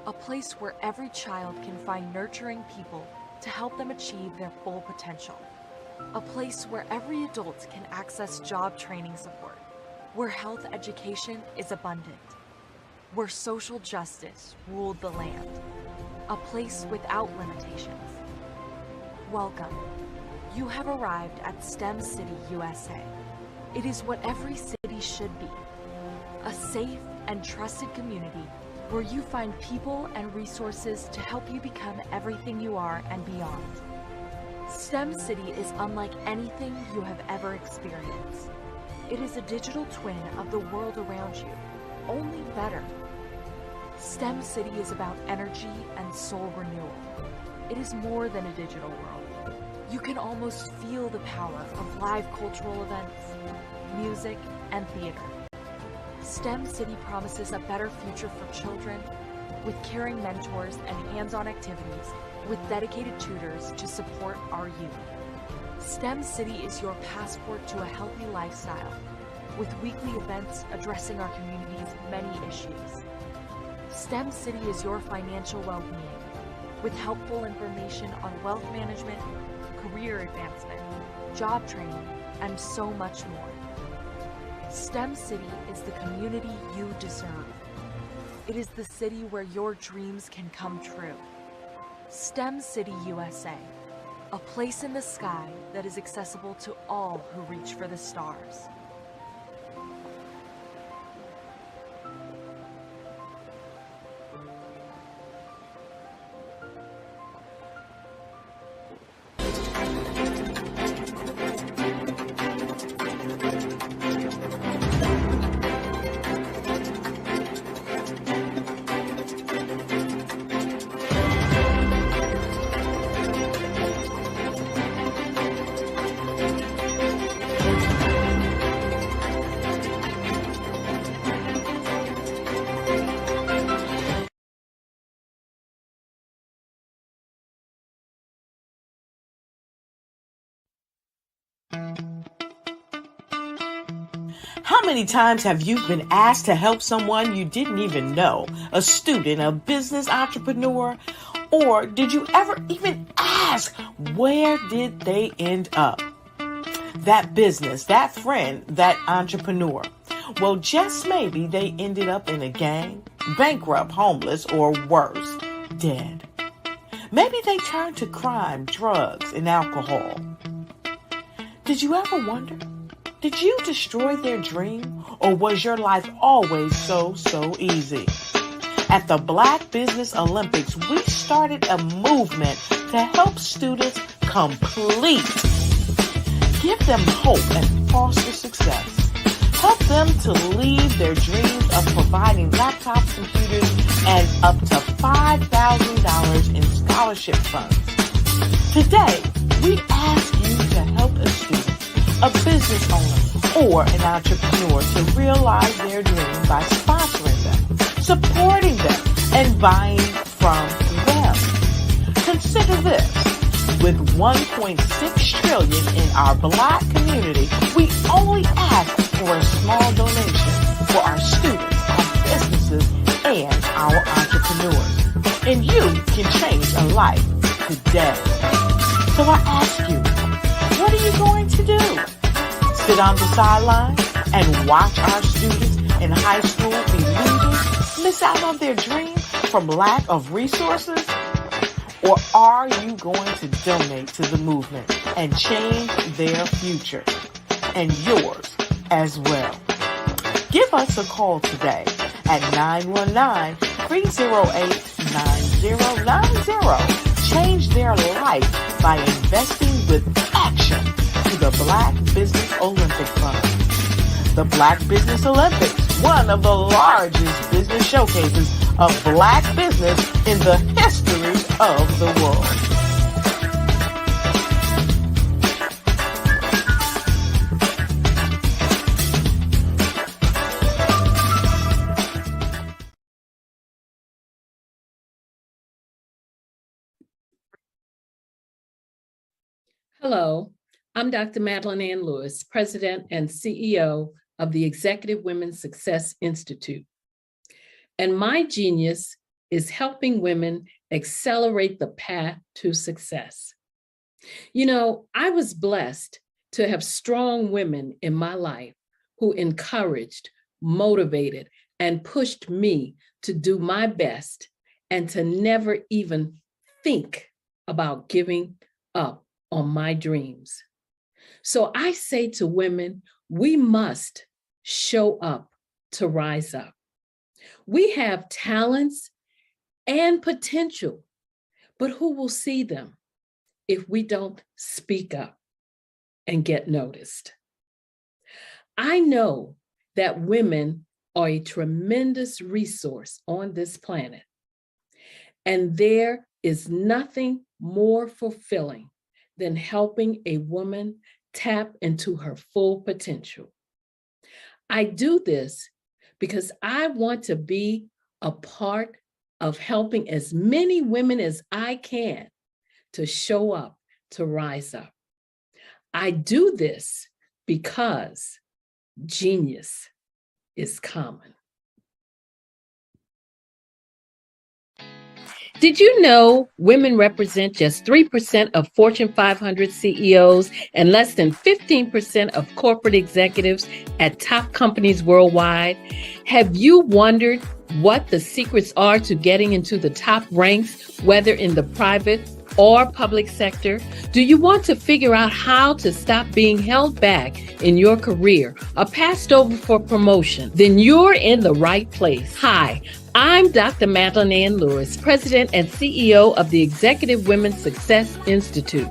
A place where every child can find nurturing people to help them achieve their full potential. A place where every adult can access job training support, where health education is abundant, where social justice ruled the land. A place without limitations. Welcome. You have arrived at STEM City, USA. It is what every city should be. A safe and trusted community where you find people and resources to help you become everything you are and beyond. STEM City is unlike anything you have ever experienced. It is a digital twin of the world around you, only better. STEM City is about energy and soul renewal. It is more than a digital world. You can almost feel the power of live cultural events, music, and theater. STEM City promises a better future for children with caring mentors and hands-on activities with dedicated tutors to support our youth. STEM City is your passport to a healthy lifestyle with weekly events addressing our community's many issues. STEM City is your financial well-being with helpful information on wealth management, career advancement, job training, and so much more. STEM City is the community you deserve. It is the city where your dreams can come true. STEM City USA, a place in the sky that is accessible to all who reach for the stars. How many times have you been asked to help someone you didn't even know, a student, a business entrepreneur, or did you ever even ask, where did they end up? That business, that friend, that entrepreneur. Well, just maybe they ended up in a gang, bankrupt, homeless, or worse, dead. Maybe they turned to crime, drugs, and alcohol. Did you ever wonder? Did you destroy their dream, or was your life always so easy? At the Black Business Olympics, we started a movement to help students complete. Give them hope and foster success. Help them to leave their dreams of providing laptops, computers, and up to $5,000 in scholarship funds. Today, we ask you to help a student, a business owner, or an entrepreneur to realize their dreams by sponsoring them, supporting them, and buying from them. Consider this. With $1.6 trillion in our Black community, we only ask for a small donation for our students, our businesses, and our entrepreneurs. And you can change a life today. So I ask you, what are you going to do? Sit on the sideline and watch our students in high school be losers, miss out on their dream from lack of resources? Or are you going to donate to the movement and change their future and yours as well? Give us a call today at 919-308-9090. Change their life by investing with action to the Black Business Olympic Fund. The Black Business Olympics, one of the largest business showcases of Black business in the history of the world. Hello, I'm Dr. Madeline Ann Lewis, President and CEO of the Executive Women's Success Institute. And my genius is helping women accelerate the path to success. You know, I was blessed to have strong women in my life who encouraged, motivated, and pushed me to do my best and to never even think about giving up on my dreams. So I say to women, we must show up to rise up. We have talents and potential, but who will see them if we don't speak up and get noticed? I know that women are a tremendous resource on this planet, and there is nothing more fulfilling than helping a woman tap into her full potential. I do this because I want to be a part of helping as many women as I can to show up, to rise up. I do this because genius is common. Did you know women represent just 3% of Fortune 500 CEOs and less than 15% of corporate executives at top companies worldwide? Have you wondered what the secrets are to getting into the top ranks, whether in the private or public sector? Do you want to figure out how to stop being held back in your career or passed over for promotion? Then you're in the right place. Hi, I'm Dr. Madeline Ann Lewis, President and CEO of the Executive Women's Success Institute.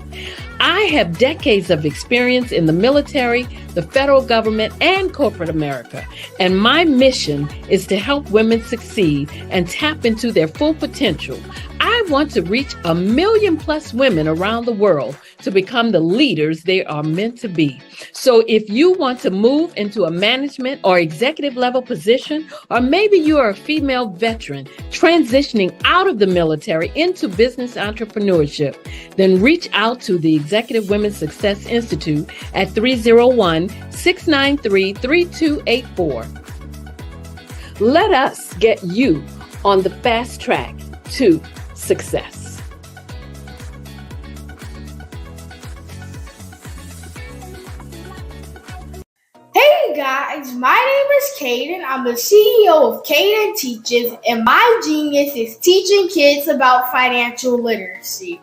I have decades of experience in the military, the federal government, and corporate America, and my mission is to help women succeed and tap into their full potential. I want to reach 1 million plus women around the world to become the leaders they are meant to be. So if you want to move into a management or executive level position, or maybe you are a female veteran transitioning out of the military into business entrepreneurship, then reach out to the Executive Women's Success Institute at 301-693-3284. Let us get you on the fast track to success. Hey guys, my name is Caden. I'm the CEO of Caden Teaches, and my genius is teaching kids about financial literacy.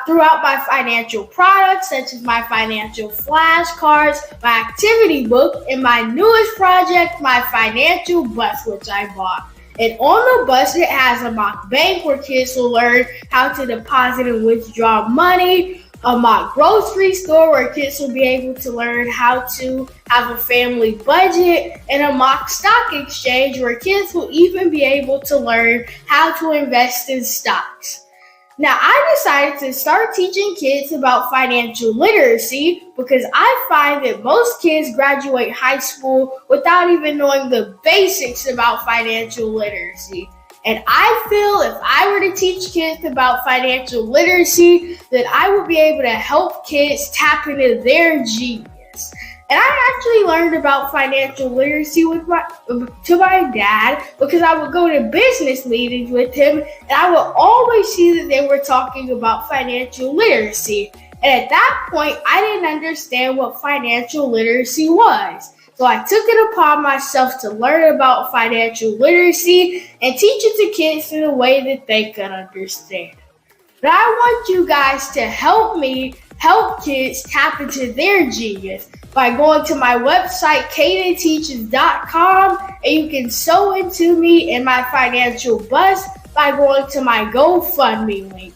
Throughout my financial products, such as my financial flashcards, my activity book, and my newest project, my financial bus, which I bought. And on the bus, it has a mock bank where kids will learn how to deposit and withdraw money, a mock grocery store where kids will be able to learn how to have a family budget, and a mock stock exchange where kids will even be able to learn how to invest in stocks. Now, I decided to start teaching kids about financial literacy because I find that most kids graduate high school without even knowing the basics about financial literacy. And I feel if I were to teach kids about financial literacy, that I would be able to help kids tap into their genius. And I actually learned about financial literacy to my dad because I would go to business meetings with him, and I would always see that they were talking about financial literacy. And at that point, I didn't understand what financial literacy was. So I took it upon myself to learn about financial literacy and teach it to kids in a way that they could understand. But I want you guys to help me help kids tap into their genius by going to my website, cadenteaches.com, and you can sew into me in my financial bus by going to my GoFundMe link.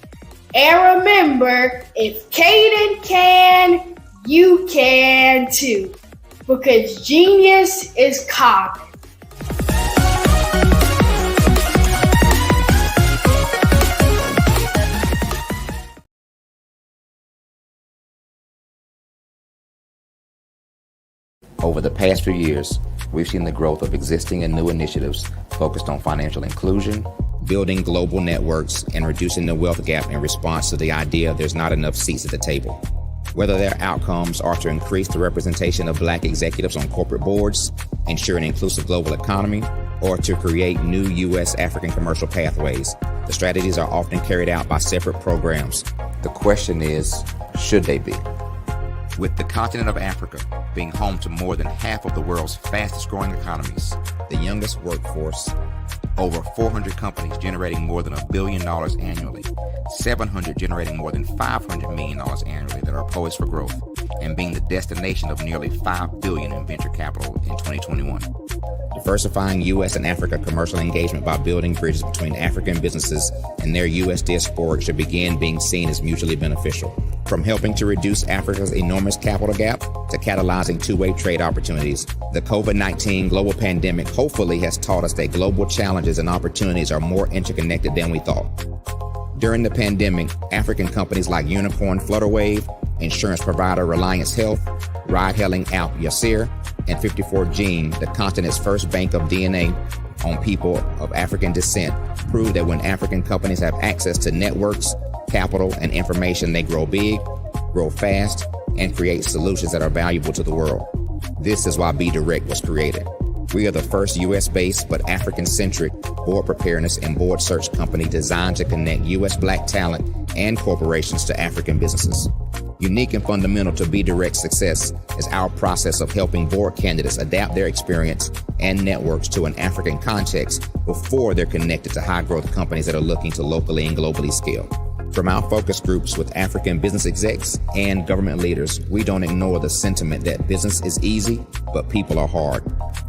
And remember, if Caden can, you can too, because genius is common. Over the past few years, we've seen the growth of existing and new initiatives focused on financial inclusion, building global networks, and reducing the wealth gap in response to the idea there's not enough seats at the table. Whether their outcomes are to increase the representation of Black executives on corporate boards, ensure an inclusive global economy, or to create new U.S. African commercial pathways. The strategies are often carried out by separate programs. The question is, should they be? With the continent of Africa being home to more than half of the world's fastest growing economies, the youngest workforce, over 400 companies generating more than $1 billion annually, 700 generating more than $500 million annually that are poised for growth, and being the destination of nearly $5 billion in venture capital in 2021. Diversifying U.S. and Africa commercial engagement by building bridges between African businesses and their U.S. diaspora should begin being seen as mutually beneficial. From helping to reduce Africa's enormous capital gap to catalyzing two-way trade opportunities, the COVID-19 global pandemic hopefully has taught us that global challenges and opportunities are more interconnected than we thought. During the pandemic, African companies like Unicorn Flutterwave, insurance provider Reliance Health, ride-hailing app Yasir, and 54Gene, the continent's first bank of DNA on people of African descent, proved that when African companies have access to networks, capital, and information, they grow big, grow fast, and create solutions that are valuable to the world. This is why Be Direct was created. We are the first U.S.-based but African-centric board preparedness and board search company designed to connect U.S. Black talent and corporations to African businesses. Unique and fundamental to Be Direct's success is our process of helping board candidates adapt their experience and networks to an African context before they're connected to high-growth companies that are looking to locally and globally scale. From our focus groups with African business execs and government leaders, we don't ignore the sentiment that business is easy, but people are hard.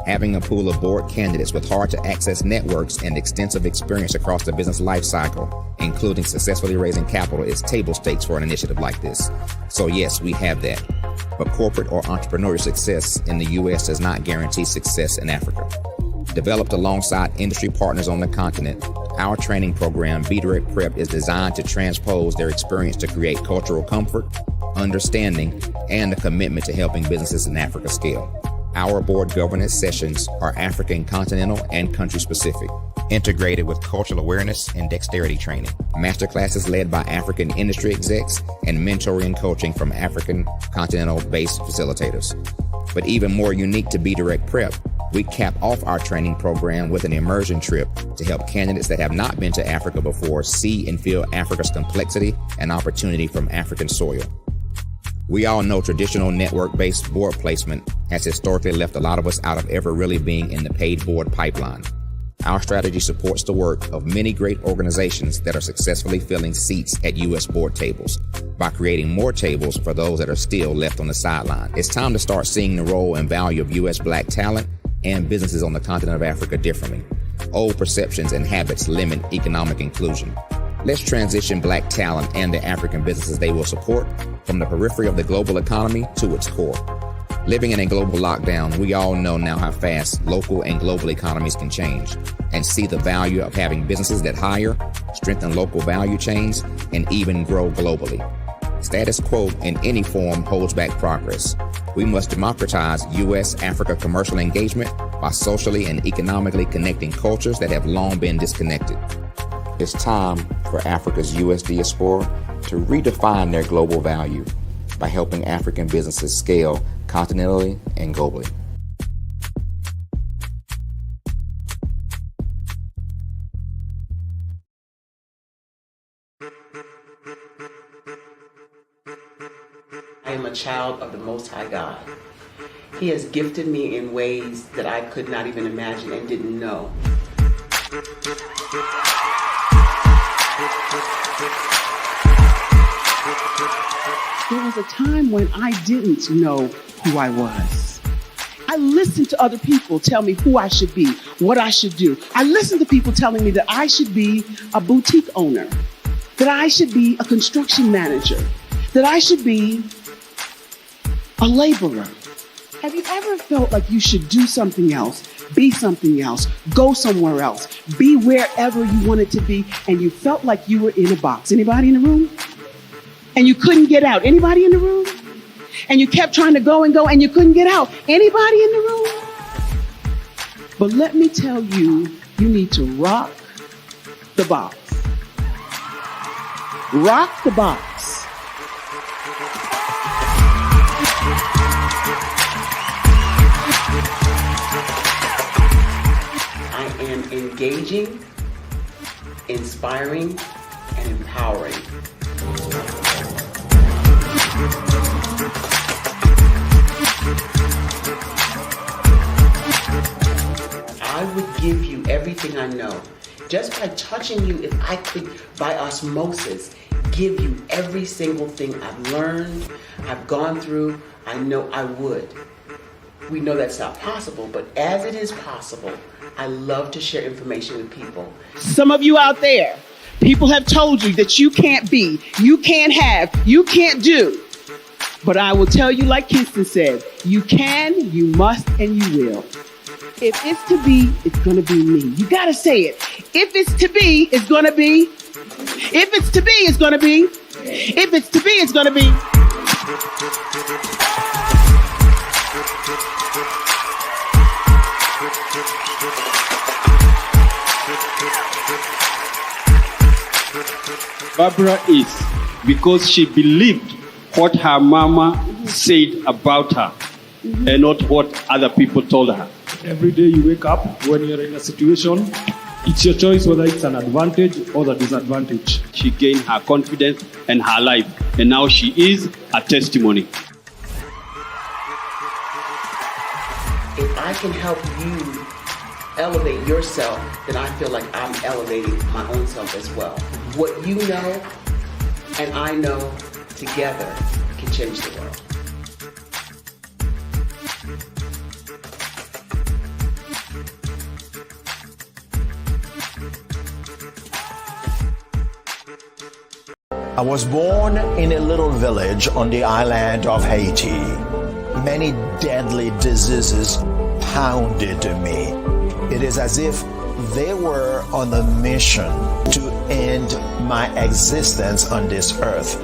Having a pool of board candidates with hard-to-access networks and extensive experience across the business life cycle, including successfully raising capital, is table stakes for an initiative like this. So yes, we have that. But corporate or entrepreneurial success in the U.S. does not guarantee success in Africa. Developed alongside industry partners on the continent, our training program, Be Direct Prep, is designed to transpose their experience to create cultural comfort, understanding, and a commitment to helping businesses in Africa scale. Our board governance sessions are African continental and country specific, integrated with cultural awareness and dexterity training, masterclasses led by African industry execs, and mentoring and coaching from African continental-based facilitators. But even more unique to Be Direct Prep, we cap off our training program with an immersion trip to help candidates that have not been to Africa before see and feel Africa's complexity and opportunity from African soil. We all know traditional network-based board placement has historically left a lot of us out of ever really being in the paid board pipeline. Our strategy supports the work of many great organizations that are successfully filling seats at U.S. board tables by creating more tables for those that are still left on the sideline. It's time to start seeing the role and value of U.S. Black talent and businesses on the continent of Africa differently. Old perceptions and habits limit economic inclusion. Let's transition Black talent and the African businesses they will support from the periphery of the global economy to its core. Living in a global lockdown, we all know now how fast local and global economies can change, and see the value of having businesses that hire, strengthen local value chains, and even grow globally. Status quo in any form holds back progress. We must democratize U.S.-Africa commercial engagement by socially and economically connecting cultures that have long been disconnected. It's time for Africa's U.S. diaspora to redefine their global value by helping African businesses scale continentally and globally. I am a child of the Most High God. He has gifted me in ways that I could not even imagine and didn't know. There was a time when I didn't know who I was. I listened to other people tell me who I should be, what I should do. I listened to people telling me that I should be a boutique owner, that I should be a construction manager, that I should be a laborer. Have you ever felt like you should do something else, be something else, go somewhere else, be wherever you wanted to be, and you felt like you were in a box? Anybody in the room? And you couldn't get out? Anybody in the room? And you kept trying to go and you couldn't get out? Anybody in the room? But let me tell you, you need to rock the box. Rock the box. I engaging, inspiring, and empowering. I would give you everything I know. Just by touching you, if I could, by osmosis, give you every single thing I've learned, I've gone through, I know I would. We know that's not possible, but as it is possible, I love to share information with people. Some of you out there, people have told you that you can't be, you can't have, you can't do. But I will tell you, like Kingston said, you can, you must, and you will. If it's to be, it's going to be me. You got to say it. If it's to be, it's going to be. If it's to be, it's going to be. If it's to be, it's going to be. Barbara is because she believed what her mama said about her and not what other people told her. Every day you wake up, when you're in a situation, it's your choice whether it's an advantage or the disadvantage. She gained her confidence and her life, and now she is a testimony. If I can help you elevate yourself, then I feel like I'm elevating my own self as well. What you know and I know together can change the world. I was born in a little village on the island of Haiti. Many deadly diseases pounded me. It is as if they were on a mission to end my existence on this earth.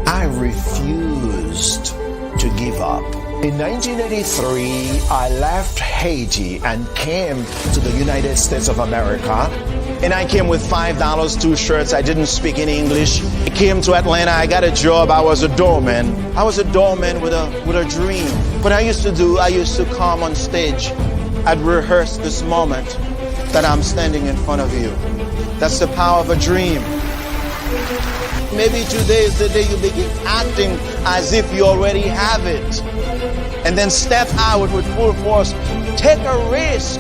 I refused to give up. In 1983, I left Haiti and came to the United States of America. And I came with $5, 2 shirts. I didn't speak any English. I came to Atlanta. I got a job. I was a doorman. I was a doorman with a dream. What I used to come on stage. I'd rehearse this moment that I'm standing in front of you. That's the power of a dream. Maybe today is the day you begin acting as if you already have it. And then step out with full force. Take a risk.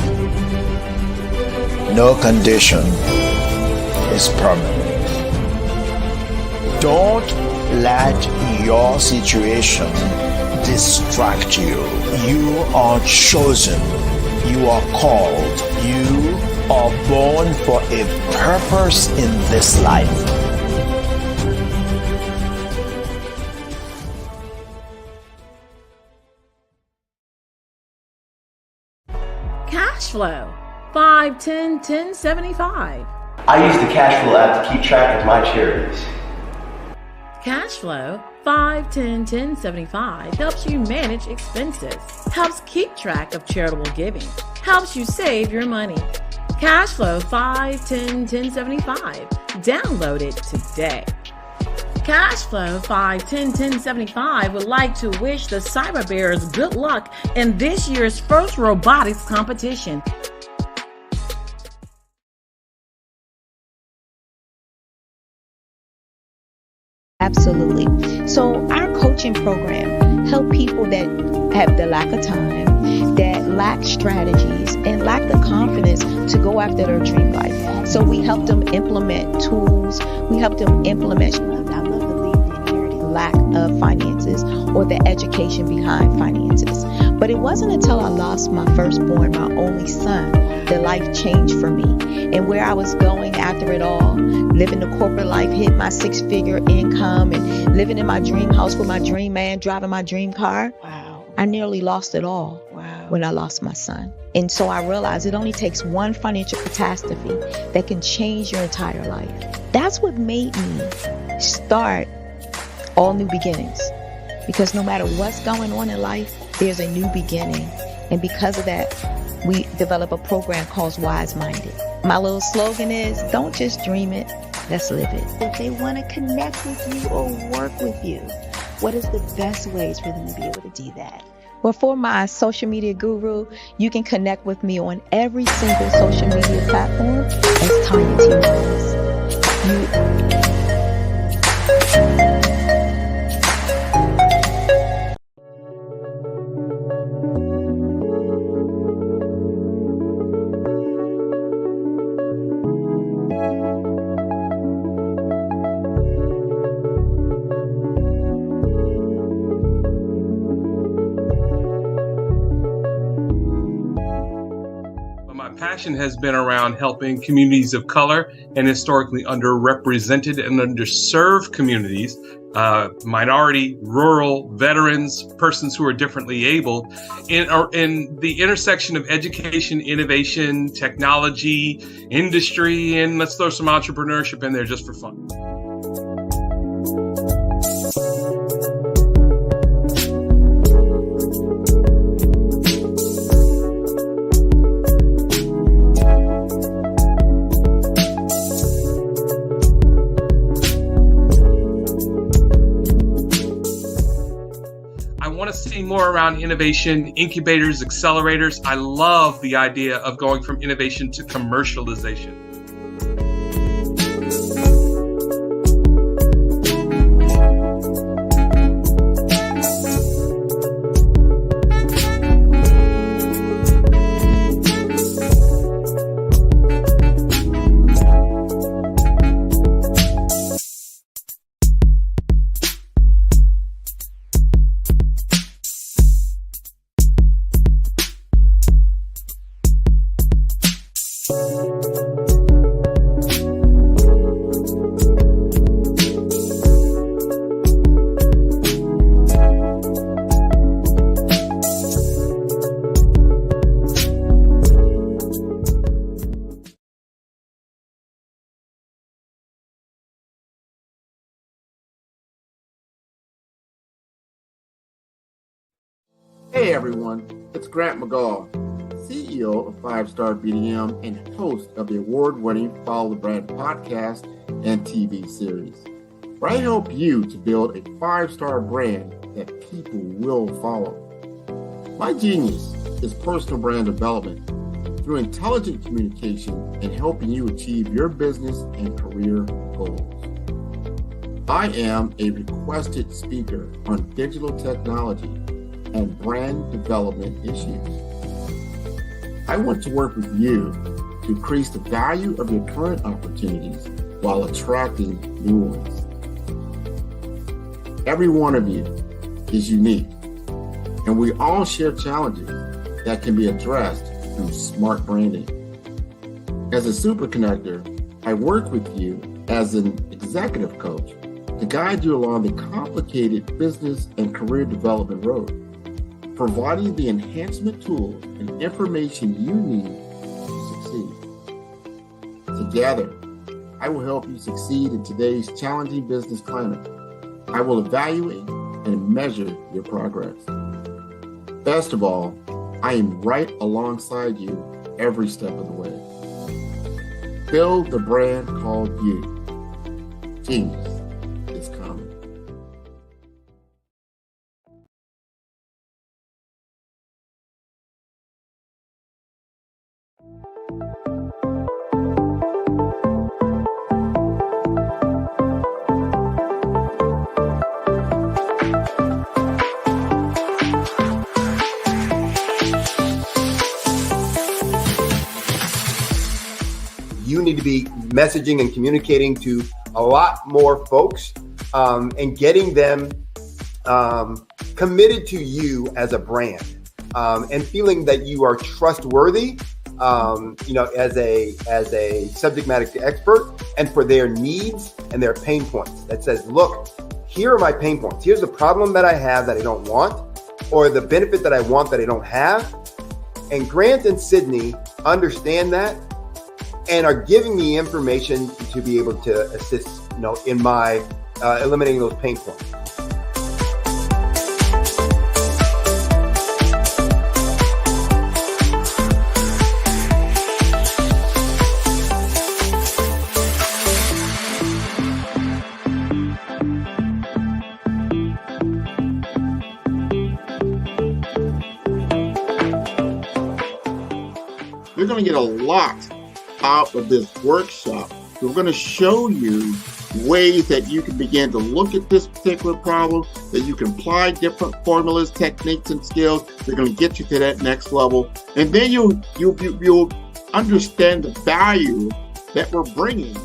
No condition is permanent. Don't let your situation distract you. You are chosen. You are called. You are born for a purpose in this life. Cash flow. 5, 10, 10, 75. I use the cash flow app to keep track of my charities. Cash flow 5, 10, 10, 75 helps you manage expenses, helps keep track of charitable giving, helps you save your money. Cash flow 5, 10, 10, 75. Download it today. Cash flow 5, 10, 10, 75 would like to wish the Cyber Bears good luck in this year's first robotics competition. Absolutely. So our coaching program help people that have the lack of time, that lack strategies, and lack the confidence to go after their dream life. So we help them implement tools. We help them implement, I love to leave the inherited lack of finances or the education behind finances. But it wasn't until I lost my firstborn, my only son, that life changed for me. And where I was going after it all, living the corporate life, hit my 6-figure income, and living in my dream house with my dream man, driving my dream car. Wow. I nearly lost it all when I lost my son. And so I realized it only takes one financial catastrophe that can change your entire life. That's what made me start All New Beginnings. Because no matter what's going on in life, there's a new beginning. And because of that, we develop a program called Wise Minded. My little slogan is, don't just dream it, let's live it. If they want to connect with you or work with you, what is the best ways for them to be able to do that? Well, for my social media guru, you can connect with me on every single social media platform as Tanya T. Rose. Passion has been around helping communities of color and historically underrepresented and underserved communities, minority, rural, veterans, persons who are differently abled, in the intersection of education, innovation, technology, industry, and let's throw some entrepreneurship in there just for fun. See more around innovation, incubators, accelerators. I love the idea of going from innovation to commercialization. Hey everyone, it's Grant McGaw, CEO of 5-Star BDM and host of the award-winning Follow the Brand podcast and TV series, where I help you to build a 5-star brand that people will follow. My genius is personal brand development through intelligent communication and helping you achieve your business and career goals. I am a requested speaker on digital technology and brand development issues. I want to work with you to increase the value of your current opportunities while attracting new ones. Every one of you is unique, and we all share challenges that can be addressed through smart branding. As a super connector, I work with you as an executive coach to guide you along the complicated business and career development road, providing the enhancement tools and information you need to succeed. Together, I will help you succeed in today's challenging business climate. I will evaluate and measure your progress. Best of all, I am right alongside you every step of the way. Build the brand called you. Genius is coming. You need to be messaging and communicating to a lot more folks and getting them committed to you as a brand and feeling that you are trustworthy, as a subject matter expert and for their needs and their pain points. That says, look, here are my pain points. Here's the problem that I have that I don't want, or the benefit that I want that I don't have. And Grant and Sydney understand that and are giving me information to be able to assist, in my eliminating those pain points. You're going to get a lot out of this workshop. We're going to show you ways that you can begin to look at this particular problem, that you can apply different formulas, techniques, and skills. They're going to get you to that next level. And then you'll understand the value that we're bringing.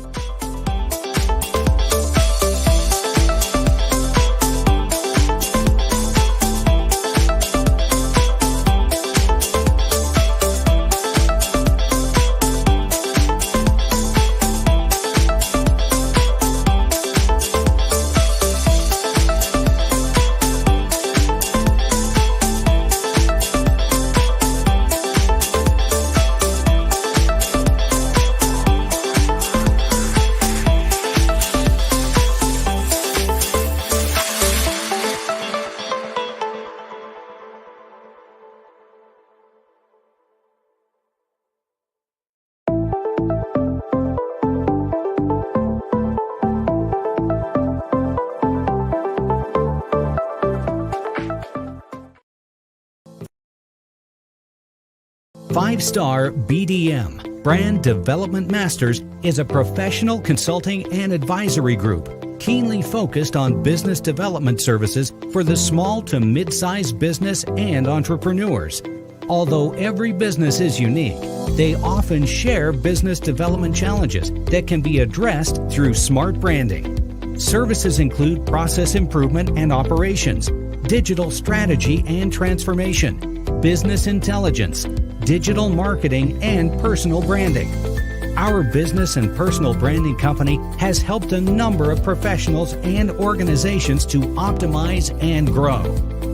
Five-Star BDM, Brand Development Masters, is a professional consulting and advisory group keenly focused on business development services for the small to mid-sized business and entrepreneurs. Although every business is unique, they often share business development challenges that can be addressed through smart branding. Services include process improvement and operations, digital strategy and transformation, business intelligence, digital marketing, and personal branding. Our business and personal branding company has helped a number of professionals and organizations to optimize and grow.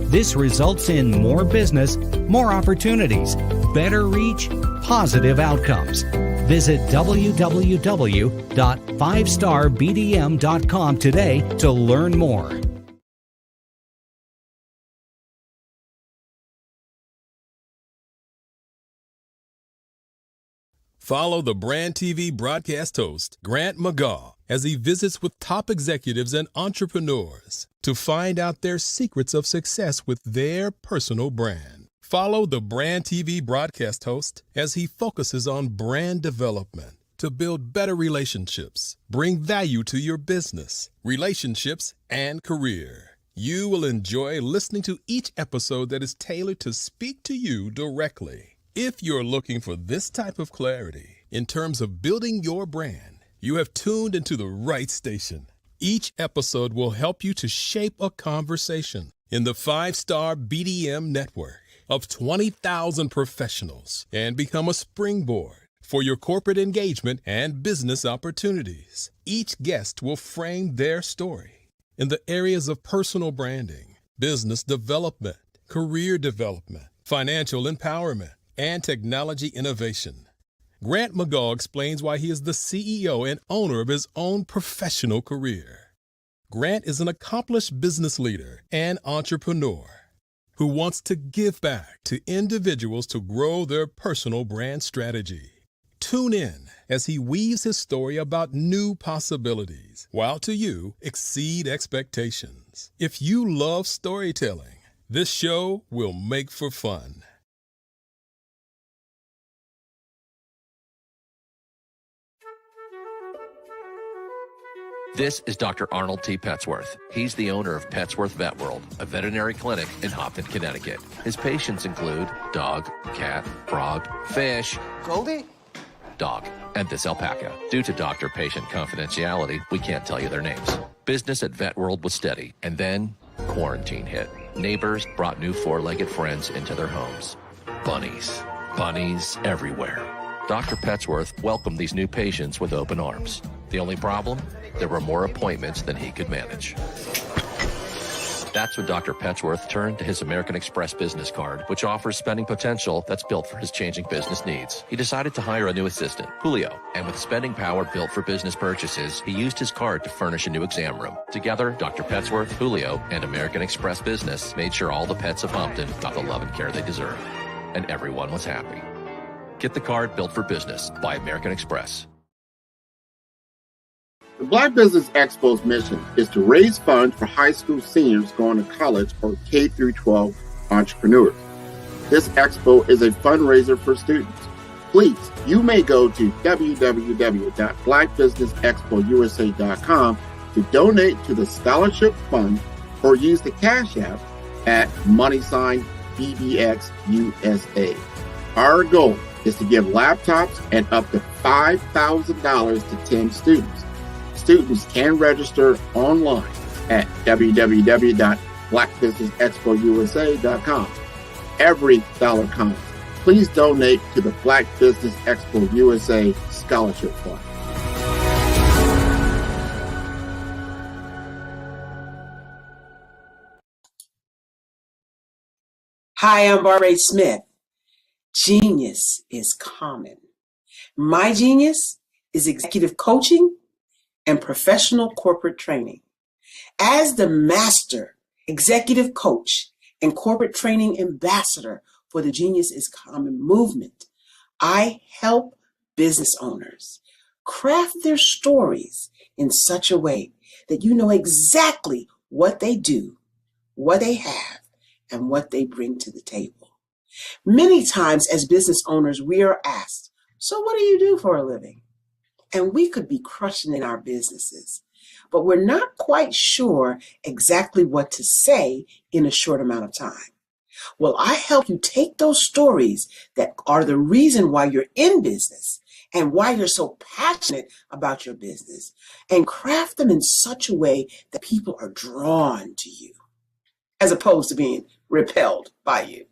This results in more business, more opportunities, better reach, positive outcomes. Visit www.fivestarbdm.com today to learn more. Follow the Brand TV broadcast host, Grant McGaugh, as he visits with top executives and entrepreneurs to find out their secrets of success with their personal brand. Follow the Brand TV broadcast host as he focuses on brand development to build better relationships, bring value to your business, relationships, and career. You will enjoy listening to each episode that is tailored to speak to you directly. If you're looking for this type of clarity in terms of building your brand, you have tuned into the right station. Each episode will help you to shape a conversation in the 5-Star BDM network of 20,000 professionals and become a springboard for your corporate engagement and business opportunities. Each guest will frame their story in the areas of personal branding, business development, career development, financial empowerment, and technology innovation. Grant McGaugh explains why he is the CEO and owner of his own professional career. Grant is an accomplished business leader and entrepreneur who wants to give back to individuals to grow their personal brand strategy. Tune in as he weaves his story about new possibilities, while to you exceed expectations. If you love storytelling, this show will make for fun. This is Dr. Arnold T. Petsworth. He's the owner of Petsworth Vet World, a veterinary clinic in Hopton, Connecticut. His patients include dog, cat, frog, fish, Goldie, dog, and this alpaca. Due to doctor-patient confidentiality, we can't tell you their names. Business at Vet World was steady, and then quarantine hit. Neighbors brought new four-legged friends into their homes. Bunnies. Bunnies everywhere. Dr. Petsworth welcomed these new patients with open arms. The only problem? There were more appointments than he could manage. That's when Dr. Petsworth turned to his American Express business card, which offers spending potential that's built for his changing business needs. He decided to hire a new assistant, Julio, and with spending power built for business purchases, he used his card to furnish a new exam room. Together, Dr. Petsworth, Julio, and American Express Business made sure all the pets of Hopton got the love and care they deserve. And everyone was happy. Get the card built for business by American Express. The Black Business Expo's mission is to raise funds for high school seniors going to college or K-12 entrepreneurs. This expo is a fundraiser for students. please, you may go to www.blackbusinessexpousa.com to donate to the scholarship fund or use the Cash App at $BBXUSA. Our goal is to give laptops and up to $5,000 to 10 students. Students can register online at www.blackbusinessexpousa.com. Every dollar counts. Please donate to the Black Business Expo USA Scholarship Fund. Hi, I'm Barbara Smith. Genius is common. My genius is executive coaching and professional corporate training. As the master executive coach and corporate training ambassador for the Genius is Common movement, I help business owners craft their stories in such a way that you know exactly what they do, what they have, and what they bring to the table. Many times as business owners, we are asked, so what do you do for a living? And we could be crushing in our businesses, but we're not quite sure exactly what to say in a short amount of time. Well, I help you take those stories that are the reason why you're in business and why you're so passionate about your business and craft them in such a way that people are drawn to you as opposed to being repelled by you.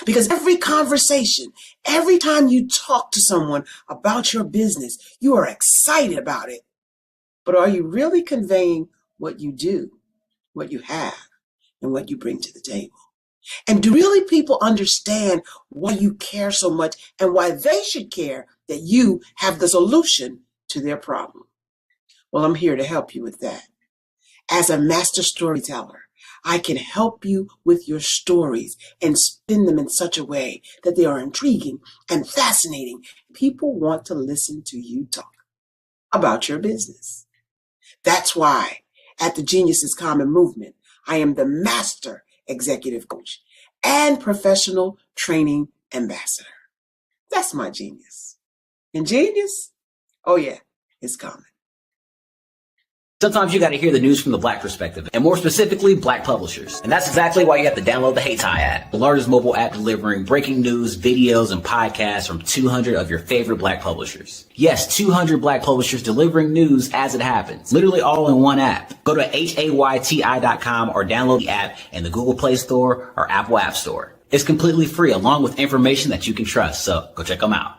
Because every conversation, every time you talk to someone about your business, you are excited about it. But are you really conveying what you do, what you have, and what you bring to the table? And do really people understand why you care so much and why they should care that you have the solution to their problem? Well, I'm here to help you with that. As a master storyteller, I can help you with your stories and spin them in such a way that they are intriguing and fascinating. People want to listen to you talk about your business. That's why at the Genius is Common movement, I am the master executive coach and professional training ambassador. That's my genius. And genius? Oh yeah, it's common. Sometimes you got to hear the news from the Black perspective, and more specifically, Black publishers. And that's exactly why you have to download the Hey Tie app, the largest mobile app delivering breaking news, videos, and podcasts from 200 of your favorite Black publishers. Yes, 200 Black publishers delivering news as it happens, literally all in one app. Go to HAYTI.com or download the app in the Google Play Store or Apple App Store. It's completely free, along with information that you can trust, so go check them out.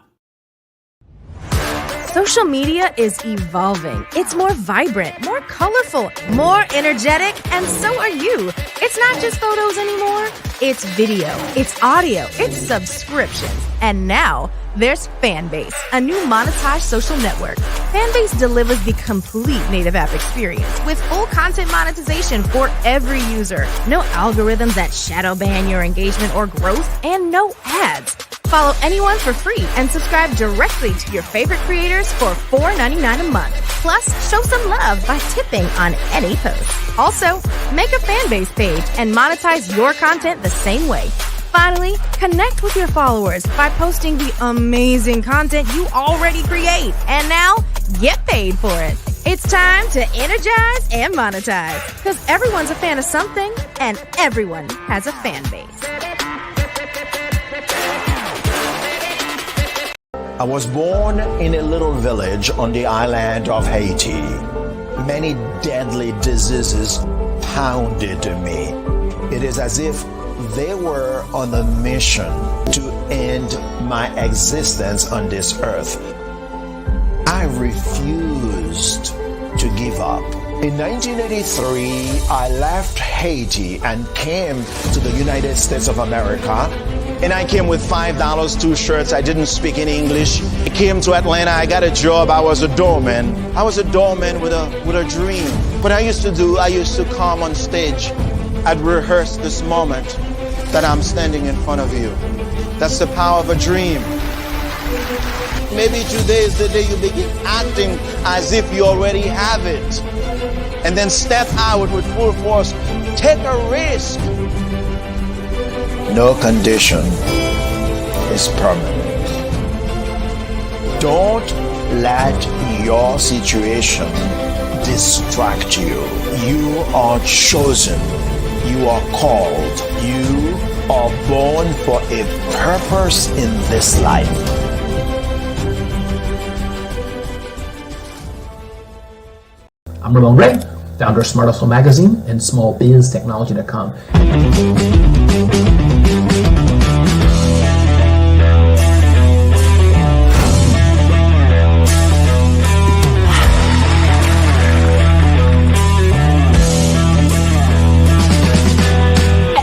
Social media is evolving. It's more vibrant, more colorful, more energetic, and so are you. It's not just photos anymore. It's video, it's audio, it's subscriptions. And now there's Fanbase, a new monetized social network. Fanbase delivers the complete native app experience with full content monetization for every user. No algorithms that shadow ban your engagement or growth, and no ads. Follow anyone for free and subscribe directly to your favorite creators for $4.99 a month. Plus, show some love by tipping on any post. Also, make a Fanbase page and monetize your content the same way. Finally, connect with your followers by posting the amazing content you already create. And now, get paid for it. It's time to energize and monetize, because everyone's a fan of something and everyone has a fan base. I was born in a little village on the island of Haiti. Many deadly diseases pounded me. It is as if they were on a mission to end my existence on this earth. I refused to give up. In 1983, I left Haiti and came to the United States of America. And I came with $5, 2 shirts. I didn't speak in English. I came to Atlanta. I got a job. I was a doorman. I was a doorman with a dream. What I used to come on stage. I'd rehearse this moment that I'm standing in front of you. That's the power of a dream. Maybe today is the day you begin acting as if you already have it. And then step out with full force. Take a risk. No condition is permanent. Don't let your situation distract you. You are chosen. You are called. You are born for a purpose in this life. I'm Ramon Ray, founder of Smart Hustle Magazine and smallbiztechnology.com.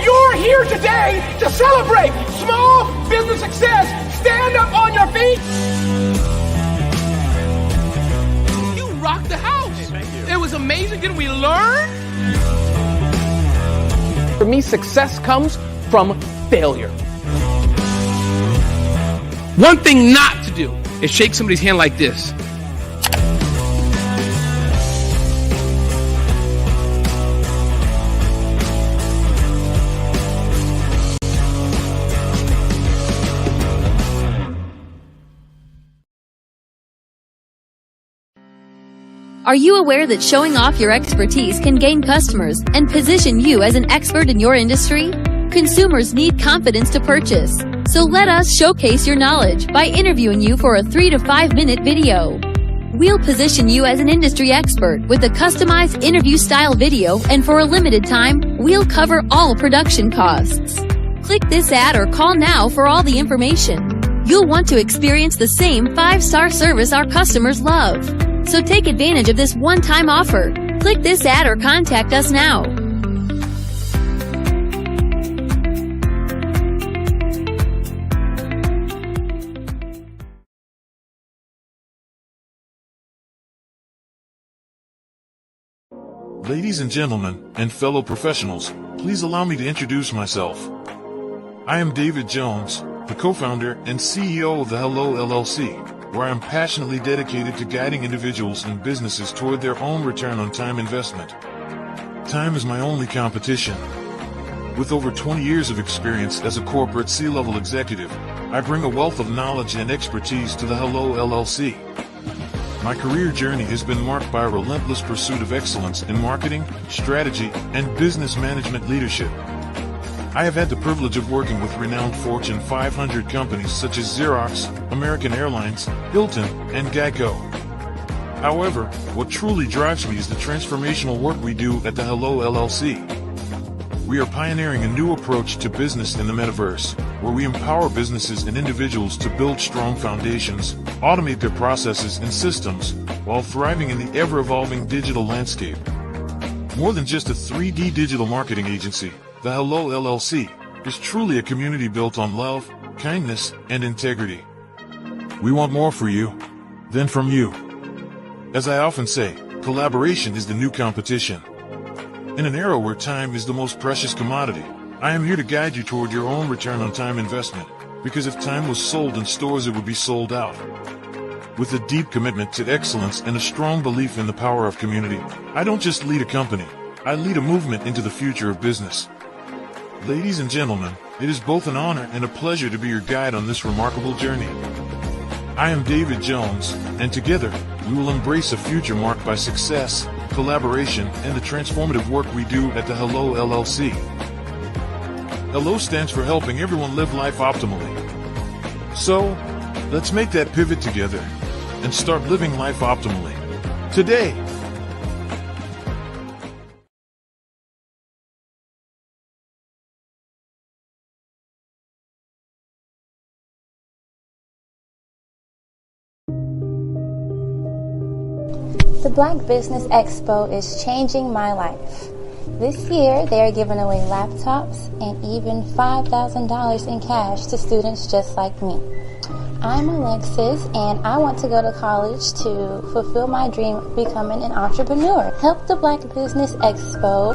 You're here today to celebrate small business success. Stand up on your feet. You rocked the house. It was amazing. Didn't we learn? For me, success comes from failure. One thing not to do is shake somebody's hand like this. Are you aware that showing off your expertise can gain customers and position you as an expert in your industry? Consumers need confidence to purchase, so let us showcase your knowledge by interviewing you for a 3 to 5 minute video. We'll position you as an industry expert with a customized interview style video, and for a limited time, we'll cover all production costs. Click this ad or call now for all the information. You'll want to experience the same 5-star service our customers love. So take advantage of this one-time offer. Click this ad or contact us now. Ladies and gentlemen, and fellow professionals, please allow me to introduce myself. I am David Jones, the co-founder and CEO of the Hello LLC, where I am passionately dedicated to guiding individuals and businesses toward their own return on time investment. Time is my only competition. With over 20 years of experience as a corporate C-level executive, I bring a wealth of knowledge and expertise to the Hello LLC. My career journey has been marked by a relentless pursuit of excellence in marketing, strategy, and business management leadership. I have had the privilege of working with renowned Fortune 500 companies such as Xerox, American Airlines, Hilton, and Geico. However, what truly drives me is the transformational work we do at the Hello LLC. We are pioneering a new approach to business in the metaverse, where we empower businesses and individuals to build strong foundations, automate their processes and systems, while thriving in the ever-evolving digital landscape. More than just a 3D digital marketing agency, the Hello LLC is truly a community built on love, kindness, and integrity. We want more for you than from you. As I often say, collaboration is the new competition. In an era where time is the most precious commodity, I am here to guide you toward your own return on time investment, because if time was sold in stores, it would be sold out. With a deep commitment to excellence and a strong belief in the power of community, I don't just lead a company, I lead a movement into the future of business. Ladies and gentlemen, it is both an honor and a pleasure to be your guide on this remarkable journey. I am David Jones, and together, we will embrace a future marked by success, collaboration, and the transformative work we do at the Hello LLC. Hello stands for helping everyone live life optimally. So, let's make that pivot together and start living life optimally today. The Black Business Expo is changing my life. This year, they are giving away laptops and even $5,000 in cash to students just like me. I'm Alexis, and I want to go to college to fulfill my dream of becoming an entrepreneur. Help the Black Business Expo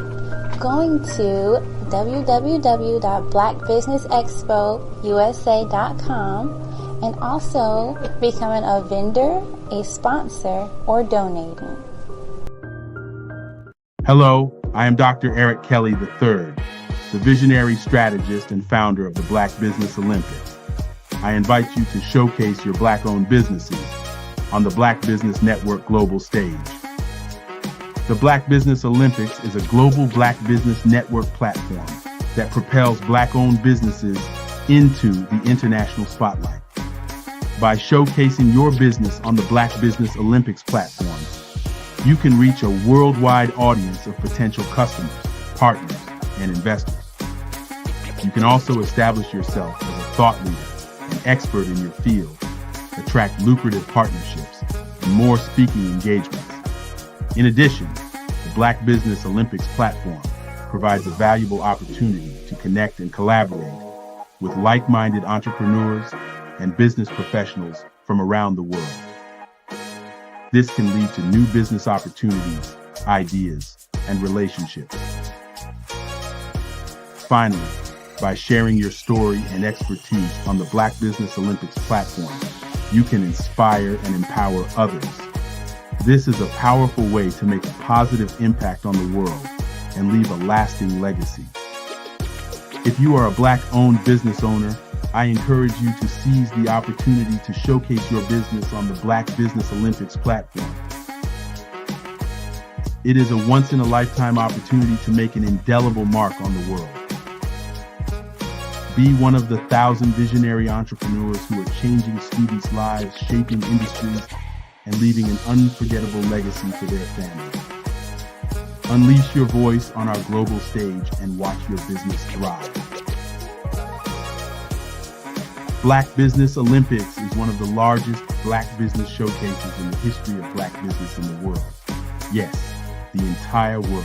going to www.blackbusinessexpousa.com and also becoming a vendor, a sponsor, or donating. Hello, I am Dr. Eric Kelly III, the visionary strategist and founder of the Black Business Olympics. I invite you to showcase your Black-owned businesses on the Black Business Network global stage. The Black Business Olympics is a global Black Business Network platform that propels Black-owned businesses into the international spotlight. By showcasing your business on the Black Business Olympics platform, you can reach a worldwide audience of potential customers, partners, and investors. You can also establish yourself as a thought leader and expert in your field, attract lucrative partnerships, and more speaking engagements. In addition, the Black Business Olympics platform provides a valuable opportunity to connect and collaborate with like-minded entrepreneurs and business professionals from around the world. This can lead to new business opportunities, ideas, and relationships. Finally, by sharing your story and expertise on the Black Business Olympics platform, you can inspire and empower others. This is a powerful way to make a positive impact on the world and leave a lasting legacy. If you are a Black-owned business owner, I encourage you to seize the opportunity to showcase your business on the Black Business Olympics platform. It is a once-in-a-lifetime opportunity to make an indelible mark on the world. Be one of the 1,000 visionary entrepreneurs who are changing students' lives, shaping industries, and leaving an unforgettable legacy for their families. Unleash your voice on our global stage and watch your business thrive. Black Business Olympics is one of the largest Black business showcases in the history of Black business in the world. Yes, the entire world.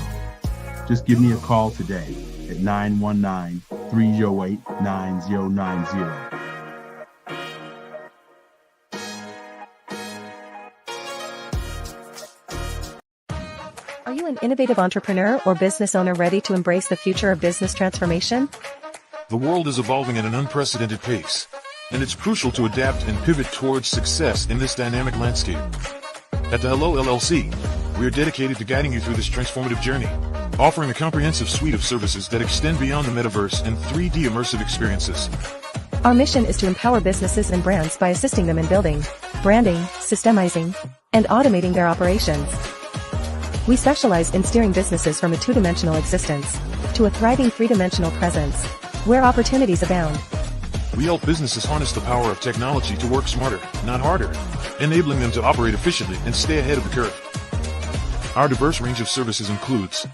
Just give me a call today at 919-308-9090. Are you an innovative entrepreneur or business owner ready to embrace the future of business transformation? The world is evolving at an unprecedented pace, and it's crucial to adapt and pivot towards success in this dynamic landscape. At the Hello LLC, we are dedicated to guiding you through this transformative journey, offering a comprehensive suite of services that extend beyond the metaverse and 3D immersive experiences. Our mission is to empower businesses and brands by assisting them in building, branding, systemizing, and automating their operations. We specialize in steering businesses from a two-dimensional existence to a thriving three-dimensional presence, where opportunities abound. We help businesses harness the power of technology to work smarter, not harder, enabling them to operate efficiently and stay ahead of the curve. Our diverse range of services includes: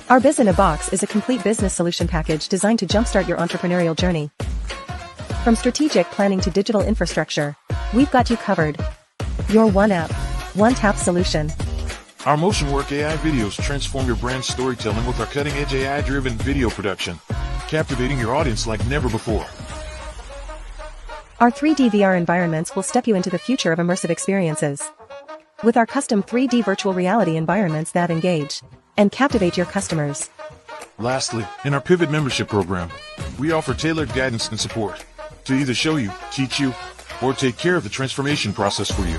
Our Biz in a Box is a complete business solution package designed to jumpstart your entrepreneurial journey. From strategic planning to digital infrastructure, we've got you covered. Your one app, one tap solution. Our Motion Work AI videos transform your brand storytelling with our cutting-edge AI-driven video production, captivating your audience like never before. Our 3D VR environments will step you into the future of immersive experiences. With our custom 3D virtual reality environments that engage and captivate your customers. Lastly, in our Pivot membership program, we offer tailored guidance and support to either show you, teach you, or take care of the transformation process for you.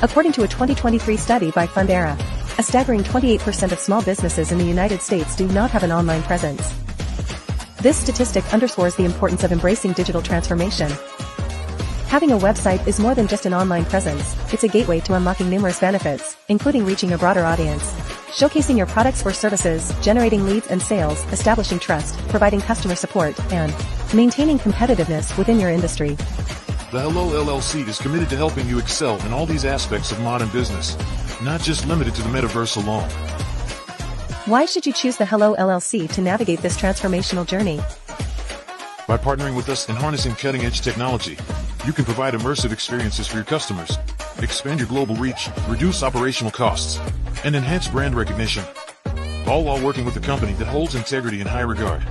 According to a 2023 study by Fundera, a staggering 28% of small businesses in the United States do not have an online presence. This statistic underscores the importance of embracing digital transformation. Having a website is more than just an online presence, it's a gateway to unlocking numerous benefits, including reaching a broader audience, showcasing your products or services, generating leads and sales, establishing trust, providing customer support, and maintaining competitiveness within your industry. The Hello LLC is committed to helping you excel in all these aspects of modern business, not just limited to the metaverse alone. Why should you choose the Hello LLC to navigate this transformational journey? By partnering with us and harnessing cutting-edge technology, you can provide immersive experiences for your customers, expand your global reach, reduce operational costs, and enhance brand recognition, all while working with a company that holds integrity in high regard.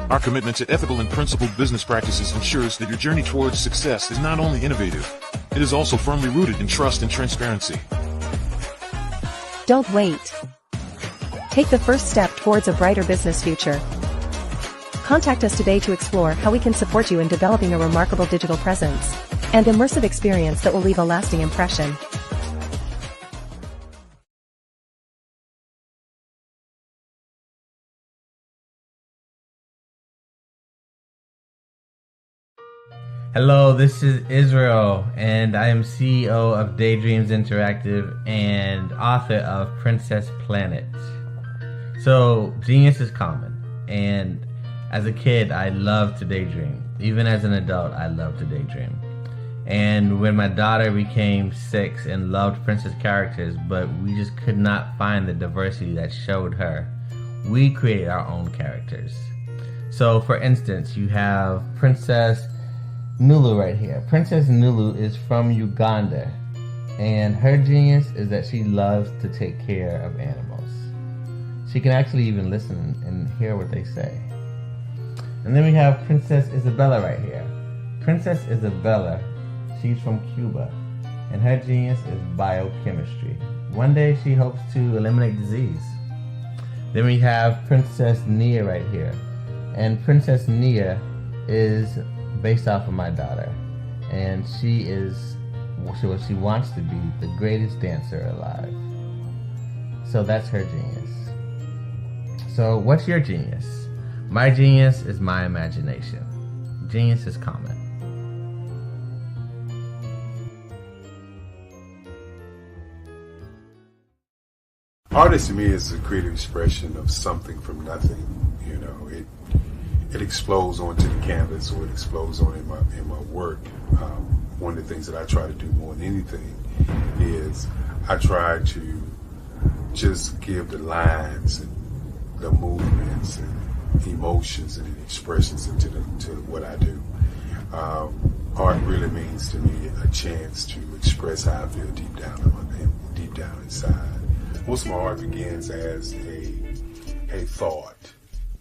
Our commitment to ethical and principled business practices ensures that your journey towards success is not only innovative, it is also firmly rooted in trust and transparency. Don't wait. Take the first step towards a brighter business future. Contact us today to explore how we can support you in developing a remarkable digital presence and immersive experience that will leave a lasting impression. Hello, this is Israel, and I am CEO of Daydreams Interactive and author of Princess Planet. So, genius is common, and as a kid, I loved to daydream. Even as an adult, I loved to daydream. And when my daughter became 6 and loved princess characters, but we just could not find the diversity that showed her, we created our own characters. So, for instance, you have Princess Nulu right here. Princess Nulu is from Uganda, and her genius is that she loves to take care of animals. She can actually even listen and hear what they say. And then we have Princess Isabella right here. Princess Isabella, she's from Cuba, and her genius is biochemistry. One day she hopes to eliminate disease. Then we have Princess Nia right here, and Princess Nia is based off of my daughter, and she wants to be the greatest dancer alive. So that's her genius. So what's your genius? My genius is my imagination. Genius is common. Artist to me is a creative expression of something from nothing. You know, it explodes onto the canvas, or it explodes on in my work. One of the things that I try to do more than anything is I try to just give the lines and the movements and emotions and expressions into what I do. Art really means to me a chance to express how I feel deep down inside. Most of my art begins as a thought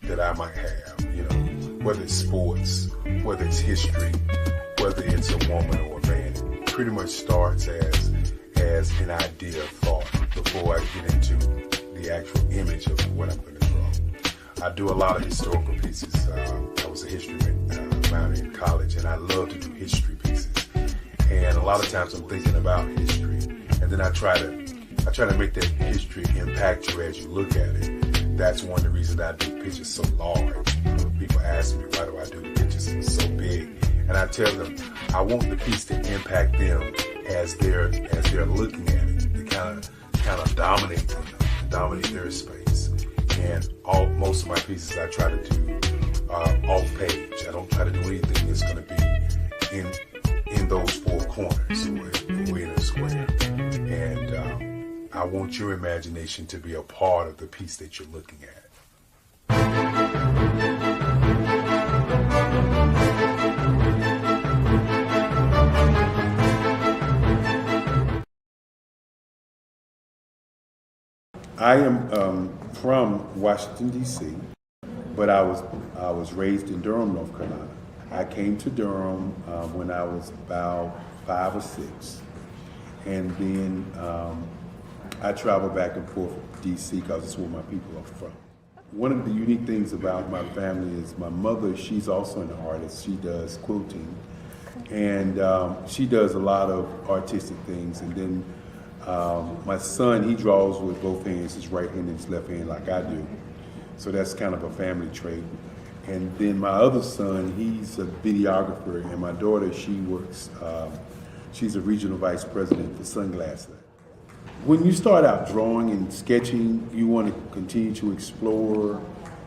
that I might have, you know, whether it's sports, whether it's history, whether it's a woman or a man. It pretty much starts as an idea of thought before I get into the actual image of what I'm going to draw. I do a lot of historical pieces. I was a history minor in college, and I love to do history pieces. And a lot of times I'm thinking about history, and then I try to make that history impact you as you look at it. That's one of the reasons I do pictures so large. People ask me, why do I do the pictures so big? And I tell them, I want the piece to impact them as they're looking at it, to kind of dominate them, dominate their space. And most of my pieces I try to do off page. I don't try to do anything that's going to be in those four corners or in a square. And I want your imagination to be a part of the piece that you're looking at. I am from Washington, D.C., but I was raised in Durham, North Carolina. I came to Durham when I was about 5 or 6, and then I travel back and forth to D.C. because it's where my people are from. One of the unique things about my family is my mother, she's also an artist. She does quilting, and she does a lot of artistic things. And then my son, he draws with both hands, his right hand and his left hand like I do. So that's kind of a family trait. And then my other son, he's a videographer, and my daughter, she works, she's a regional vice president for Sunglasses. When you start out drawing and sketching, you want to continue to explore,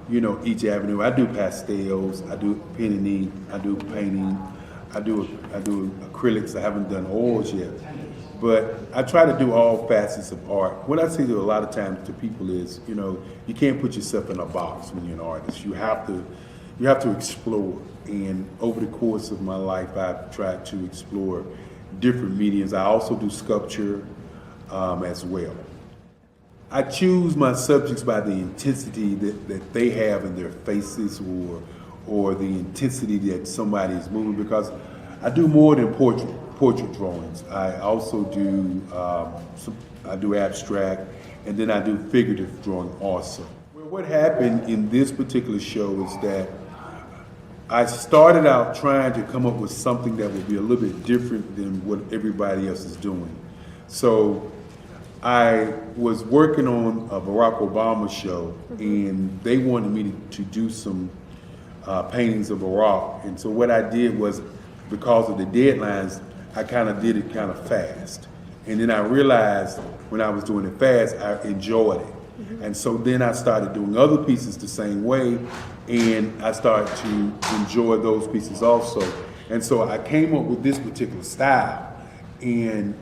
you know, each avenue. I do pastels, I do pen and ink, I do painting, I do acrylics. I haven't done oils yet, but I try to do all facets of art. What I say to a lot of times to people is, you know, you can't put yourself in a box when you're an artist. You have to explore. And over the course of my life, I've tried to explore different mediums. I also do sculpture as well. I choose my subjects by the intensity that they have in their faces, or the intensity that somebody is moving, because I do more than portrait drawings. I also do I do abstract, and then I do figurative drawing also. Well, what happened in this particular show is that I started out trying to come up with something that would be a little bit different than what everybody else is doing. So I was working on a Barack Obama show, and they wanted me to do some paintings of Barack. And so what I did was because of the deadlines, I kind of did it kind of fast. And then I realized when I was doing it fast, I enjoyed it. And so then I started doing other pieces the same way, and I started to enjoy those pieces also. And so I came up with this particular style, and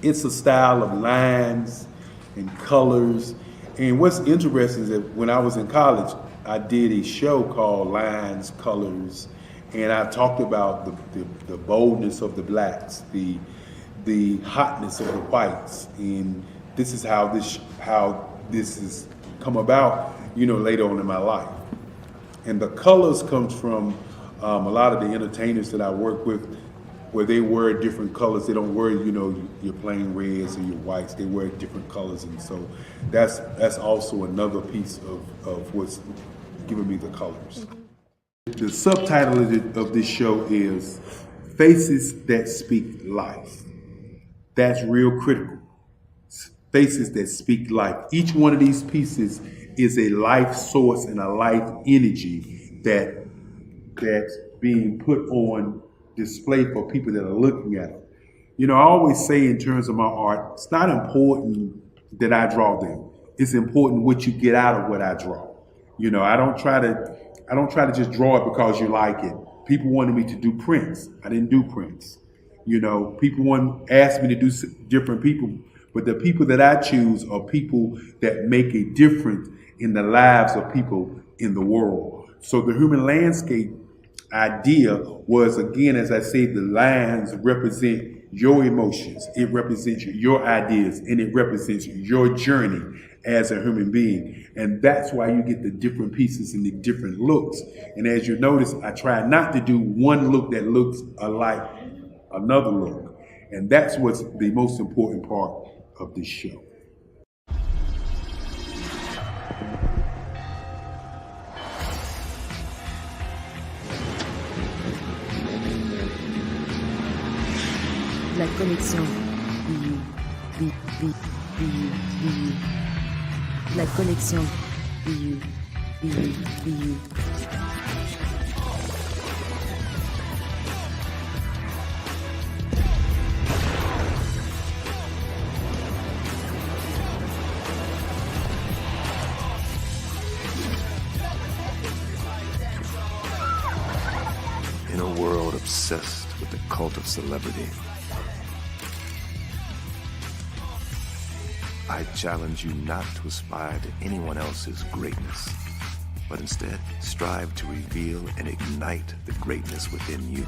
it's a style of lines and colors. And what's interesting is that when I was in college, I did a show called Lines, Colors, and I talked about the boldness of the blacks, the hotness of the whites, and this is how this has come about, later on in my life. And the colors comes from a lot of the entertainers that I work with, where they wear different colors. They don't wear, your plain reds or your whites. They wear different colors, and so that's also another piece of what's giving me the colors. The subtitle of this show is Faces That Speak Life. That's real critical. Faces that speak life. Each one of these pieces is a life source and a life energy that's being put on display for people that are looking at it. I always say in terms of my art, it's not important that I draw them. It's important what you get out of what I draw. I don't try to just draw it because you like it. People wanted me to do prints. I didn't do prints. People asked me to do different people, but the people that I choose are people that make a difference in the lives of people in the world. So the human landscape idea was, again, as I say, the lines represent your emotions, it represents your ideas, and it represents your journey as a human being. And that's why you get the different pieces and the different looks. And as you notice, I try not to do one look that looks alike another look. And that's what's the most important part of this show. La connexion. La connexion. In a world obsessed with the cult of celebrity, I challenge you not to aspire to anyone else's greatness, but instead strive to reveal and ignite the greatness within you.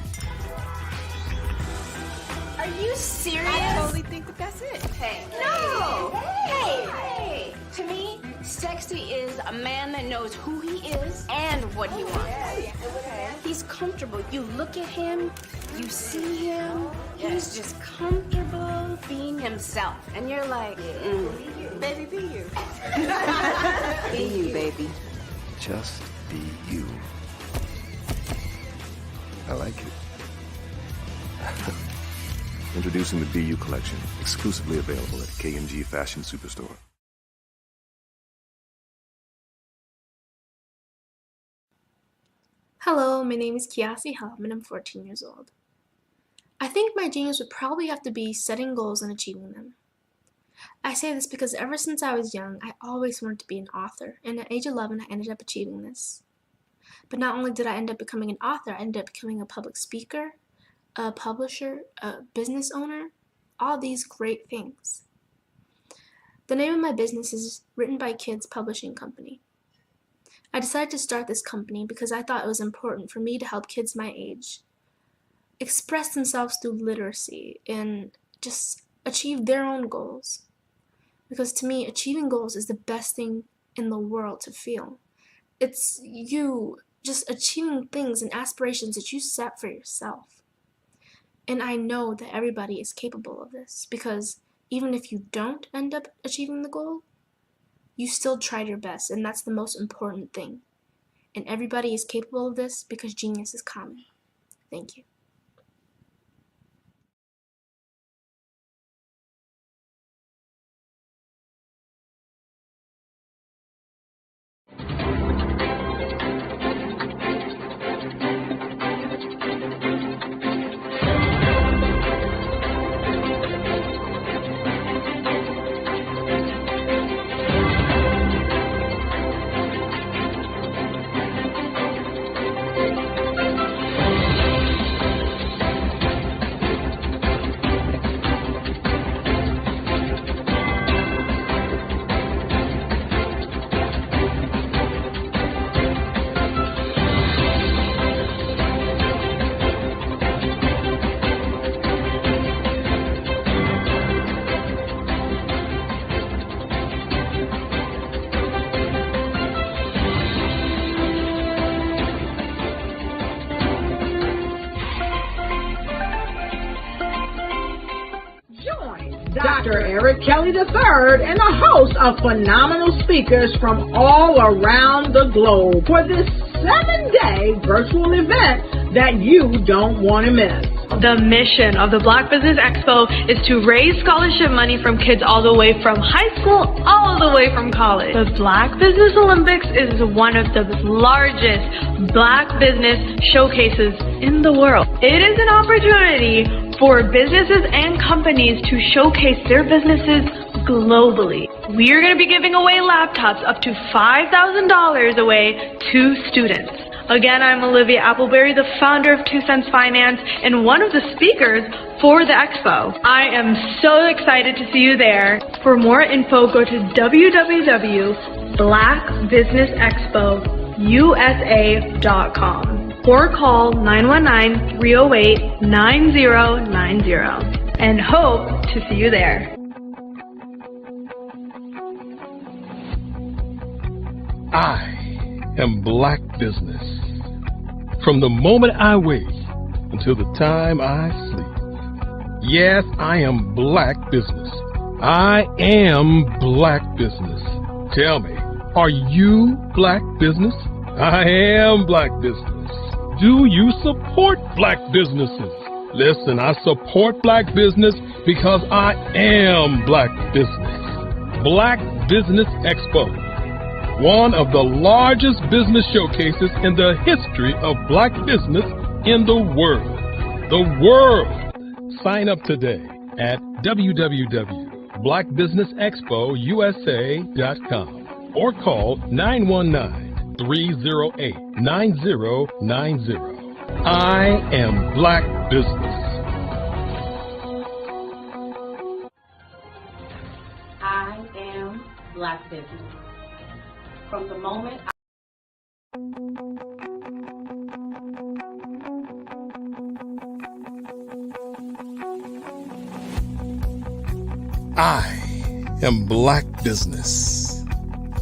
Are you serious? I totally think that's it. Hey. No! Hey! To me, sexy is a man that knows who he is and what he wants. Okay. He's comfortable. You look at him, you see him, he's just comfortable being himself. And you're like, baby, be you. Be you, baby. Just be you. I like it. Introducing the BU collection, exclusively available at K&G Fashion Superstore. Hello, my name is Kiasi Helm and I'm 14 years old. I think my genius would probably have to be setting goals and achieving them. I say this because ever since I was young, I always wanted to be an author, and at age 11 I ended up achieving this. But not only did I end up becoming an author, I ended up becoming a public speaker, a publisher, a business owner, all these great things. The name of my business is Written by Kids Publishing Company. I decided to start this company because I thought it was important for me to help kids my age express themselves through literacy and just achieve their own goals. Because to me, achieving goals is the best thing in the world to feel. It's you just achieving things and aspirations that you set for yourself. And I know that everybody is capable of this, because even if you don't end up achieving the goal, you still tried your best, and that's the most important thing. And everybody is capable of this because genius is common. Thank you. Eric Kelly III, and a host of phenomenal speakers from all around the globe for this 7-day virtual event that you don't want to miss. The mission of the Black Business Expo is to raise scholarship money from kids all the way from high school all the way from college. The Black Business Olympics is one of the largest Black business showcases in the world. It is an opportunity for businesses and companies to showcase their businesses globally. We are going to be giving away laptops up to $5,000 away to students. Again, I'm Olivia Appleberry, the founder of 2 Cents Finance and one of the speakers for the expo. I am so excited to see you there. For more info, go to www.blackbusinessexpousa.com or call 919-308-9090 and hope to see you there. I am Black Business. From the moment I wake until the time I sleep. Yes, I am Black Business. I am Black Business. Tell me, are you Black Business? I am Black Business. Do you support Black businesses? Listen, I support Black business because I am Black Business. Black Business Expo, one of the largest business showcases in the history of Black business in the world. The world! Sign up today at www.blackbusinessexpousa.com or call 919-308-9090. I am Black Business. I am Black Business. From the moment I am Black Business.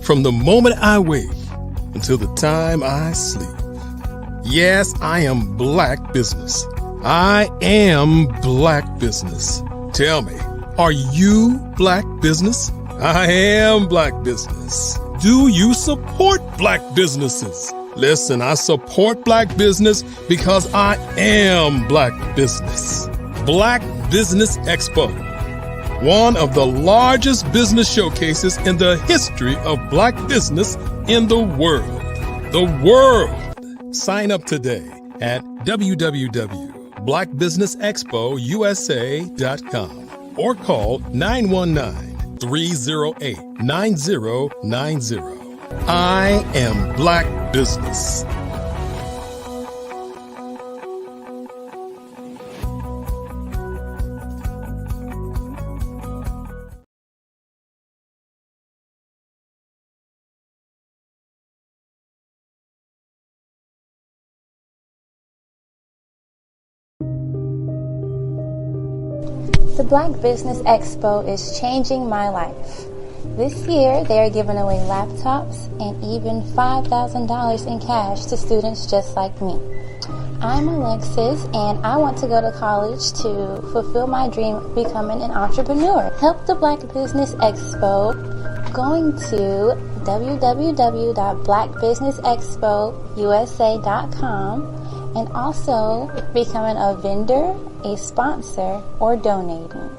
From the moment I wake until the time I sleep. Yes, I am Black Business. I am Black Business. Tell me, are you Black Business? I am Black Business. Do you support Black businesses? Listen, I support Black business because I am Black Business. Black Business Expo, one of the largest business showcases in the history of Black business in the world. The world! Sign up today at www.blackbusinessexpousa.com or call 919-308-9090. I am Black Business. The Black Business Expo is changing my life. This year, they are giving away laptops and even $5,000 in cash to students just like me. I'm Alexis, and I want to go to college to fulfill my dream of becoming an entrepreneur. Help the Black Business Expo going to www.blackbusinessexpousa.com and also becoming a vendor, a sponsor, or donating.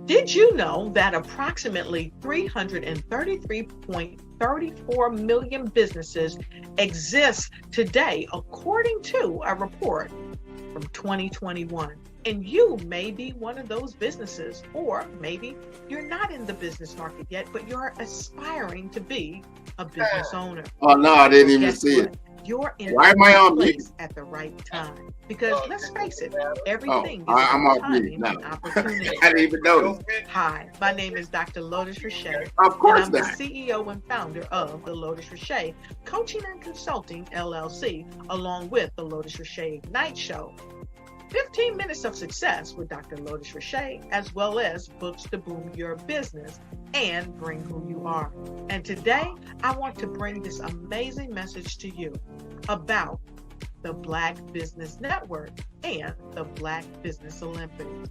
Did you know that approximately 333.34 million businesses exist today, according to a report from 2021? And you may be one of those businesses, or maybe you're not in the business market yet, but you're aspiring to be a business owner. Oh no, I didn't even see it. You're in Why am I on mute? at the right time. Because let's face it, everything is I'm off timing mute now. and opportunity. I didn't even notice. Hi, my name is Dr. Lotus Richey. Of course and I'm not. the CEO and founder of the Lotus Richey Coaching and Consulting LLC, along with the Lotus Richey Ignite Show. 15 Minutes of Success with Dr. Lotus Richey, as well as books to boom your business and bring who you are. And today, I want to bring this amazing message to you about the Black Business Network and the Black Business Olympics.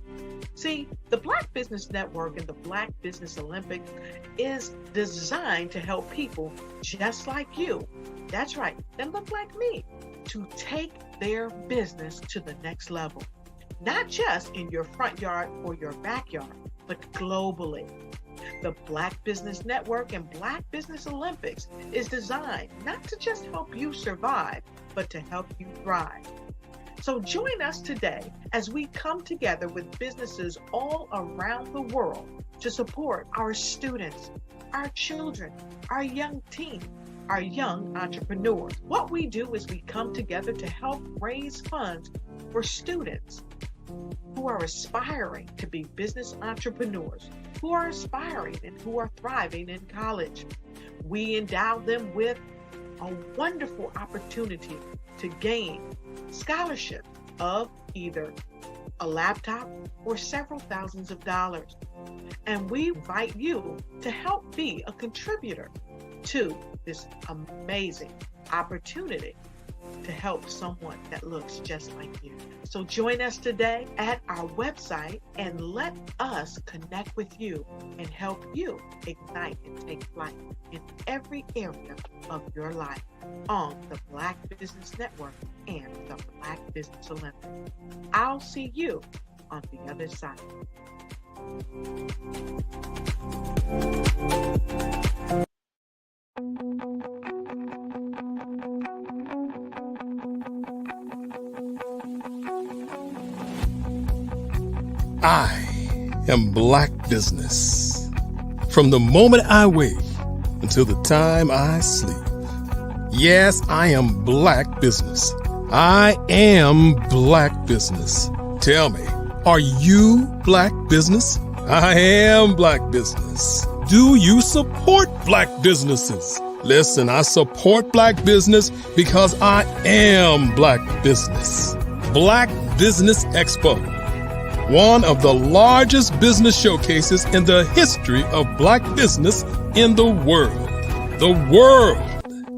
See, the Black Business Network and the Black Business Olympics is designed to help people just like you, that's right, that look like me, to take their business to the next level. Not just in your front yard or your backyard, but globally. The Black Business Network and Black Business Olympics is designed not to just help you survive, but to help you thrive. So join us today as we come together with businesses all around the world to support our students, our children, our young teens, our young entrepreneurs. What we do is we come together to help raise funds for students who are aspiring to be business entrepreneurs, who are aspiring and who are thriving in college. We endow them with a wonderful opportunity to gain scholarship of either a laptop or several thousands of dollars. And we invite you to help be a contributor to this amazing opportunity to help someone that looks just like you. So join us today at our website and let us connect with you and help you ignite and take flight in every area of your life on the Black Business Network and the Black Business Olympics. I'll see you on the other side. I am Black Business. From the moment I wake until the time I sleep. Yes, I am Black Business. I am Black Business. Tell me, are you Black Business? I am Black Business. Do you support Black businesses? Listen, I support Black business because I am Black Business. Black Business Expo, one of the largest business showcases in the history of Black business in the world. The world!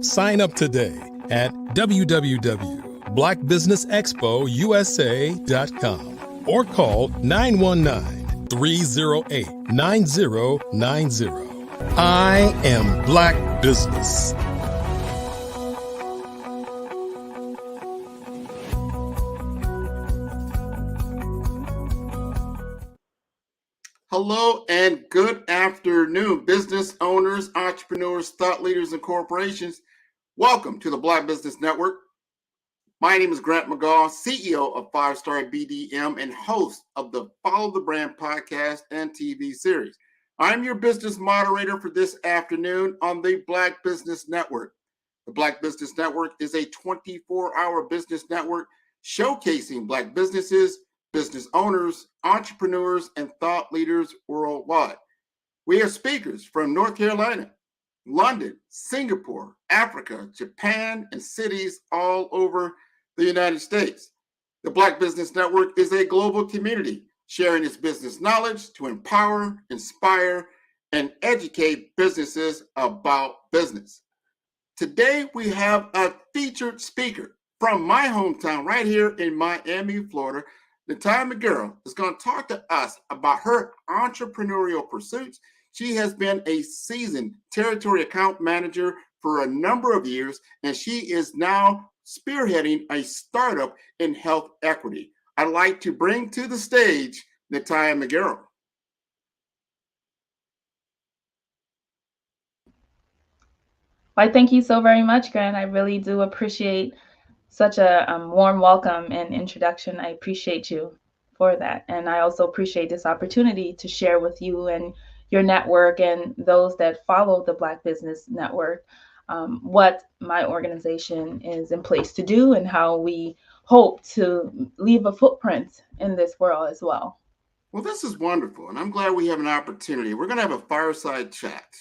Sign up today at www.blackbusinessexpousa.com or call 919-308-9090. I am Black Business. Hello and good afternoon, business owners, entrepreneurs, thought leaders, and corporations. Welcome to the Black Business Network. My name is Grant McGaw, CEO of 5-Star BDM and host of the Follow the Brand podcast and TV series. I'm your business moderator for this afternoon on the Black Business Network. The Black Business Network is a 24-hour business network showcasing Black businesses, business owners, entrepreneurs, and thought leaders worldwide. We have speakers from North Carolina, London, Singapore, Africa, Japan, and cities all over the United States. The Black Business Network is a global community sharing its business knowledge to empower, inspire, and educate businesses about business. Today, we have a featured speaker from my hometown right here in Miami, Florida. Natalia McGarrell is going to talk to us about her entrepreneurial pursuits. She has been a seasoned territory account manager for a number of years, and she is now spearheading a startup in health equity. I'd like to bring to the stage Natalia McGarrell. Why, thank you so very much, Grant. I really do appreciate such a warm welcome and introduction. I appreciate you for that. And I also appreciate this opportunity to share with you and your network and those that follow the Black Business Network what my organization is in place to do and how we hope to leave a footprint in this world as well. Well, this is wonderful, and I'm glad we have an opportunity. We're going to have a fireside chat.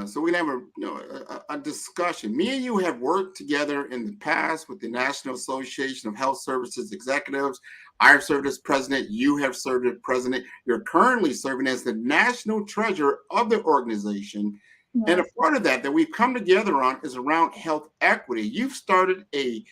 So we're gonna have a discussion. Me and you have worked together in the past with the National Association of Health Services Executives. I've served as president. You have served as president. You're currently serving as the national treasurer of the organization. Yes. And a part of that we've come together on is around health equity. You've started an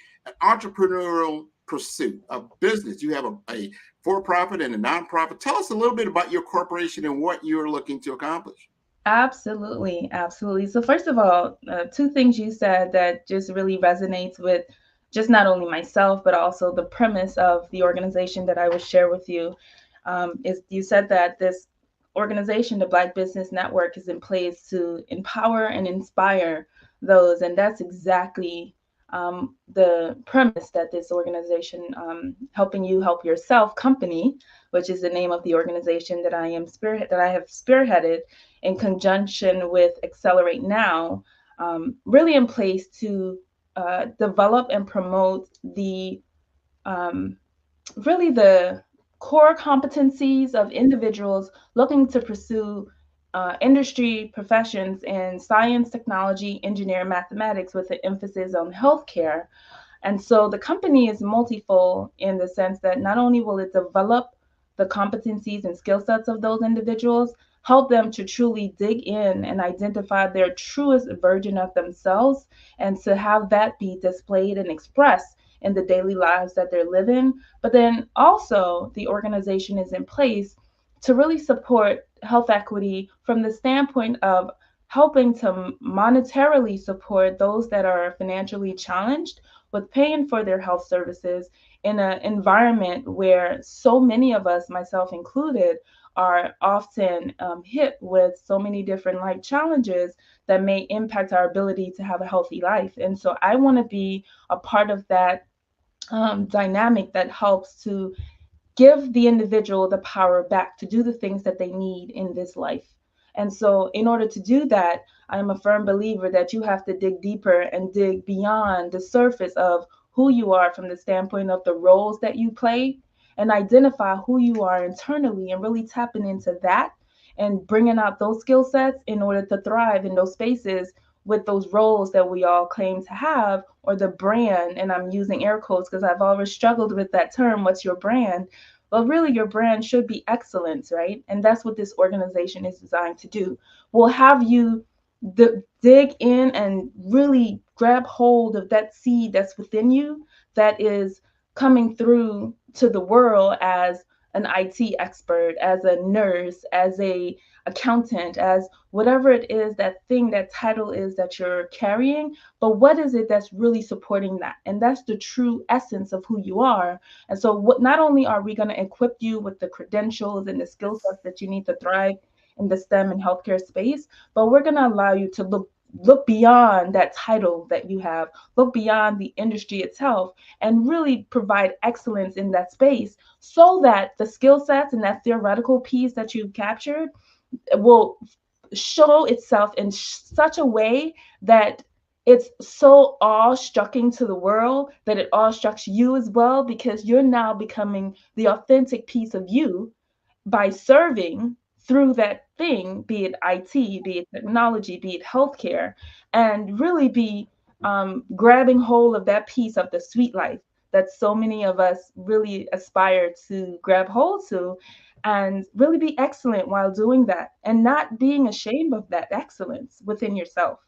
entrepreneurial pursuit, a business. You have a for-profit and a nonprofit. Tell us a little bit about your corporation and what you're looking to accomplish. Absolutely, absolutely. So first of all, two things you said that just really resonates with just not only myself, but also the premise of the organization that I will share with you. Is you said that this organization, the Black Business Network, is in place to empower and inspire those, and that's exactly the premise that this organization, helping you help yourself company, which is the name of the organization that I have spearheaded in conjunction with Accelerate Now, really in place to develop and promote the really the core competencies of individuals looking to pursue industry professions in science, technology, engineering, mathematics, with an emphasis on healthcare. And so the company is multifold in the sense that not only will it develop the competencies and skill sets of those individuals, help them to truly dig in and identify their truest version of themselves, and to have that be displayed and expressed in the daily lives that they're living. But then also, the organization is in place to really support health equity from the standpoint of helping to monetarily support those that are financially challenged with paying for their health services in an environment where so many of us, myself included, are often hit with so many different life challenges that may impact our ability to have a healthy life. And so I want to be a part of that dynamic that helps to give the individual the power back to do the things that they need in this life. And so, in order to do that, I'm a firm believer that you have to dig deeper and dig beyond the surface of who you are from the standpoint of the roles that you play, and identify who you are internally and really tapping into that and bringing out those skill sets in order to thrive in those spaces with those roles that we all claim to have, or the brand. And I'm using air quotes because I've always struggled with that term, what's your brand? Well, really, your brand should be excellence, right? And that's what this organization is designed to do. We'll have you dig in and really grab hold of that seed that's within you, that is coming through to the world as an IT expert, as a nurse, as a accountant, as whatever it is, that thing, that title is that you're carrying. But what is it that's really supporting that? And that's the true essence of who you are. And so not only are we going to equip you with the credentials and the skill sets that you need to thrive in the STEM and healthcare space, but we're going to allow you to look beyond that title that you have, look beyond the industry itself, and really provide excellence in that space, so that the skill sets and that theoretical piece that you've captured will show itself in such a way that it's so awe-striking to the world that it awe-strikes you as well, because you're now becoming the authentic piece of you by serving through that thing, be it IT, be it technology, be it healthcare, and really be grabbing hold of that piece of the sweet life that so many of us really aspire to grab hold to, and really be excellent while doing that, and not being ashamed of that excellence within yourself.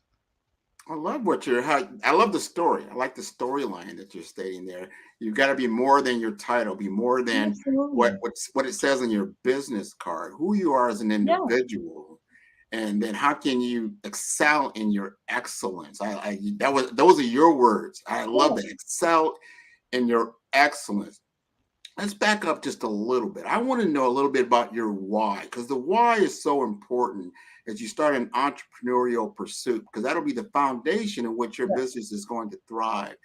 I love I love the story. I like the storyline that you're stating there. You've got to be more than your title, be more than what it says on your business card, who you are as an individual. And then how can you excel in your excellence? Those are your words. I love that. Excel in your excellence. Let's back up just a little bit. I want to know a little bit about your why, because the why is so important as you start an entrepreneurial pursuit, because that'll be the foundation in which your business is going to thrive.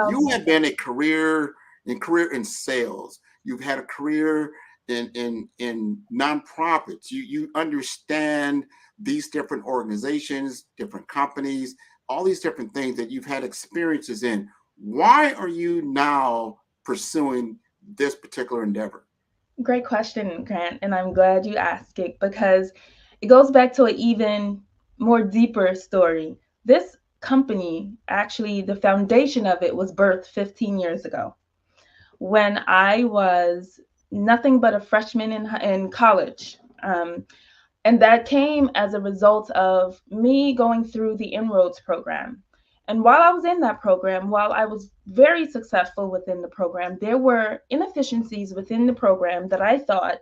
You have been a career in sales. You've had a career in nonprofits. You understand these different organizations, different companies, all these different things that you've had experiences in. Why are you now pursuing this particular endeavor? Great question, Grant, and I'm glad you asked it, because it goes back to an even more deeper story. This company, actually, the foundation of it was birthed 15 years ago when I was nothing but a freshman in college. And that came as a result of me going through the Inroads program. And while I was in that program, while I was very successful within the program, there were inefficiencies within the program that I thought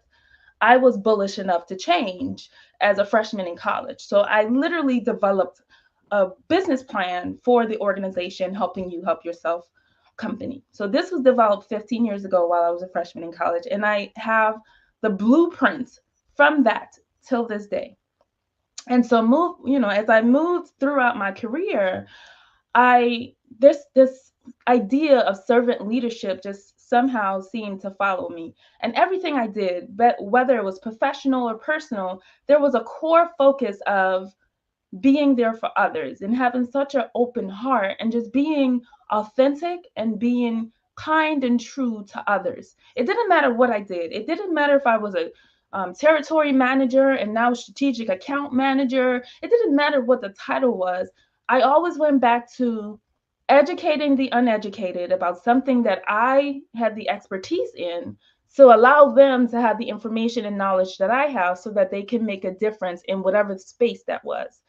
I was bullish enough to change as a freshman in college. So I literally developed a business plan for the organization, Helping You Help Yourself company. So this was developed 15 years ago while I was a freshman in college. And I have the blueprint from that till this day. And so as I moved throughout my career, this idea of servant leadership just somehow seemed to follow me. And everything I did, but whether it was professional or personal, there was a core focus of being there for others and having such an open heart and just being authentic and being kind and true to others. It didn't matter what I did. It didn't matter if I was a territory manager and now strategic account manager. It didn't matter what the title was. I always went back to educating the uneducated about something that I had the expertise in. So allow them to have the information and knowledge that I have so that they can make a difference in whatever space that was.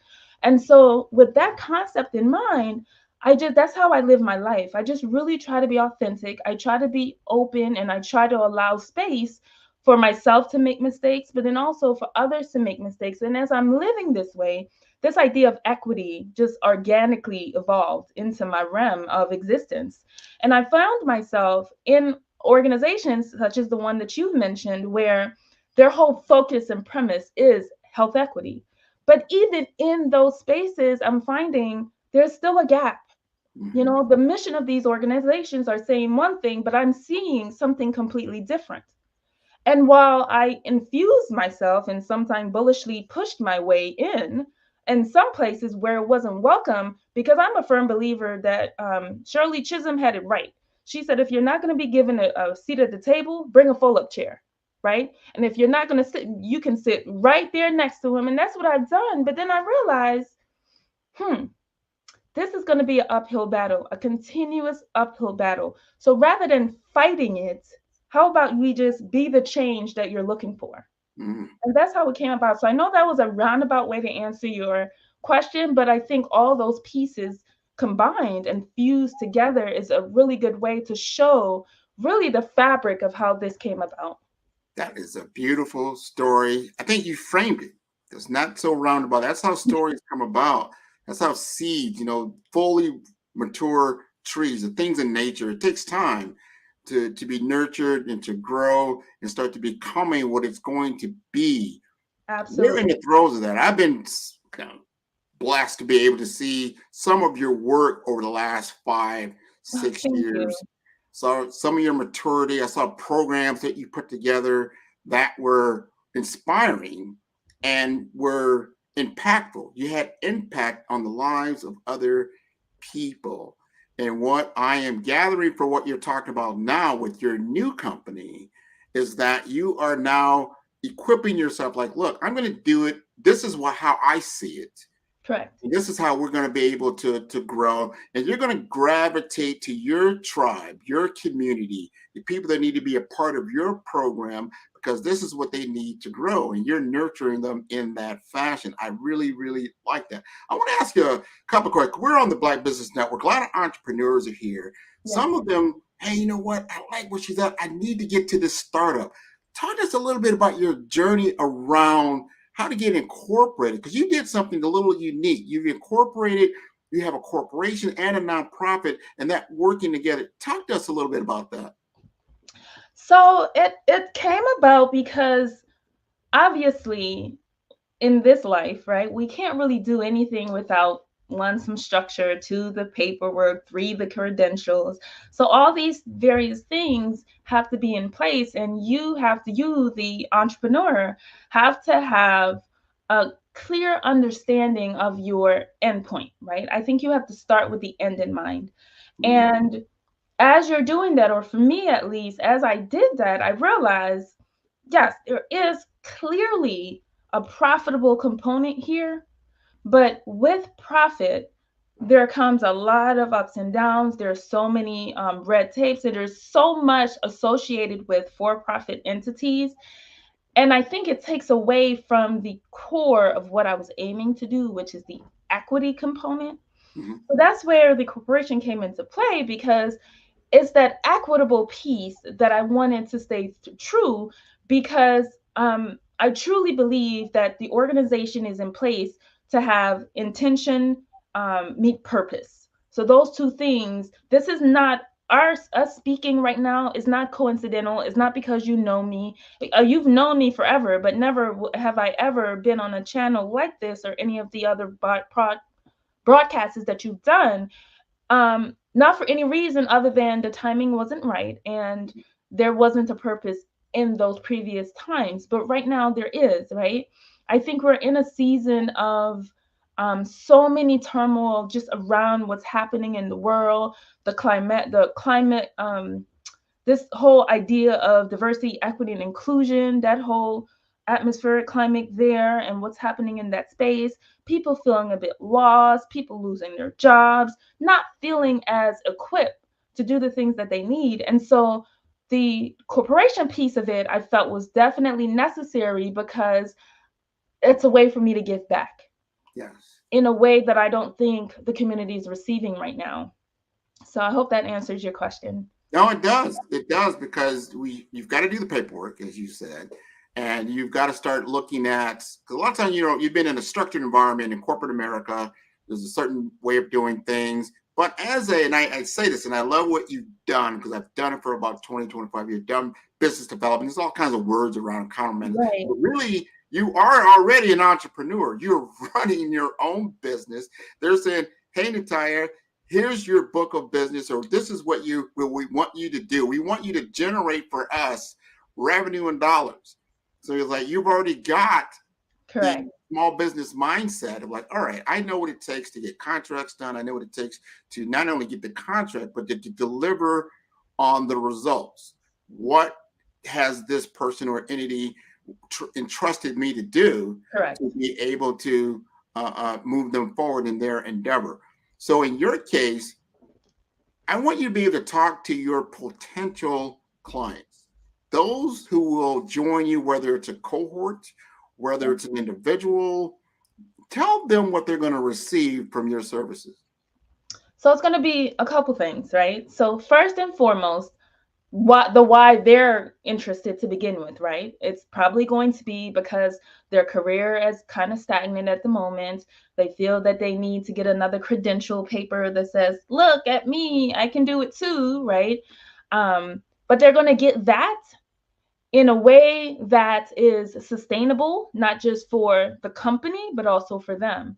And so with that concept in mind, that's how I live my life. I just really try to be authentic. I try to be open and I try to allow space for myself to make mistakes, but then also for others to make mistakes. And as I'm living this way, this idea of equity just organically evolved into my realm of existence. And I found myself in organizations such as the one that you've mentioned, where their whole focus and premise is health equity. But even in those spaces, I'm finding there's still a gap. The mission of these organizations are saying one thing, but I'm seeing something completely different. And while I infused myself and sometimes bullishly pushed my way in some places where it wasn't welcome, because I'm a firm believer that Shirley Chisholm had it right. She said, if you're not going to be given a seat at the table, bring a fold-up chair, right? And if you're not going to sit, you can sit right there next to him. And that's what I've done. But then I realized, this is going to be an uphill battle, a continuous uphill battle. So rather than fighting it, how about we just be the change that you're looking for? And that's how it came about. So I know that was a roundabout way to answer your question, but I think all those pieces combined and fused together is a really good way to show really the fabric of how this came about. That is a beautiful story. I think you framed it. It's not so roundabout. That's how stories come about. That's how seeds, fully mature trees, the things in nature, it takes time to be nurtured and to grow and start to becoming what it's going to be. Absolutely. We're in the throes of that. I've been blessed to be able to see some of your work over the last 5, 6 years. So some of your maturity, I saw programs that you put together that were inspiring and were impactful. You had impact on the lives of other people. And what I am gathering for what you're talking about now with your new company is that you are now equipping yourself like, look, I'm going to do it. This is how I see it. Correct. And this is how we're going to be able to grow. And you're going to gravitate to your tribe, your community, the people that need to be a part of your program, because this is what they need to grow. And you're nurturing them in that fashion. I really, really like that. I want to ask you a couple of questions. We're on the Black Business Network. A lot of entrepreneurs are here. Yeah. Some of them, hey, you know what? I like what she's at. I need to get to this startup. Talk to us a little bit about your journey around how to get incorporated, because you did something a little unique. You've incorporated, you have a corporation and a nonprofit, and that working together. Talk to us a little bit about that. So it came about because obviously in this life, right, we can't really do anything without 1, some structure, 2, the paperwork, 3, the credentials. So all these various things have to be in place, and you, the entrepreneur, have to have a clear understanding of your endpoint, right? I think you have to start with the end in mind. And as you're doing that, or for me at least, as I did that, I realized, yes, there is clearly a profitable component here, But with profit, there comes a lot of ups and downs. There's so many red tapes, and there's so much associated with for-profit entities. And I think it takes away from the core of what I was aiming to do, which is the equity component. So that's where the corporation came into play, because it's that equitable piece that I wanted to stay true, because I truly believe that the organization is in place to have intention meet purpose. So those two things, this is not us speaking right now is not coincidental. It's not because you know me. You've known me forever, but never have I ever been on a channel like this or any of the other broadcasts that you've done. Not for any reason other than the timing wasn't right and there wasn't a purpose in those previous times. But right now there is, right? I think we're in a season of so many turmoil just around what's happening in the world, the climate, this whole idea of diversity, equity, and inclusion, that whole atmospheric climate there and what's happening in that space, people feeling a bit lost, people losing their jobs, not feeling as equipped to do the things that they need. And so the corporation piece of it, I felt was definitely necessary because it's a way for me to give back. Yes. In a way that I don't think the community is receiving right now. So I hope that answers your question. No, it does. It does, because you've got to do the paperwork, as you said, and you've got to start looking at, because a lot of times, you've been in a structured environment in corporate America. There's a certain way of doing things. But and I say this, and I love what you've done, because I've done it for about 20, 25 years, done business development. There's all kinds of words around account management. Right. But really, you are already an entrepreneur. You're running your own business. They're saying, hey, Natalia, here's your book of business, or this is what we want you to do. We want you to generate for us revenue and dollars. So it's like you've already got correct the small business mindset of like, all right, I know what it takes to get contracts done. I know what it takes to not only get the contract, but to deliver on the results. What has this person or entity entrusted me to do correct to be able to move them forward in their endeavor? So in your case, I want you to be able to talk to your potential clients, those who will join you, whether it's a cohort, whether it's an individual. Tell them what they're going to receive from your services. So it's going to be a couple things, right? So first and foremost, why they're interested to begin with, right? It's probably going to be because their career is kind of stagnant at the moment. They feel that they need to get another credential paper that says, look at me, I can do it too, right? But they're going to get that in a way that is sustainable, not just for the company, but also for them.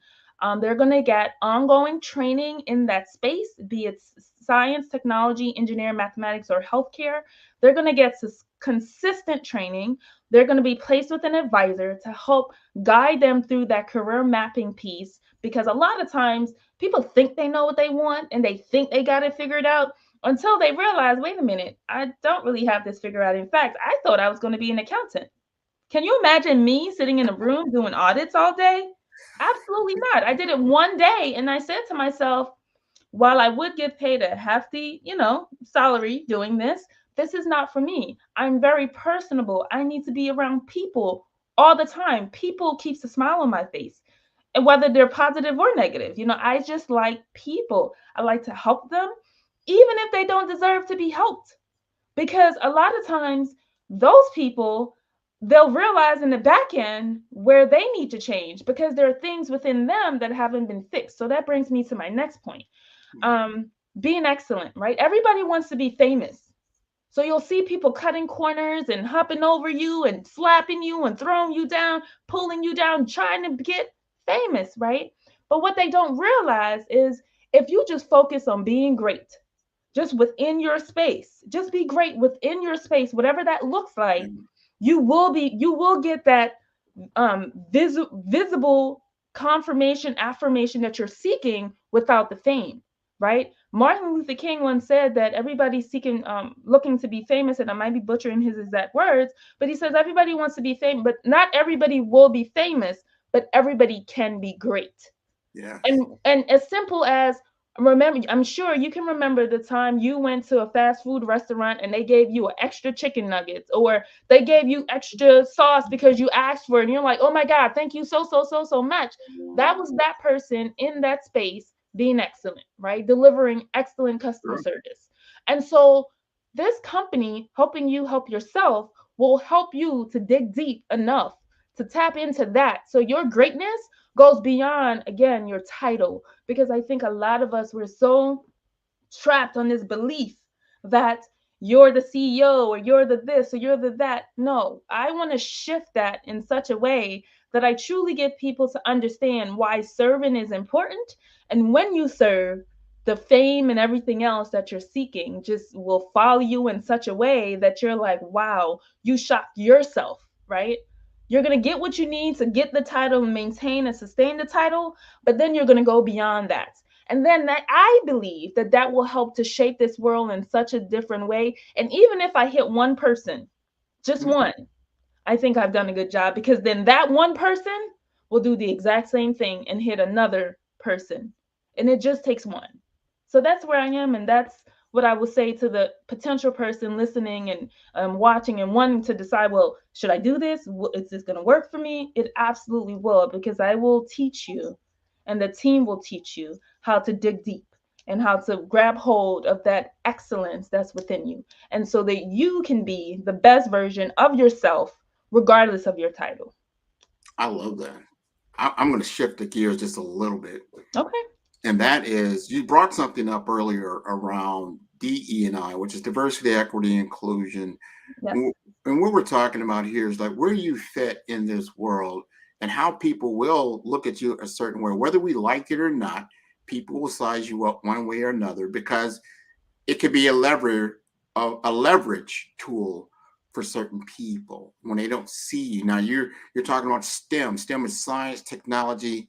They're going to get ongoing training in that space, be it science, technology, engineering, mathematics, or healthcare. They're going to get consistent training. They're going to be placed with an advisor to help guide them through that career mapping piece, because a lot of times people think they know what they want and they think they got it figured out until they realize, wait a minute, I don't really have this figured out. In fact, I thought I was going to be an accountant. Can you imagine me sitting in a room doing audits all day? Absolutely not. I did it one day and I said to myself, while I would get paid a hefty, salary doing this, this is not for me. I'm very personable. I need to be around people all the time. People keeps a smile on my face. And whether they're positive or negative, I just like people. I like to help them, even if they don't deserve to be helped. Because a lot of times those people, they'll realize in the back end where they need to change because there are things within them that haven't been fixed. So that brings me to my next point. Being excellent, right? Everybody wants to be famous. So you'll see people cutting corners and hopping over you and slapping you and throwing you down, pulling you down, trying to get famous, right? But what they don't realize is if you just focus on being great, just within your space, just be great within your space, whatever that looks like, you will get that visible confirmation, affirmation that you're seeking without the fame, right? Martin Luther King once said that everybody's seeking, looking to be famous, and I might be butchering his exact words, but he says everybody wants to be famous, but not everybody will be famous, but everybody can be great. Yeah. And as simple as, remember, I'm sure you can remember the time you went to a fast food restaurant and they gave you an extra chicken nuggets, or they gave you extra sauce because you asked for it and you're like, oh my God, thank you so much. That was that person in that space being excellent, right? Delivering excellent customer Sure. service. And so this company helping you help yourself will help you to dig deep enough to tap into that. So your greatness goes beyond, again, your title, because I think a lot of us were so trapped on this belief that you're the CEO or you're the this or you're the that. No, I want to shift that in such a way that I truly get people to understand why serving is important. And when you serve, the fame and everything else that you're seeking just will follow you in such a way that you're like, wow, you shocked yourself, right? You're going to get what you need to get the title and maintain and sustain the title, but then you're going to go beyond that. And then that, I believe that that will help to shape this world in such a different way. And even if I hit one person, just one, I think I've done a good job, because then that one person will do the exact same thing and hit another person. And it just takes one. So that's where I am. And that's what I will say to the potential person listening and watching and wanting to decide, well, should I do this? Is this going to work for me? It absolutely will, because I will teach you and the team will teach you how to dig deep and how to grab hold of that excellence that's within you. And so that you can be the best version of yourself, regardless of your title. I love that. I'm going to shift the gears just a little bit. Okay. And that is, you brought something up earlier around DE&I, which is diversity, equity, inclusion. Yes. And what we're talking about here is like where you fit in this world and how people will look at you a certain way, whether we like it or not. People will size you up one way or another because it could be a leverage tool for certain people when they don't see you. Now you're talking about STEM. STEM is science, technology,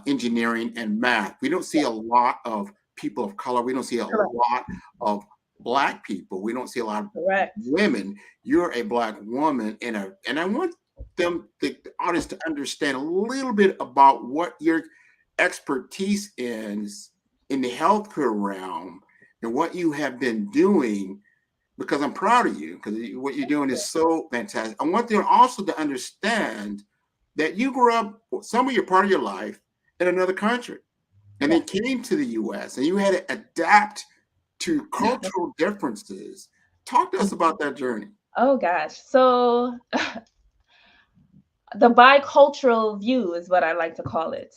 engineering, and math. We don't see a lot of people of color. We don't see a lot of Black people. We don't see a lot of women. You're a Black woman, and I want the audience to understand a little bit about what your expertise is in the healthcare realm and what you have been doing, because I'm proud of you, because what you're doing is so fantastic. I want them also to understand that you grew up, some of your part of your life, in another country, and then came to the U.S. and you had to adapt to cultural differences. Talk to us about that journey. Oh gosh. So the bicultural view is what I like to call it.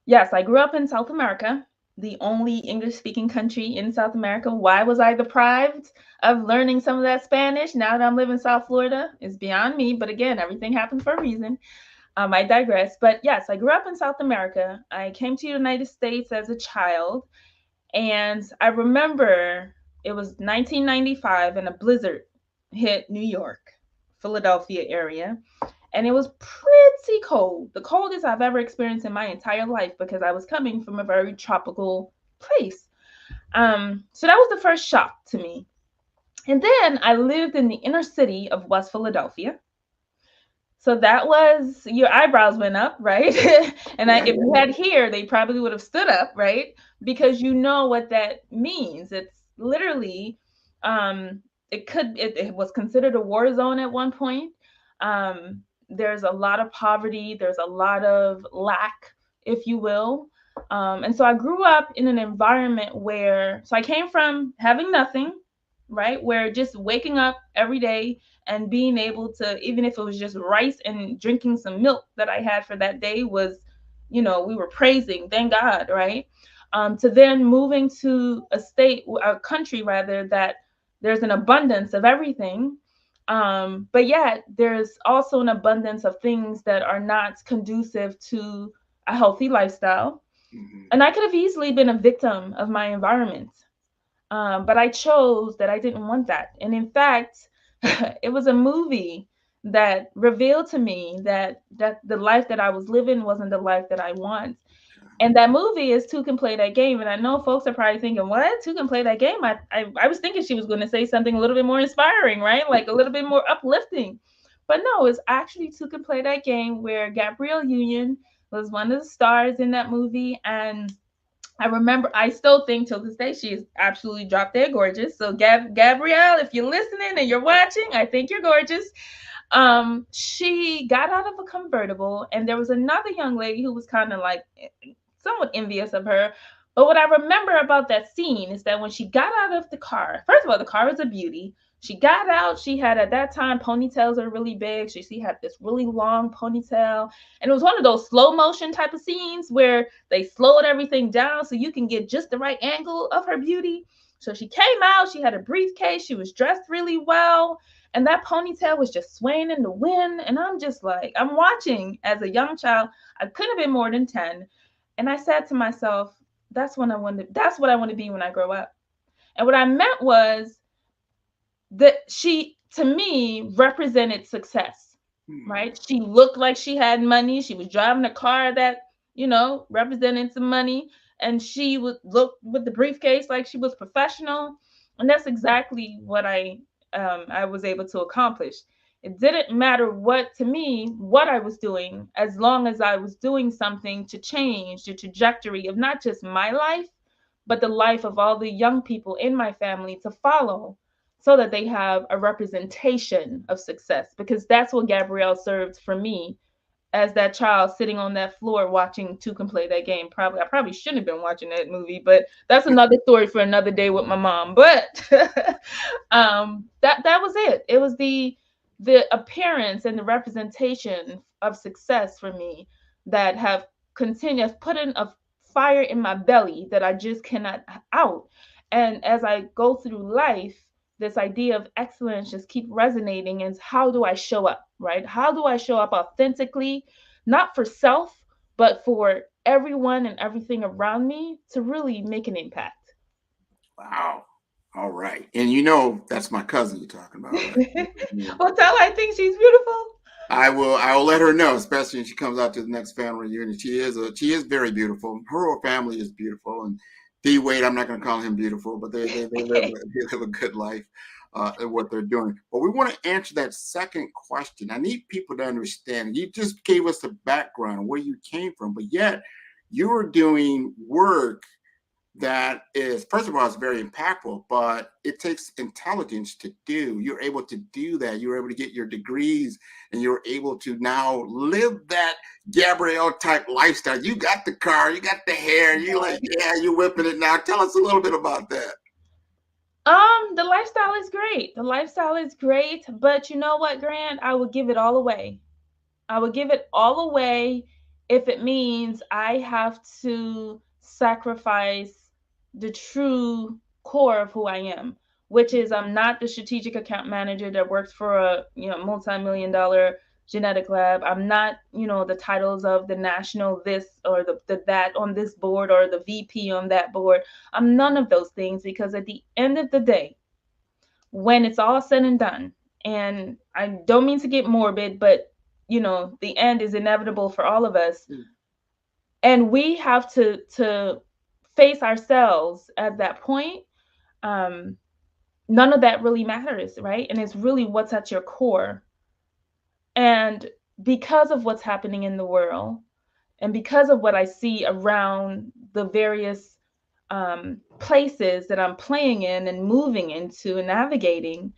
Yes, I grew up in South America, the only English-speaking country in South America. Why was I deprived of learning some of that Spanish now that I'm living in South Florida is beyond me. But again, everything happens for a reason. I digress. But yes, I grew up in South America. I came to the United States as a child. And I remember it was 1995 and a blizzard hit New York, Philadelphia area. And it was pretty cold, the coldest I've ever experienced in my entire life, because I was coming from a very tropical place. So that was the first shock to me. And then I lived in the inner city of West Philadelphia. So that was, your eyebrows went up, right? And if you had hair, they probably would have stood up, right? Because you know what that means. It's literally, it was considered a war zone at one point. There's a lot of poverty. There's a lot of lack, if you will. And so I grew up in an environment where, so I came from having nothing, right? Where just waking up every day and being able to, even if it was just rice and drinking some milk that I had for that day was, we were praising, thank God, right? To then moving to a country rather, that there's an abundance of everything. But yet there's also an abundance of things that are not conducive to a healthy lifestyle. And I could have easily been a victim of my environment. But I chose that I didn't want that. And in fact, it was a movie that revealed to me that the life that I was living wasn't the life that I want. And that movie is Two Can Play That Game. And I know folks are probably thinking, what? Two Can Play That Game? I was thinking she was going to say something a little bit more inspiring, right? Like a little bit more uplifting. But no, it's actually Two Can Play That Game, where Gabrielle Union was one of the stars in that movie. And I remember, I still think till this day, she is absolutely drop dead gorgeous. So Gabrielle, if you're listening and you're watching, I think you're gorgeous. She got out of a convertible, and there was another young lady who was kind of like somewhat envious of her. But what I remember about that scene is that when she got out of the car, first of all, the car was a beauty. She got out, she had, at that time, ponytails are really big. She had this really long ponytail. And it was one of those slow motion type of scenes where they slowed everything down so you can get just the right angle of her beauty. So she came out, she had a briefcase, she was dressed really well, and that ponytail was just swaying in the wind. And I'm just like, I'm watching as a young child. I couldn't have been more than 10. And I said to myself, that's what I want to be when I grow up. And what I meant was that she, to me, represented success, right? She looked like she had money. She was driving a car that, represented some money. And she would look with the briefcase like she was professional. And that's exactly what I was able to accomplish. It didn't matter to me, what I was doing, as long as I was doing something to change the trajectory of not just my life, but the life of all the young people in my family to follow, so that they have a representation of success. Because that's what Gabrielle served for me as that child sitting on that floor watching Toucan play that game. I probably shouldn't have been watching that movie, but that's another story for another day with my mom. But that was it. It was the appearance and the representation of success for me that have continued, put in a fire in my belly that I just cannot out. And as I go through life, this idea of excellence just keep resonating. Is how do I show up, right? How do I show up authentically, not for self, but for everyone and everything around me to really make an impact? Wow. All right. And that's my cousin you're talking about, right? Well, tell her I think she's beautiful. I will let her know, especially when she comes out to the next family reunion. She is very beautiful. Her whole family is beautiful. And D Wade, I'm not going to call him beautiful, but they live a good life at what they're doing. But we want to answer that second question. I need people to understand. You just gave us the background of where you came from, but yet you're doing work that is, first of all, it's very impactful, but it takes intelligence to do. You're able to do that. You're able to get your degrees, and you're able to now live that Gabrielle type lifestyle. You got the car, you got the hair, and you're like, yeah, you're whipping it now. Tell us a little bit about that. The lifestyle is great. The lifestyle is great, but you know what, Grant? I would give it all away. I would give it all away if it means I have to sacrifice the true core of who I am, which is I'm not the strategic account manager that works for a multi-million-dollar genetic lab. I'm not the titles of the national this or the that on this board or the VP on that board. I'm none of those things, because at the end of the day, when it's all said and done, and I don't mean to get morbid, but the end is inevitable for all of us. And we have to face ourselves at that point. None of that really matters, right? And it's really what's at your core. And because of what's happening in the world, and because of what I see around the various places that I'm playing in and moving into and navigating,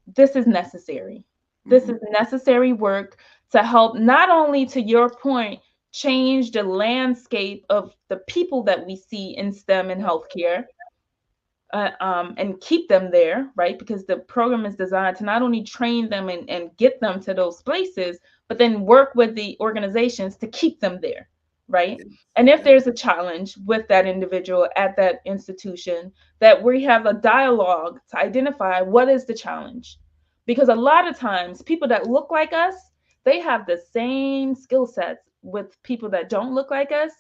this is necessary. This is necessary work to help, not only, to your point, change the landscape of the people that we see in STEM and healthcare, and keep them there, right? Because the program is designed to not only train them and get them to those places, but then work with the organizations to keep them there, right? And if there's a challenge with that individual at that institution, that we have a dialogue to identify what is the challenge. Because a lot of times people that look like us, they have the same skill sets with people that don't look like us.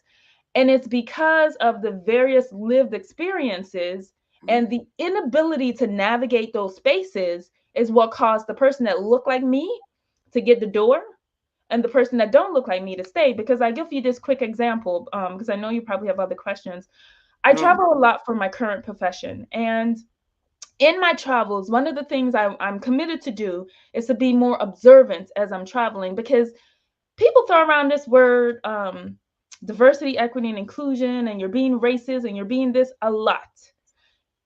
And it's because of the various lived experiences and the inability to navigate those spaces is what caused the person that looked like me to get the door and the person that don't look like me to stay. Because I give you this quick example, because I know you probably have other questions. I travel a lot for my current profession. And in my travels, one of the things I'm committed to do is to be more observant as I'm traveling, because people throw around this word diversity, equity, and inclusion, and you're being racist and you're being this a lot.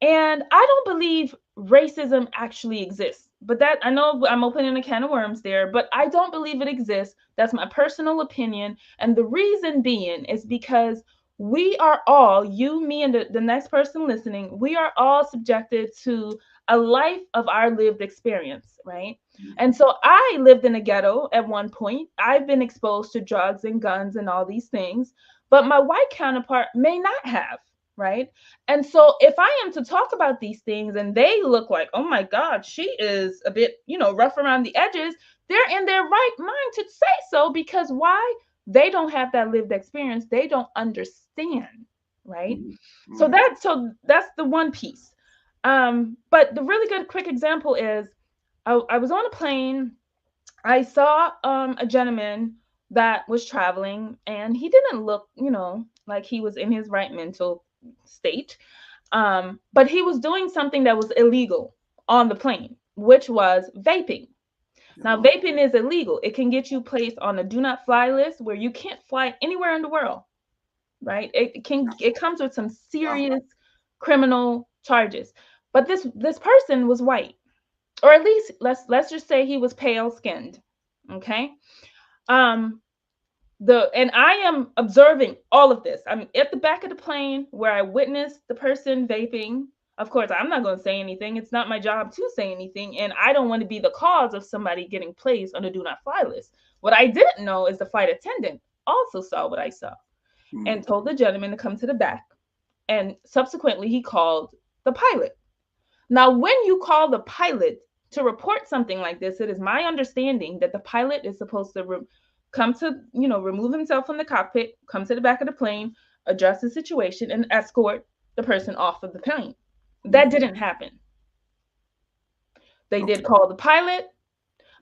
And I don't believe racism actually exists. But that, I know I'm opening a can of worms there, but I don't believe it exists. That's my personal opinion. And the reason being is because we are all, you, me, and the next person listening, we are all subjected to a life of our lived experience, right? And so I lived in a ghetto at one point. I've been exposed to drugs and guns and all these things, but my white counterpart may not have, right? And so if I am to talk about these things and they look like, oh my God, she is a bit, rough around the edges, they're in their right mind to say so, because why? They don't have that lived experience. They don't understand, right? So that's the one piece. But the really good quick example is I was on a plane. I saw a gentleman that was traveling, and he didn't look, like he was in his right mental state. But he was doing something that was illegal on the plane, which was vaping. Now, vaping is illegal. It can get you placed on a do not fly list where you can't fly anywhere in the world, right? It comes with some serious criminal charges. But this person was white, or at least let's just say he was pale skinned. Okay. And I am observing all of this. I'm at the back of the plane where I witnessed the person vaping. Of course, I'm not going to say anything. It's not my job to say anything. And I don't want to be the cause of somebody getting placed on a do not fly list. What I didn't know is the flight attendant also saw what I saw and told the gentleman to come to the back. And subsequently, he called the pilot. Now, when you call the pilot to report something like this, it is my understanding that the pilot is supposed to come to, remove himself from the cockpit, come to the back of the plane, address the situation, and escort the person off of the plane. That didn't happen. They did call the pilot.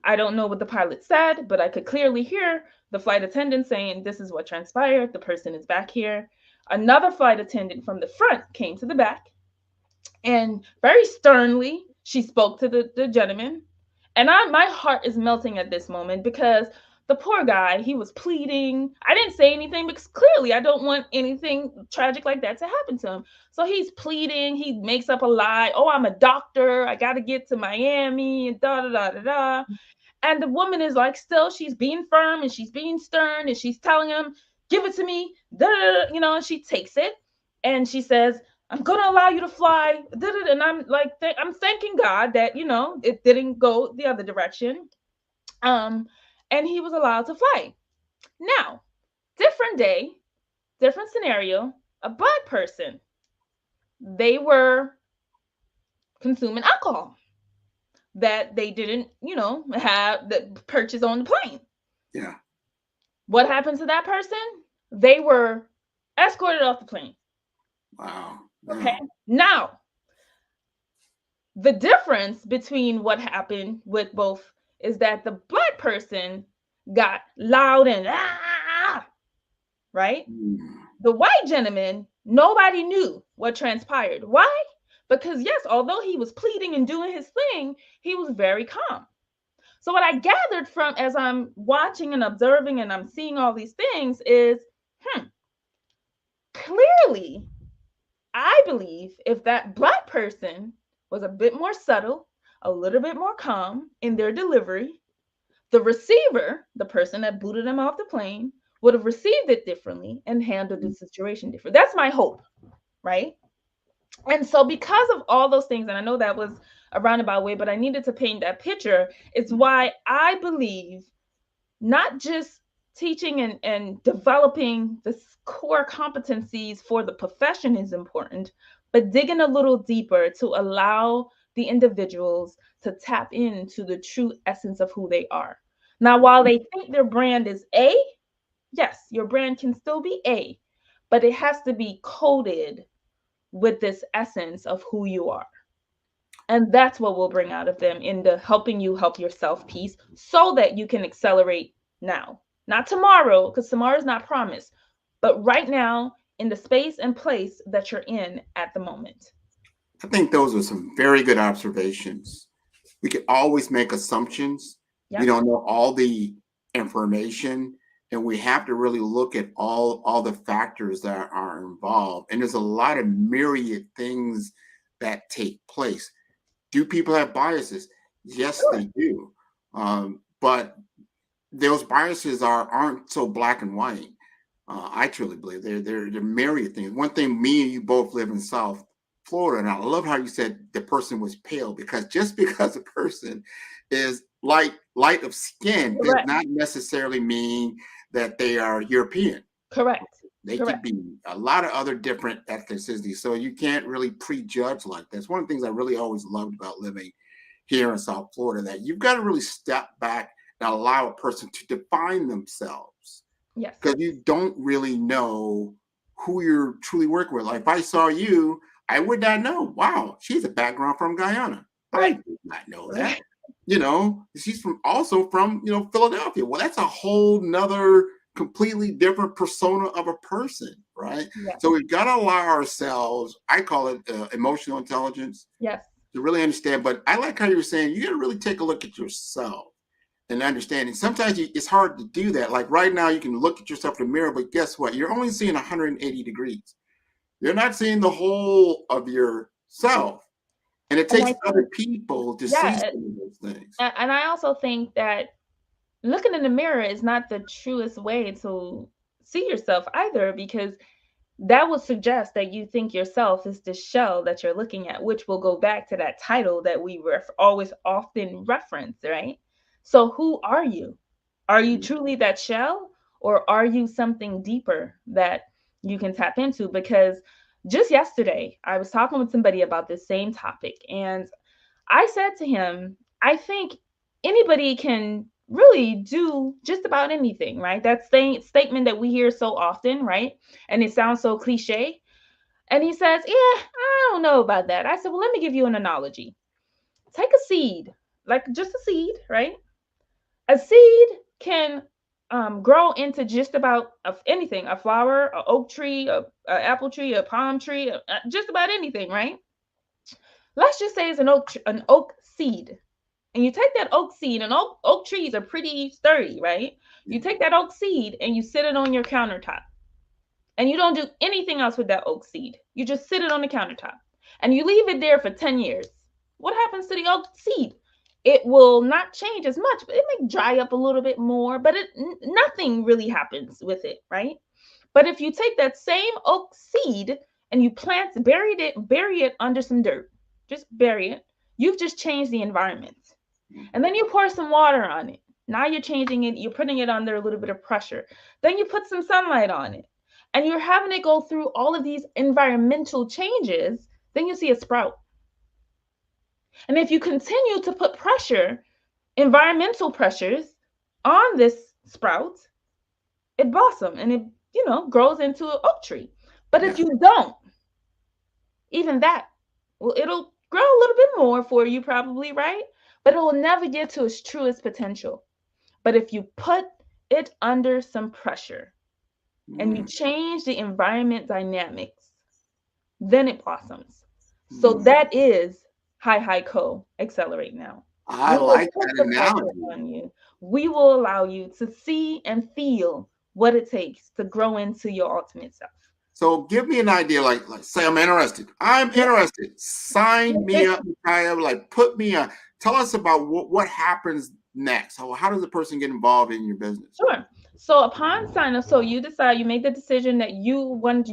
I don't know what the pilot said, but I could clearly hear the flight attendant saying, this is what transpired. The person is back here. Another flight attendant from the front came to the back, and very sternly, she spoke to the gentleman. And my heart is melting at this moment, because the poor guy, he was pleading. I didn't say anything because clearly I don't want anything tragic like that to happen to him. So he's pleading. He makes up a lie. Oh, I'm a doctor. I got to get to Miami and da da da da da. And the woman is like, still, she's being firm and she's being stern and she's telling him, give it to me, da da da, and she takes it and she says, I'm going to allow you to fly. And I'm like, I'm thanking God that, it didn't go the other direction. And he was allowed to fly. Now, different day, different scenario, a black person, they were consuming alcohol that they didn't, have the purchase on the plane. Yeah. What happened to that person? They were escorted off the plane. Wow. Okay. Now, the difference between what happened with both is that the black person got loud and right? The white gentleman, nobody knew what transpired. Why? Because yes, although he was pleading and doing his thing, he was very calm. So what I gathered from as I'm watching and observing and I'm seeing all these things is, clearly, I believe if that black person was a bit more subtle, a little bit more calm in their delivery, the receiver, the person that booted them off the plane, would have received it differently and handled the situation differently. That's my hope, right? And so because of all those things, and I know that was a roundabout way, but I needed to paint that picture, it's why I believe not just teaching and developing the core competencies for the profession is important, but digging a little deeper to allow the individuals to tap into the true essence of who they are. Now, while they think their brand is A, yes, your brand can still be A, but it has to be coded with this essence of who you are. And that's what we'll bring out of them in the helping you help yourself piece, so that you can accelerate now, not tomorrow, because tomorrow's not promised, but right now in the space and place that you're in at the moment. I think those are some very good observations. We can always make assumptions. Yep. We don't know all the information, and we have to really look at all the factors that are involved. And there's a lot of myriad things that take place. Do people have biases? Yes, they do. But those biases aren't so black and white. I truly believe they're myriad things. One thing, me and you both live in South Florida, and I love how you said the person was pale, because just because a person is light of skin does not necessarily mean that they are European. Correct. They could be a lot of other different ethnicities. So you can't really prejudge like that. It's one of the things I really always loved about living here in South Florida, that you've got to really step back and allow a person to define themselves. Yes. Because you don't really know who you're truly working with. Like if I saw you, I would not know, wow, she's a background from Guyana. I did not know that. You know, she's also from, Philadelphia. Well, that's a whole nother completely different persona of a person, right? Yes. So we've got to allow ourselves, I call it emotional intelligence. Yes. To really understand. But I like how you were saying, you got to really take a look at yourself and understand. And sometimes it's hard to do that. Like right now, you can look at yourself in the mirror, but guess what? You're only seeing 180 degrees. You're not seeing the whole of yourself. And it takes other people to see some of those things. And I also think that looking in the mirror is not the truest way to see yourself either, because that would suggest that you think yourself is the shell that you're looking at, which will go back to that title that we always often reference, right? So who are you? Are you truly that shell, or are you something deeper that you can tap into? Because just yesterday, I was talking with somebody about this same topic, and I said to him, I think anybody can really do just about anything, right? That statement that we hear so often, right? And it sounds so cliche. And he says, yeah, I don't know about that. I said, well, let me give you an analogy. Take a seed, like just a seed, right? A seed can grow into just about anything, a flower, an oak tree, an apple tree, a palm tree, just about anything, right? Let's just say it's an oak seed. And you take that oak seed, and oak trees are pretty sturdy, right? You take that oak seed and you sit it on your countertop. And you don't do anything else with that oak seed. You just sit it on the countertop. And you leave it there for 10 years. What happens to the oak seed? It will not change as much, but it may dry up a little bit more, but nothing really happens with it, right? But if you take that same oak seed and you bury it under some dirt, just bury it, you've just changed the environment. And then you pour some water on it. Now you're changing it, you're putting it under a little bit of pressure. Then you put some sunlight on it. And you're having it go through all of these environmental changes, then you see a sprout. And if you continue to put pressure, environmental pressures on this sprout, it blossoms and it, grows into an oak tree. But if you don't, even that, well, it'll grow a little bit more for you probably, right? But it will never get to its truest potential. But if you put it under some pressure and you change the environment dynamics, then it blossoms. So that is Hi-Hi-Co, Accelerate Now. I like that analogy. On you. We will allow you to see and feel what it takes to grow into your ultimate self. So give me an idea, like say I'm interested. I'm interested. Sign me up, like put me on. Tell us about what happens next. How does a person get involved in your business? Sure. So upon sign up, so you make the decision that you want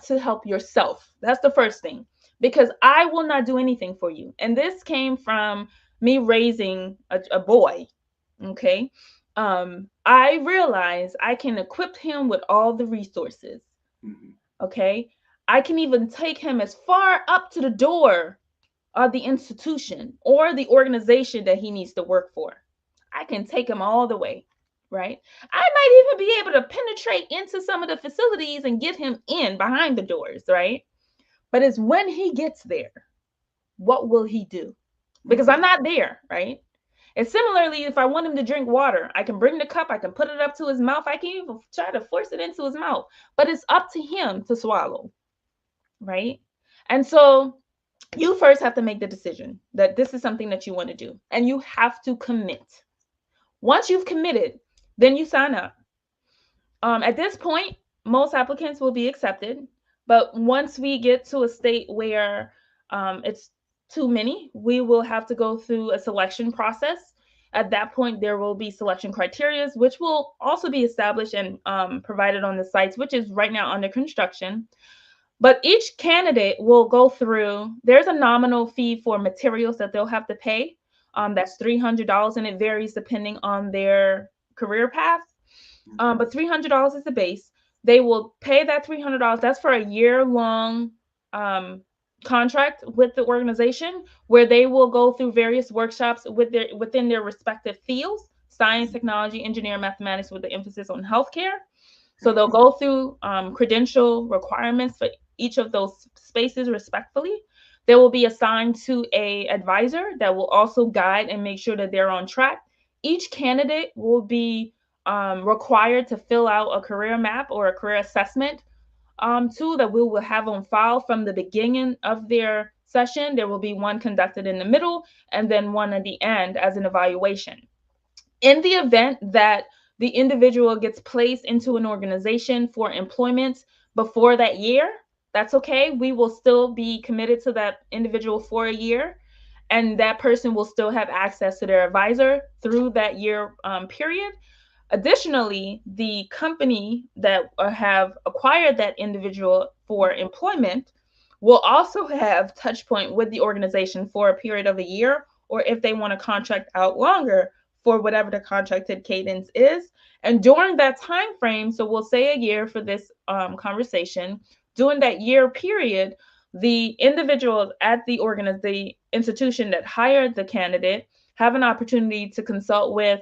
to help yourself. That's the first thing, because I will not do anything for you. And this came from me raising a boy. Okay. I realized I can equip him with all the resources. Okay. I can even take him as far up to the door of the institution or the organization that he needs to work for. I can take him all the way, right? I might even be able to penetrate into some of the facilities and get him in behind the doors, right? But it's when he gets there, what will he do? Because I'm not there, right? And similarly, if I want him to drink water, I can bring the cup, I can put it up to his mouth, I can even try to force it into his mouth, but it's up to him to swallow, right? And so you first have to make the decision that this is something that you want to do, and you have to commit. Once you've committed, then you sign up. At this point, most applicants will be accepted, but once we get to a state where it's too many, we will have to go through a selection process. At that point, there will be selection criteria, which will also be established and provided on the sites, which is right now under construction. But each candidate will go through, there's a nominal fee for materials that they'll have to pay. That's $300, and it varies depending on their career path. But $300 is the base. They will pay that $300. That's for a year-long contract with the organization, where they will go through various workshops within their respective fields: science, technology, engineering, mathematics, with the emphasis on healthcare. So they'll go through credential requirements for each of those spaces respectfully. They will be assigned to a advisor that will also guide and make sure that they're on track. Each candidate will be required to fill out a career map or a career assessment tool that we will have on file from the beginning of their session. There will be one conducted in the middle and then one at the end as an evaluation. In the event that the individual gets placed into an organization for employment before that year, that's okay. We will still be committed to that individual for a year, and that person will still have access to their advisor through that year period. Additionally, the company that have acquired that individual for employment will also have touch point with the organization for a period of a year, or if they want to contract out longer, for whatever the contracted cadence is. And during that time frame, so we'll say a year for this conversation, during that year period, the individuals at the institution that hired the candidate have an opportunity to consult with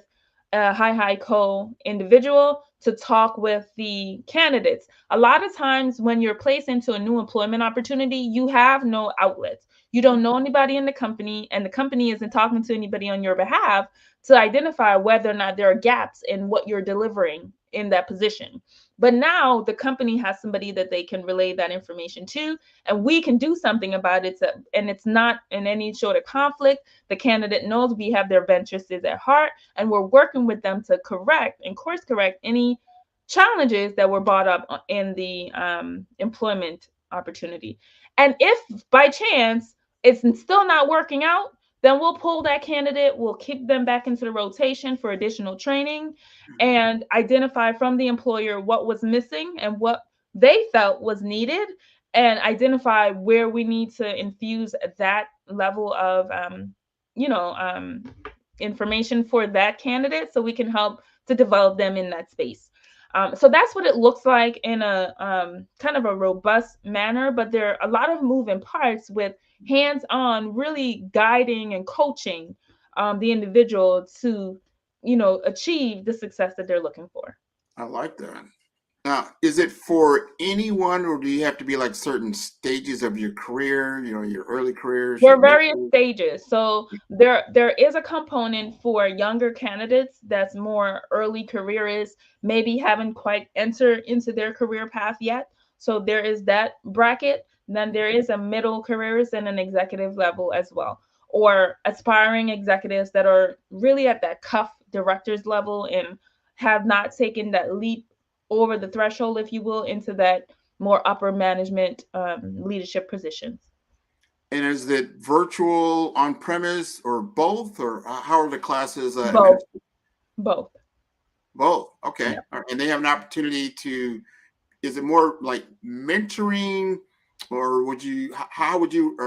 a HiHiCo individual to talk with the candidates. A lot of times when you're placed into a new employment opportunity, you have no outlets. You don't know anybody in the company, and the company isn't talking to anybody on your behalf to identify whether or not there are gaps in what you're delivering in that position. But now the company has somebody that they can relay that information to, and we can do something about it. And it's not in any sort of conflict. The candidate knows we have their interests at heart, and we're working with them to correct and course correct any challenges that were brought up in the employment opportunity. And if by chance it's still not working out, then we'll pull that candidate, we'll kick them back into the rotation for additional training, and identify from the employer what was missing and what they felt was needed, and identify where we need to infuse that level of information for that candidate, so we can help to develop them in that space. So that's what it looks like in a kind of a robust manner, but there are a lot of moving parts with hands-on really guiding and coaching the individual to, achieve the success that they're looking for. I like that. Now, is it for anyone, or do you have to be like certain stages of your career, your early careers? There are various stages. So there is a component for younger candidates that's more early careerists, maybe haven't quite entered into their career path yet. So there is that bracket. Then there is a middle careerist and an executive level as well, or aspiring executives that are really at that cuff directors level and have not taken that leap over the threshold, if you will, into that more upper management leadership positions. And is it virtual, on premise, or both, or how are the classes? Both. Both. Okay. Yeah. And they have an opportunity to. Is it more like mentoring, or how would you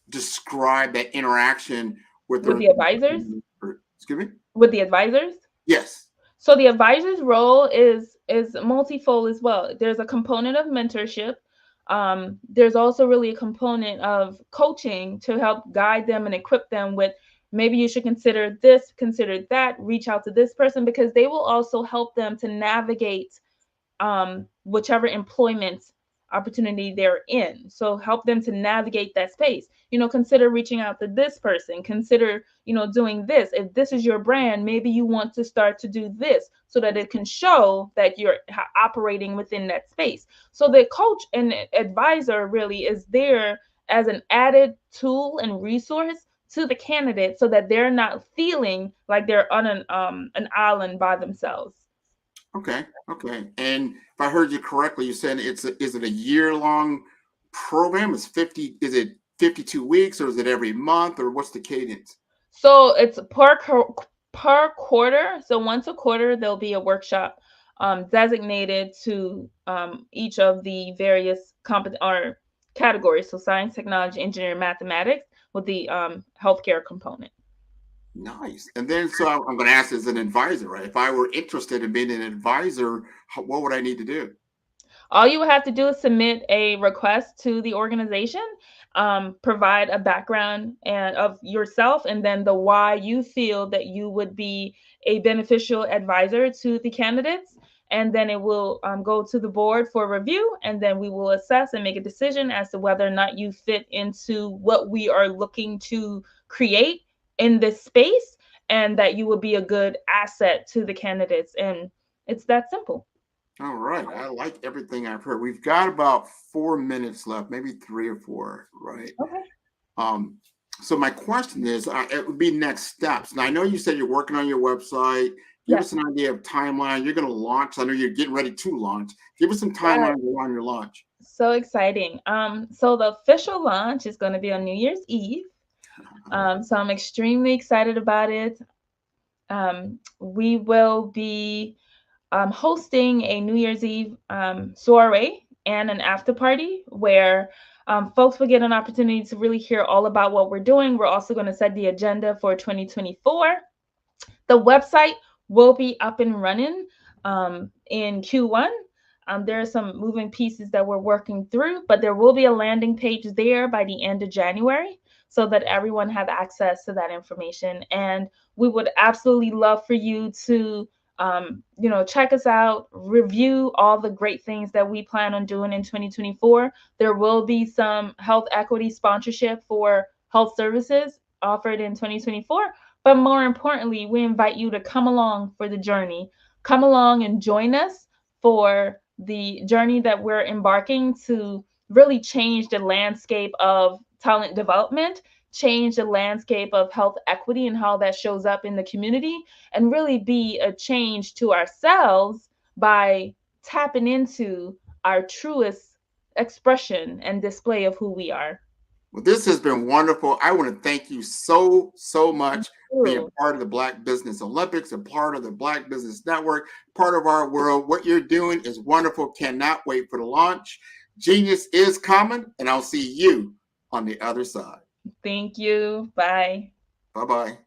describe that interaction with the advisors? Excuse me. With the advisors? Yes. So the advisor's role is multifold as well. There's a component of mentorship. There's also really a component of coaching to help guide them and equip them with, maybe you should consider this, consider that, reach out to this person, because they will also help them to navigate whichever employment opportunity they're in. So help them to navigate that space. Consider reaching out to this person, consider, doing this. If this is your brand, maybe you want to start to do this so that it can show that you're operating within that space. So the coach and advisor really is there as an added tool and resource to the candidate, so that they're not feeling like they're on an island by themselves. Okay. And if I heard you correctly, you said is it a year-long program? Is it 52 weeks, or is it every month, or what's the cadence? So it's per quarter. So once a quarter, there'll be a workshop designated to each of the various or categories. So science, technology, engineering, mathematics, with the healthcare component. Nice. And then, so I'm going to ask as an advisor, right? If I were interested in being an advisor, what would I need to do? All you would have to do is submit a request to the organization, provide a background of yourself, and then the why you feel that you would be a beneficial advisor to the candidates. And then it will go to the board for review, and then we will assess and make a decision as to whether or not you fit into what we are looking to create in this space, and that you would be a good asset to the candidates. And it's that simple. All right. I like everything I've heard. We've got about 4 minutes left, maybe 3 or 4, right? Okay. So my question is, it would be next steps. Now, I know you said you're working on your website. Give us an idea of timeline. You're going to launch. I know you're getting ready to launch. Give us some timeline on your launch. So exciting. So the official launch is going to be on New Year's Eve. So I'm extremely excited about it. We will be hosting a New Year's Eve soiree and an after party where folks will get an opportunity to really hear all about what we're doing. We're also going to set the agenda for 2024. The website will be up and running in Q1. There are some moving pieces that we're working through, but there will be a landing page there by the end of January so that everyone have access to that information. And we would absolutely love for you to check us out, review all the great things that we plan on doing in 2024. There will be some health equity sponsorship for health services offered in 2024. But more importantly, we invite you to come along for the journey. Come along and join us for the journey that we're embarking to really change the landscape of talent development, change the landscape of health equity and how that shows up in the community, and really be a change to ourselves by tapping into our truest expression and display of who we are. Well, this has been wonderful. I want to thank you so much for being part of the Black Business Olympics, and part of the Black Business Network, part of our world. What you're doing is wonderful. Cannot wait for the launch. Genius is coming, and I'll see you on the other side. Thank you. Bye. Bye-bye.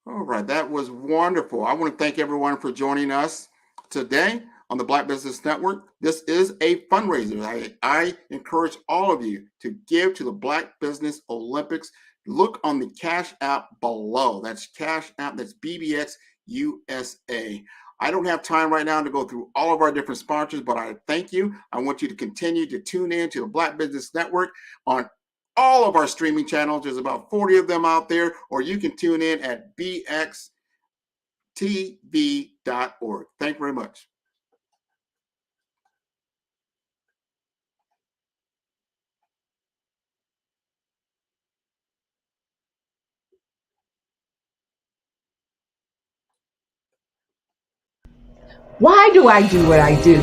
All right, that was wonderful. I want to thank everyone for joining us today on the Black Business Network. This is a fundraiser. I encourage all of you to give to the Black Business Olympics. Look on the Cash App below. That's Cash App. That's BBX USA. I don't have time right now to go through all of our different sponsors, but I thank you. I want you to continue to tune in to the Black Business Network on all of our streaming channels. There's about 40 of them out there, or you can tune in at bxtv.org. Thank you very much. Why do I do what I do?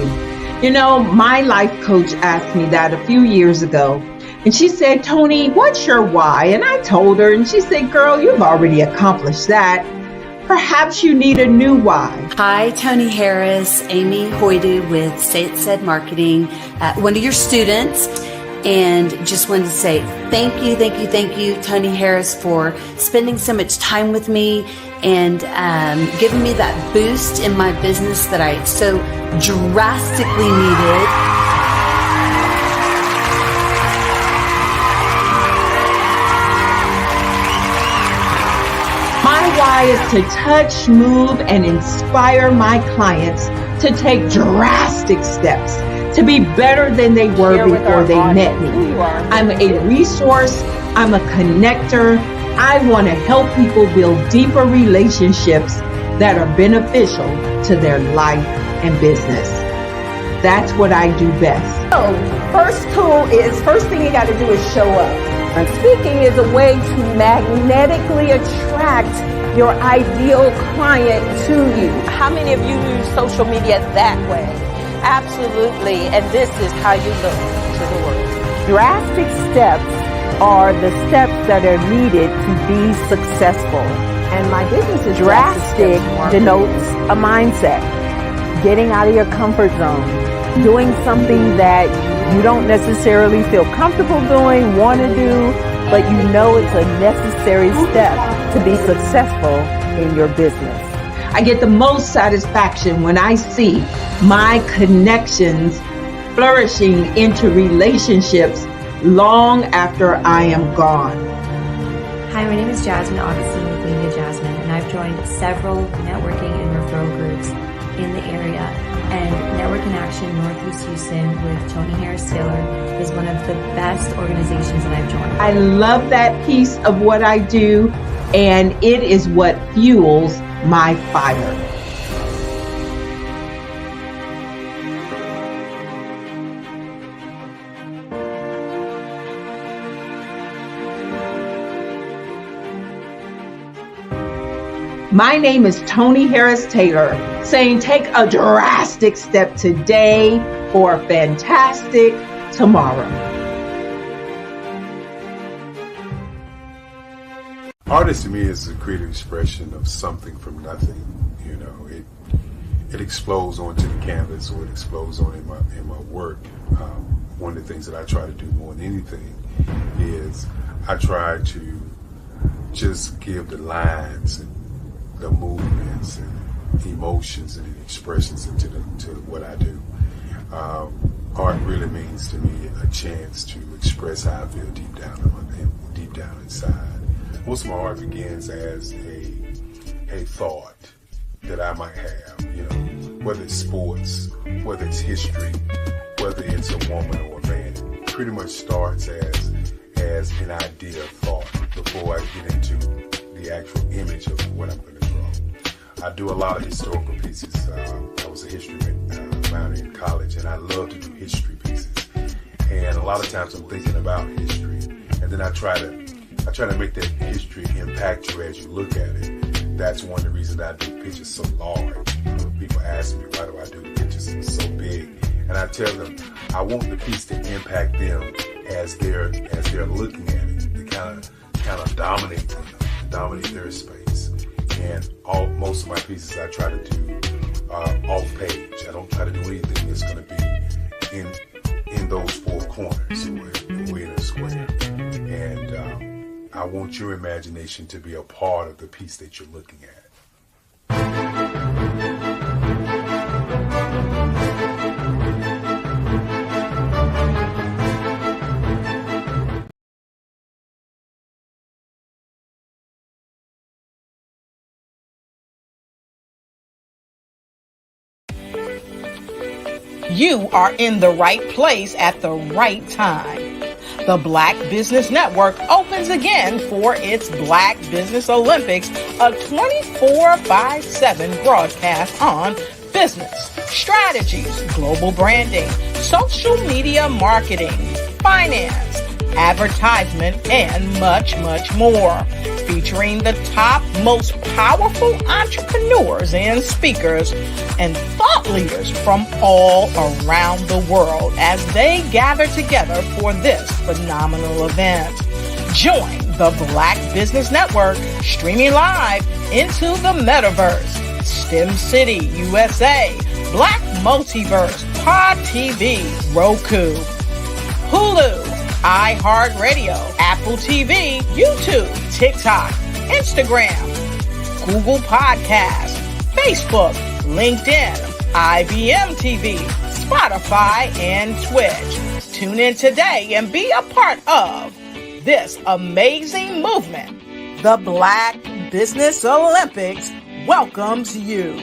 You know, my life coach asked me that a few years ago. And she said, Tony, what's your why? And I told her, and she said, girl, you've already accomplished that. Perhaps you need a new why. Hi, Tony Harris, Amy Hoydu with Say It Said Marketing, one of your students. And just wanted to say thank you, Tony Harris, for spending so much time with me and giving me that boost in my business that I so drastically needed. My why is to touch, move, and inspire my clients to take drastic steps to be better than they were before they met me. I'm a resource. I'm a connector. I want to help people build deeper relationships that are beneficial to their life and business. That's what I do best. So, first thing you got to do is show up. Speaking is a way to magnetically attract your ideal client to you. How many of you use social media that way? Absolutely, and this is how you look to the world. Drastic steps are the steps that are needed to be successful. And my business is drastic denotes a mindset. Getting out of your comfort zone. Doing something that you don't necessarily feel comfortable doing, want to do, but you know it's a necessary step to be successful in your business. I get the most satisfaction when I see my connections flourishing into relationships long after I am gone. Hi, my name is Jasmine Augustine with Media Jasmine, and I've joined several networking and referral groups in the area. And Network in Action Northeast Houston with Tony Harris Taylor is one of the best organizations that I've joined. I love that piece of what I do, and it is what fuels my fire. My name is Tony Harris Taylor, saying take a drastic step today for a fantastic tomorrow. Artist to me is a creative expression of something from nothing. You know, it explodes onto the canvas, or it explodes on in my work. One of the things that I try to do more than anything is I try to just give the lines and the movements and emotions and expressions into to what I do. Art really means to me a chance to express how I feel deep down inside. Most of my art begins as a thought that I might have, you know, whether it's sports, whether it's history, whether it's a woman or a man. It pretty much starts as an idea of thought before I get into the actual image of what I'm going to draw. I do a lot of historical pieces. I was a history minor in college, and I love to do history pieces. And a lot of times I'm thinking about history, and then I try to make that history impact you as you look at it. That's one of the reasons I do pictures so large. People ask me, why do I do the pictures so big? And I tell them, I want the piece to impact them as they're looking at it. To kind of dominate them, dominate their space. And most of my pieces I try to do off page. I don't try to do anything that's going to be in those four corners or in a square. And I want your imagination to be a part of the piece that you're looking at. You are in the right place at the right time. The Black Business Network opens again for its Black Business Olympics, a 24/7 broadcast on business, strategies, global branding, social media marketing, finance, advertisement, and much, much more. Featuring the top, most powerful entrepreneurs and speakers and thought leaders from all around the world as they gather together for this phenomenal event. Join the Black Business Network streaming live into the metaverse, STEM City, USA, Black Multiverse, Pod TV, Roku, Hulu, iHeartRadio, Apple TV, YouTube, TikTok, Instagram, Google Podcasts, Facebook, LinkedIn, IBM TV, Spotify, and Twitch. Tune in today and be a part of this amazing movement. The Black Business Olympics welcomes you.